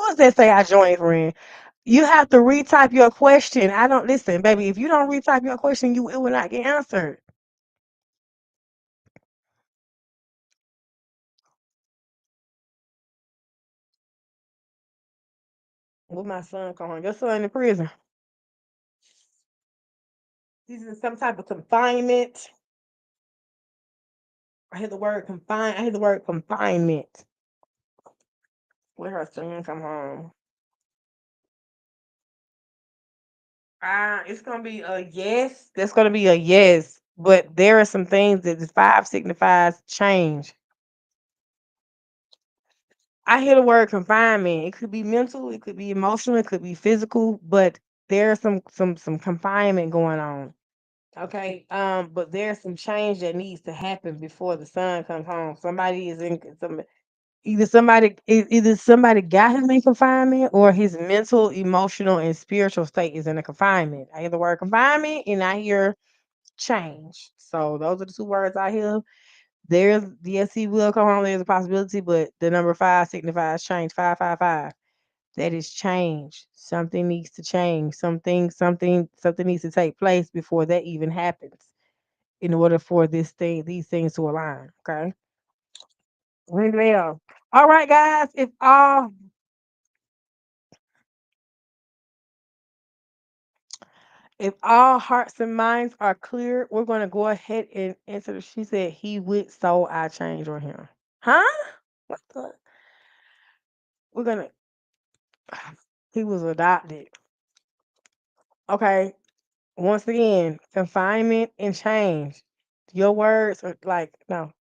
is that say I joined, friend? You have to retype your question. I don't listen, baby. If you don't retype your question, it will not get answered. With my son come home. Your son in prison. He's in some type of confinement. I hear the word confine. I hear the word confinement. Where her son come home. It's gonna be a yes. That's gonna be a yes. But there are some things that the 5 signifies change. I hear the word confinement. It could be mental, it could be emotional, it could be physical, but there's some confinement going on. Okay. But there's some change that needs to happen before the son comes home. Somebody is in some either somebody got him in confinement or his mental, emotional, and spiritual state is in a confinement. I hear the word confinement and I hear change. So those are the two words I hear. There's yes, he will come home. There's a possibility, but the number 5 signifies change. 555. That is change. Something needs to change. Something needs to take place before that even happens in order for these things to align. Okay. Ring the bell. All right, guys. If all hearts and minds are clear, we're gonna go ahead and answer. She said he would so I change on him. Huh? What the? We're gonna. He was adopted. Okay. Once again, confinement and change. Your words are like no,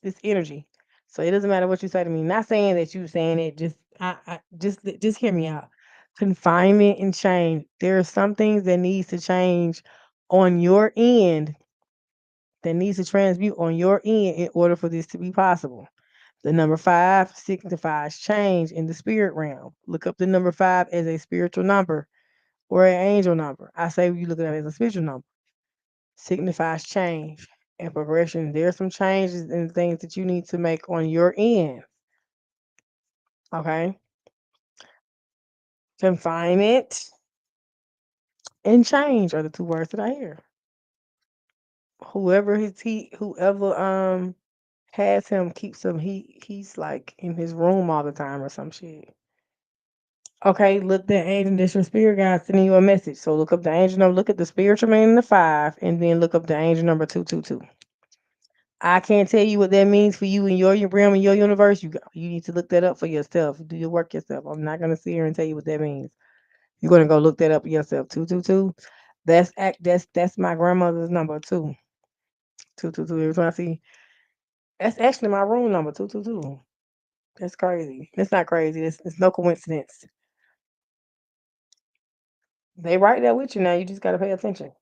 it's energy. So it doesn't matter what you say to me. Not saying that you saying it. Just hear me out. Confinement and change. There are some things that needs to change on your end that needs to transmute on your end in order for this to be possible. The number five signifies change in the spirit realm. Look up the number five as a spiritual number or an angel number. I say you look at it as a spiritual number. Signifies change and progression. There's some changes and things that you need to make on your end. Okay. Confinement and change are the two words that I hear. Whoever has him keeps him he's like in his room all the time or some shit. Okay, look the angel, that's your spirit guide sending you a message. So look up the angel number, look at the spiritual man in the five, and then look up the angel number 222. I can't tell you what that means for you in your realm in your universe. You need to look that up for yourself. Do your work yourself. I'm not gonna sit here and tell you what that means. You're gonna go look that up yourself. 222. That's my grandmother's number too. 222. Every time I see that's actually my room number 222. That's crazy. That's not crazy. It's no coincidence. They right there with you now. You just gotta pay attention.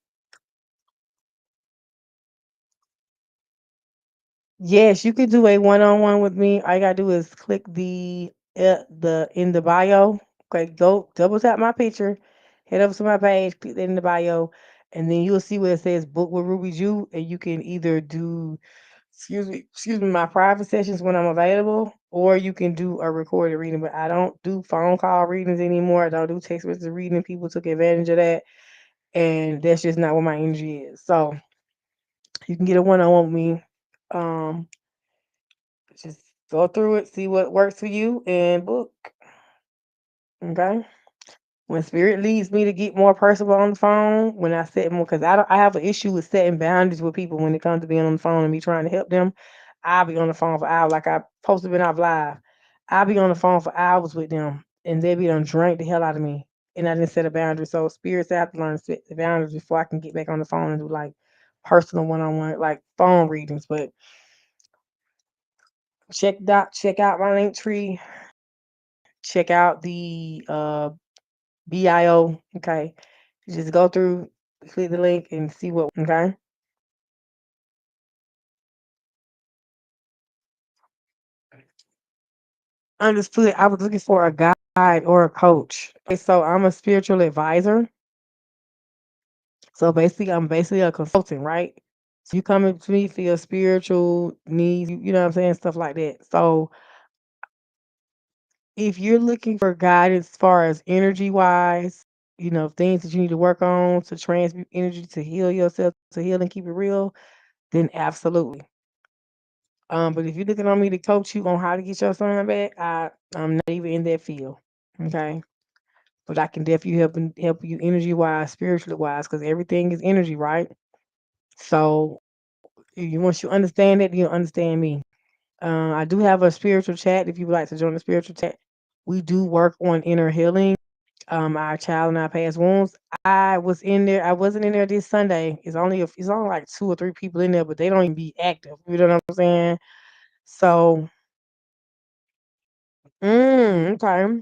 Yes, you could do a one-on-one with me. All you gotta do is click the in the bio. Okay, go double tap my picture, head over to my page, click that in the bio, and then you'll see where it says book with Ruby Jew, and you can either do excuse me, my private sessions when I'm available, or you can do a recorded reading. But I don't do phone call readings anymore. I don't do text message reading. People took advantage of that, and that's just not what my energy is. So you can get a one-on-one with me. Um, just go through it, see what works for you, and book. Okay. When spirit leads me to get more personal on the phone, when I set more, because I have an issue with setting boundaries with people when it comes to being on the phone and me trying to help them. I'll be on the phone for hours, like I posted been out live. I'll be on the phone for hours with them, and they be done drank the hell out of me, and I didn't set a boundary. So spirits have to learn to set the boundaries before I can get back on the phone and do like personal one-on-one, like phone readings. But check out my link tree. Check out the bio. Okay. Just go through, click the link and see what okay. Understood. I was looking for a guide or a coach. Okay, so I'm a spiritual advisor. So basically I'm basically a consultant, right? So you come up to me for your spiritual needs, you know what I'm saying, stuff like that. So if you're looking for guidance as far as energy wise, things that you need to work on to transmute energy to heal yourself, to heal and keep it real, then absolutely. But if you're looking on me to coach you on how to get your son back, I'm not even in that field. Okay. But I can definitely help you energy wise, spiritually wise, because everything is energy, right? So once you understand it, you understand me. I do have a spiritual chat. If you would like to join the spiritual chat, we do work on inner healing. Our child and our past wounds. I was in there. I wasn't in there this Sunday. It's only like two or three people in there, but they don't even be active. You know what I'm saying? So, okay.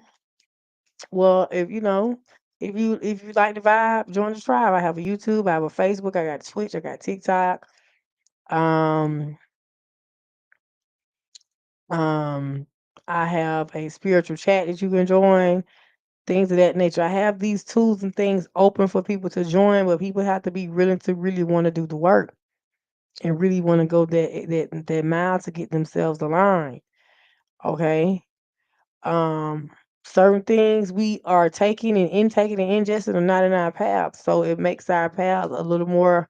Well, if you like the vibe, join the tribe. I have a YouTube, I have a Facebook, I got Twitch, I got TikTok. Um, um, I have a spiritual chat that you can join, things of that nature. I have these tools and things open for people to join, but people have to be willing to really want to do the work and really want to go that mile to get themselves aligned. Okay. Um, Certain things we are taking and intaking and ingesting are not in our path. So it makes our path a little more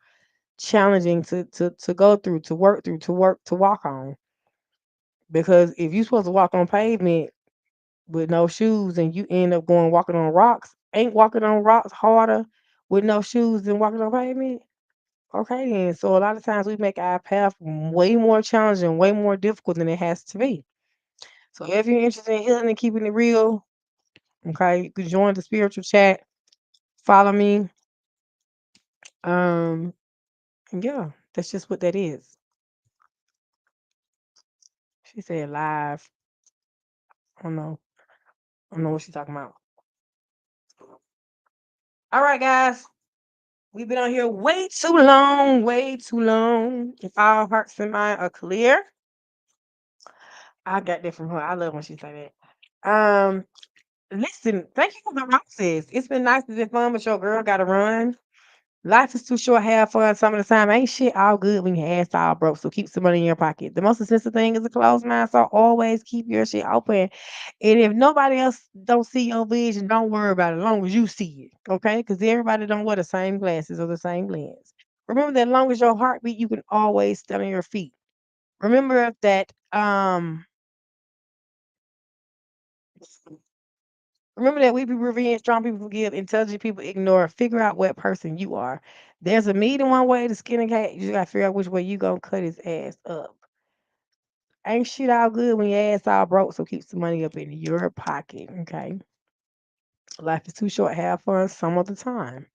challenging to go through, to work through, to walk on. Because if you're supposed to walk on pavement with no shoes and you end up going walking on rocks, ain't walking on rocks harder with no shoes than walking on pavement? Okay then. So a lot of times we make our path way more challenging, way more difficult than it has to be. So if you're interested in healing and keeping it real, okay, you can join the spiritual chat, follow me. Um, and yeah, that's just what that is. She said live. I don't know. I don't know what she's talking about. All right, guys. We've been on here way too long, way too long. If our hearts and minds are clear, I got that from her. I love when she say that. Listen, thank you for the roses. It's been nice to have fun, but your girl got to run. Life is too short. Have fun some of the time. Ain't shit all good when your ass all broke. So keep some money in your pocket. The most expensive thing is a closed mind. So always keep your shit open. And if nobody else don't see your vision, don't worry about it. As long as you see it, okay? Because everybody don't wear the same glasses or the same lens. Remember that as long as your heart beat, you can always stand on your feet. Remember that. Remember that we be revenge, strong people forgive, intelligent people ignore. Figure out what person you are. There's a meat in one way to skin a cat. You just gotta figure out which way you gonna cut his ass up. Ain't shit all good when your ass all broke, so keep some money up in your pocket. Okay. Life is too short. Have fun some of the time.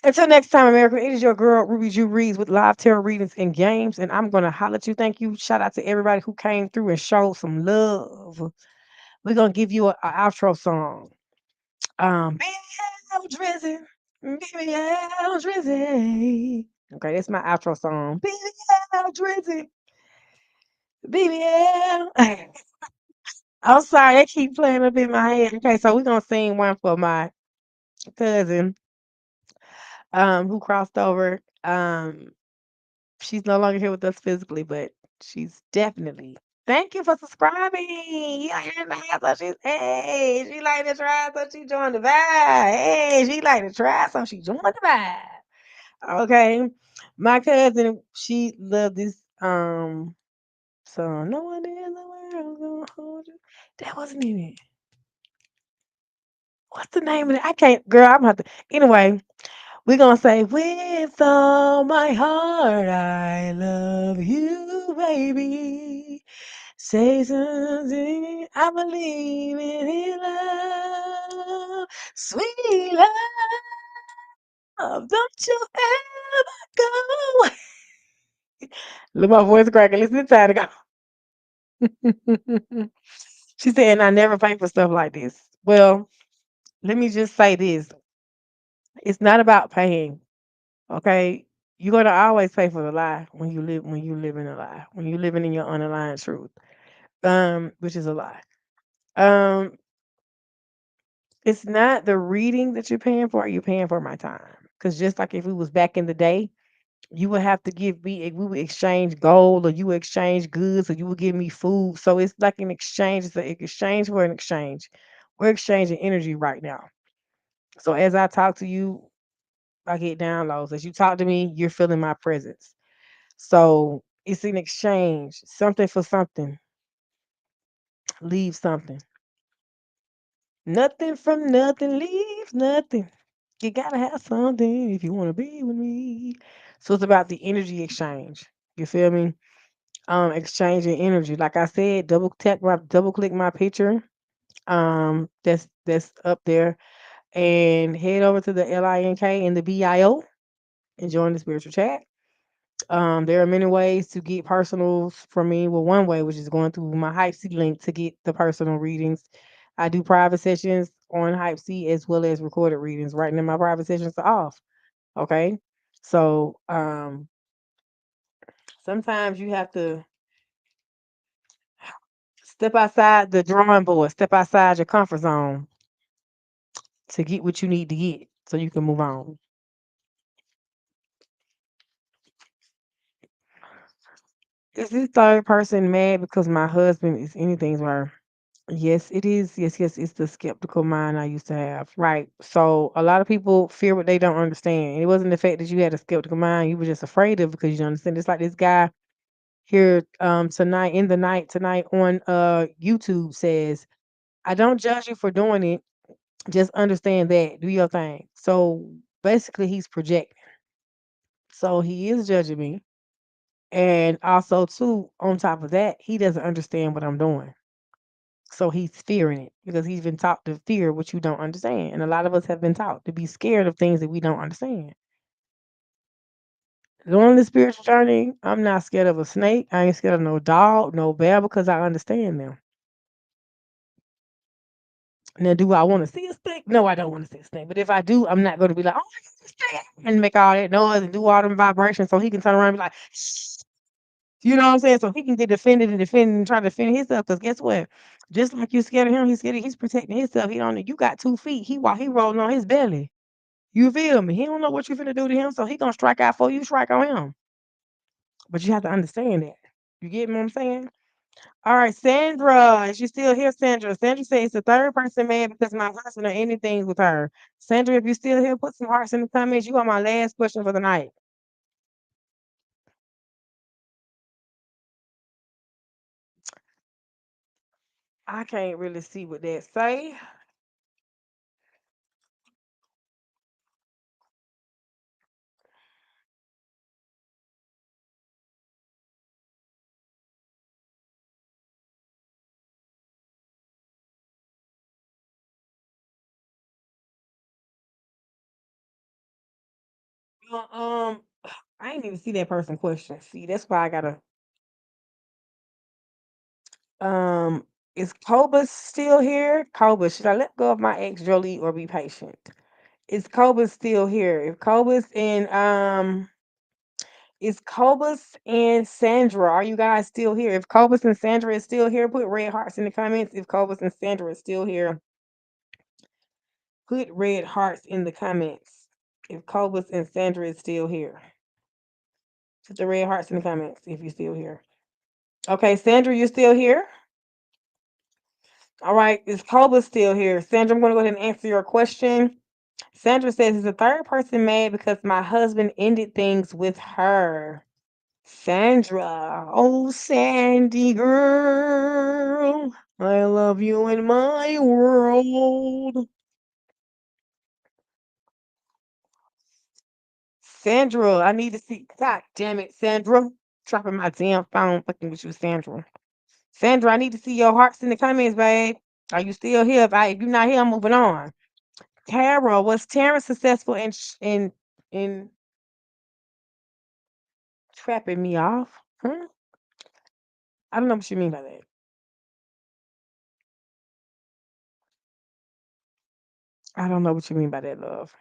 Until next time, America, it is your girl, Ruby Jew Reads with live tarot readings and games. And I'm gonna holler at you. Thank you. Shout out to everybody who came through and showed some love. We're gonna give you a outro song. Baby, I'm Drizzy. Baby, I'm Drizzy. Okay, that's my outro song. Baby, I'm Drizzy. Baby, I'm sorry, they keep playing up in my head. Okay, so we're gonna sing one for my cousin, who crossed over. She's no longer here with us physically, but she's definitely. Thank you for subscribing. You like to try, so she's hey, she like to try, so she joined the vibe. Hey, she like to try, so she joined the vibe. Okay. My cousin, she loved this song. No one in the world gonna hold you. That wasn't in it. What's the name of it? I can't, girl. I'm gonna have to. Anyway, we're gonna say, with all my heart, I love you, baby. Say something, I believe in love, sweet love. Don't you ever go. Look, my voice cracking. Listen, it's time to go. She said, and I never pay for stuff like this. Well, let me just say this. It's not about paying. Okay. You're gonna always pay for the lie when you live in a lie. When you're living in your unaligned truth. Which is a lie. Um, it's not the reading that you're paying for, you're paying for my time. Because just like if we was back in the day, you would have to give me we would exchange gold or you would exchange goods or you would give me food. So it's like an exchange. It's an exchange for an exchange. We're exchanging energy right now. So as I talk to you, I get downloads. As you talk to me, you're feeling my presence. So it's an exchange. Something for something. Leave something. Nothing from nothing leaves nothing. You gotta have something if you want to be with me. So it's about the energy exchange. You feel me? Exchanging energy. Like I said, double click my picture. That's up there. And head over to the LINK and the BIO and join the spiritual chat. There are many ways to get personals from me. Well, one way, which is going through my Hypesy link to get the personal readings. I do private sessions on Hypesy as well as recorded readings. Right now, my private sessions are off. Okay, so sometimes you have to step outside the drawing board, step outside your comfort zone to get what you need to get, so you can move on. Is this third person mad because my husband is anything's worth? Yes, it is. Yes, yes, it's the skeptical mind I used to have. Right. So a lot of people fear what they don't understand. It wasn't the fact that you had a skeptical mind, you were just afraid of because you don't understand. It's like this guy here tonight in the night tonight on YouTube says, I don't judge you for doing it. Just understand that. Do your thing. So basically he's projecting. So he is judging me. And also too, on top of that, he doesn't understand what I'm doing. So he's fearing it because he's been taught to fear what you don't understand. And a lot of us have been taught to be scared of things that we don't understand. Going the spiritual journey, I'm not scared of a snake. I ain't scared of no dog, no bear because I understand them. Now, do I want to see a snake? No, I don't want to see a snake. But if I do, I'm not going to be like, oh, my God, a snake. and make all that noise and do all them vibrations so he can turn around and be like, you know what I'm saying? So he can get defended and defend and try to defend himself. Because guess what? Just like you scared of him, he's scared. He's protecting himself. He don't. You got 2 feet. He rolling on his belly. You feel me? He don't know what you finna do to him, so he gonna strike out for you. Strike on him. But you have to understand that. You get me what I'm saying? All right, Sandra, is you still here, Sandra? Sandra says it's the third person man because my husband or anything with her. Sandra, if you still here, put some hearts in the comments. You are my last question for the night. I can't really see what that say. Uh, Um, I didn't even see that person question. See, that's why I gotta. Um, is Cobus still here? Cobus, should I let go of my ex Jolie or be patient? Is Cobus still here? If Cobus and Is Cobus and Sandra, are you guys still here? If Cobus and Sandra is still here, put red hearts in the comments. If Cobus and Sandra is still here, put red hearts in the comments. If Cobus and Sandra is still here, put the red hearts in the comments if you're still here. Okay, Sandra, you're still here? All right, is Cobus still here? Sandra, I'm going to go ahead and answer your question. Sandra says, is the third person mad because my husband ended things with her? Sandra, oh Sandy girl, I love you in my world. Sandra, I need to see. God damn it, Sandra. Dropping my damn phone, fucking with you, Sandra. Sandra, I need to see your hearts in the comments, babe. Are you still here? If you're not here, I'm moving on. Tara, was Tara successful in trapping me off? Huh? I don't know what you mean by that. I don't know what you mean by that, love.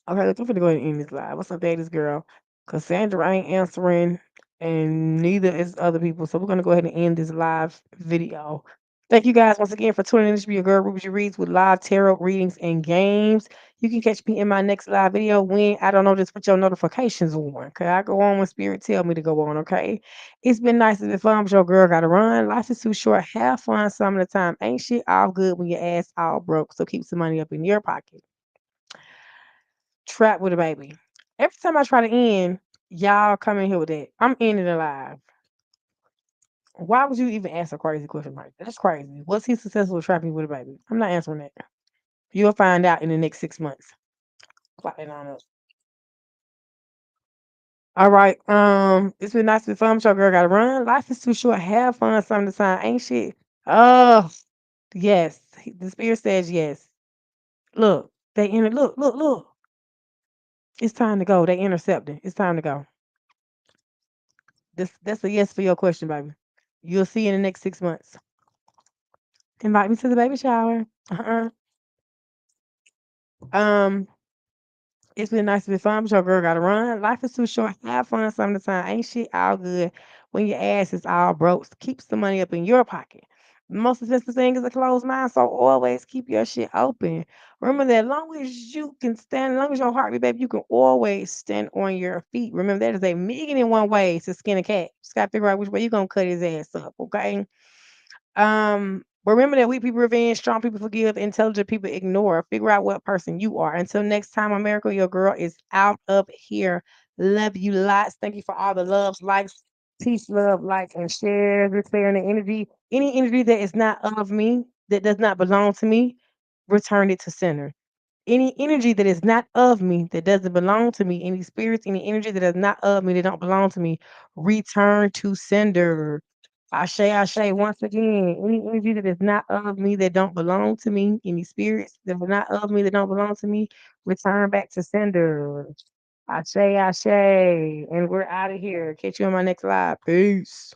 Okay, look, I'm finna go ahead and end this live. What's up, ladies, girl? Cassandra ain't answering, and neither is other people. So we're gonna go ahead and end this live video. Thank you guys once again for tuning in. This be your girl Ruby Reads with live tarot readings and games. You can catch me in my next live video when I don't know, just put your notifications on. Okay, I go on when spirit tell me to go on. Okay, it's been nice and fun, but your girl gotta run. Life is too short. Have fun some of the time. Ain't shit all good when your ass all broke. So keep some money up in your pocket. Trapped with a baby. Every time I try to end, y'all come in here with that. I'm ending it live. Why would you even ask a crazy question like that? That's crazy. Was he successful with trapping with a baby? I'm not answering that. You'll find out in the next 6 months. Clock that on up. All right. It's been nice to be fun. Your girl gotta run. Life is too short. Have fun some of the time. Ain't shit. Oh, yes. The spirit says yes. Look, they enter. Look. It's time to go. They intercepting. It's time to go. That's a yes for your question, baby. You'll see in the next 6 months. Invite me to the baby shower. Um, it's been nice to be fun, but your girl gotta run. Life is too short. Have fun some of the time. Ain't shit all good when your ass is all broke. Keep some money up in your pocket. The most expensive thing is a closed mind, so always keep your shit open. Remember that as long as you can stand, as long as your heart be baby, you can always stand on your feet. Remember that is a million and one ways to skin a cat. Just gotta figure out which way you gonna cut his ass up, okay? Remember that weak people revenge, strong people forgive, intelligent people ignore. Figure out what person you are. Until next time, America, your girl is out up here. Love you lots. Thank you for all the loves, likes, peace, love, like, and share. Declaring the energy. Any energy that is not of me, that does not belong to me, return it to center. Any energy that is not of me, that doesn't belong to me, any spirits, any energy that is not of me, that don't belong to me, return to sender. Ashe, once again, any energy that is not of me, that don't belong to me, any spirits that are not of me, that don't belong to me, return back to sender. Ashe, and we're out of here. Catch you on my next live. Peace.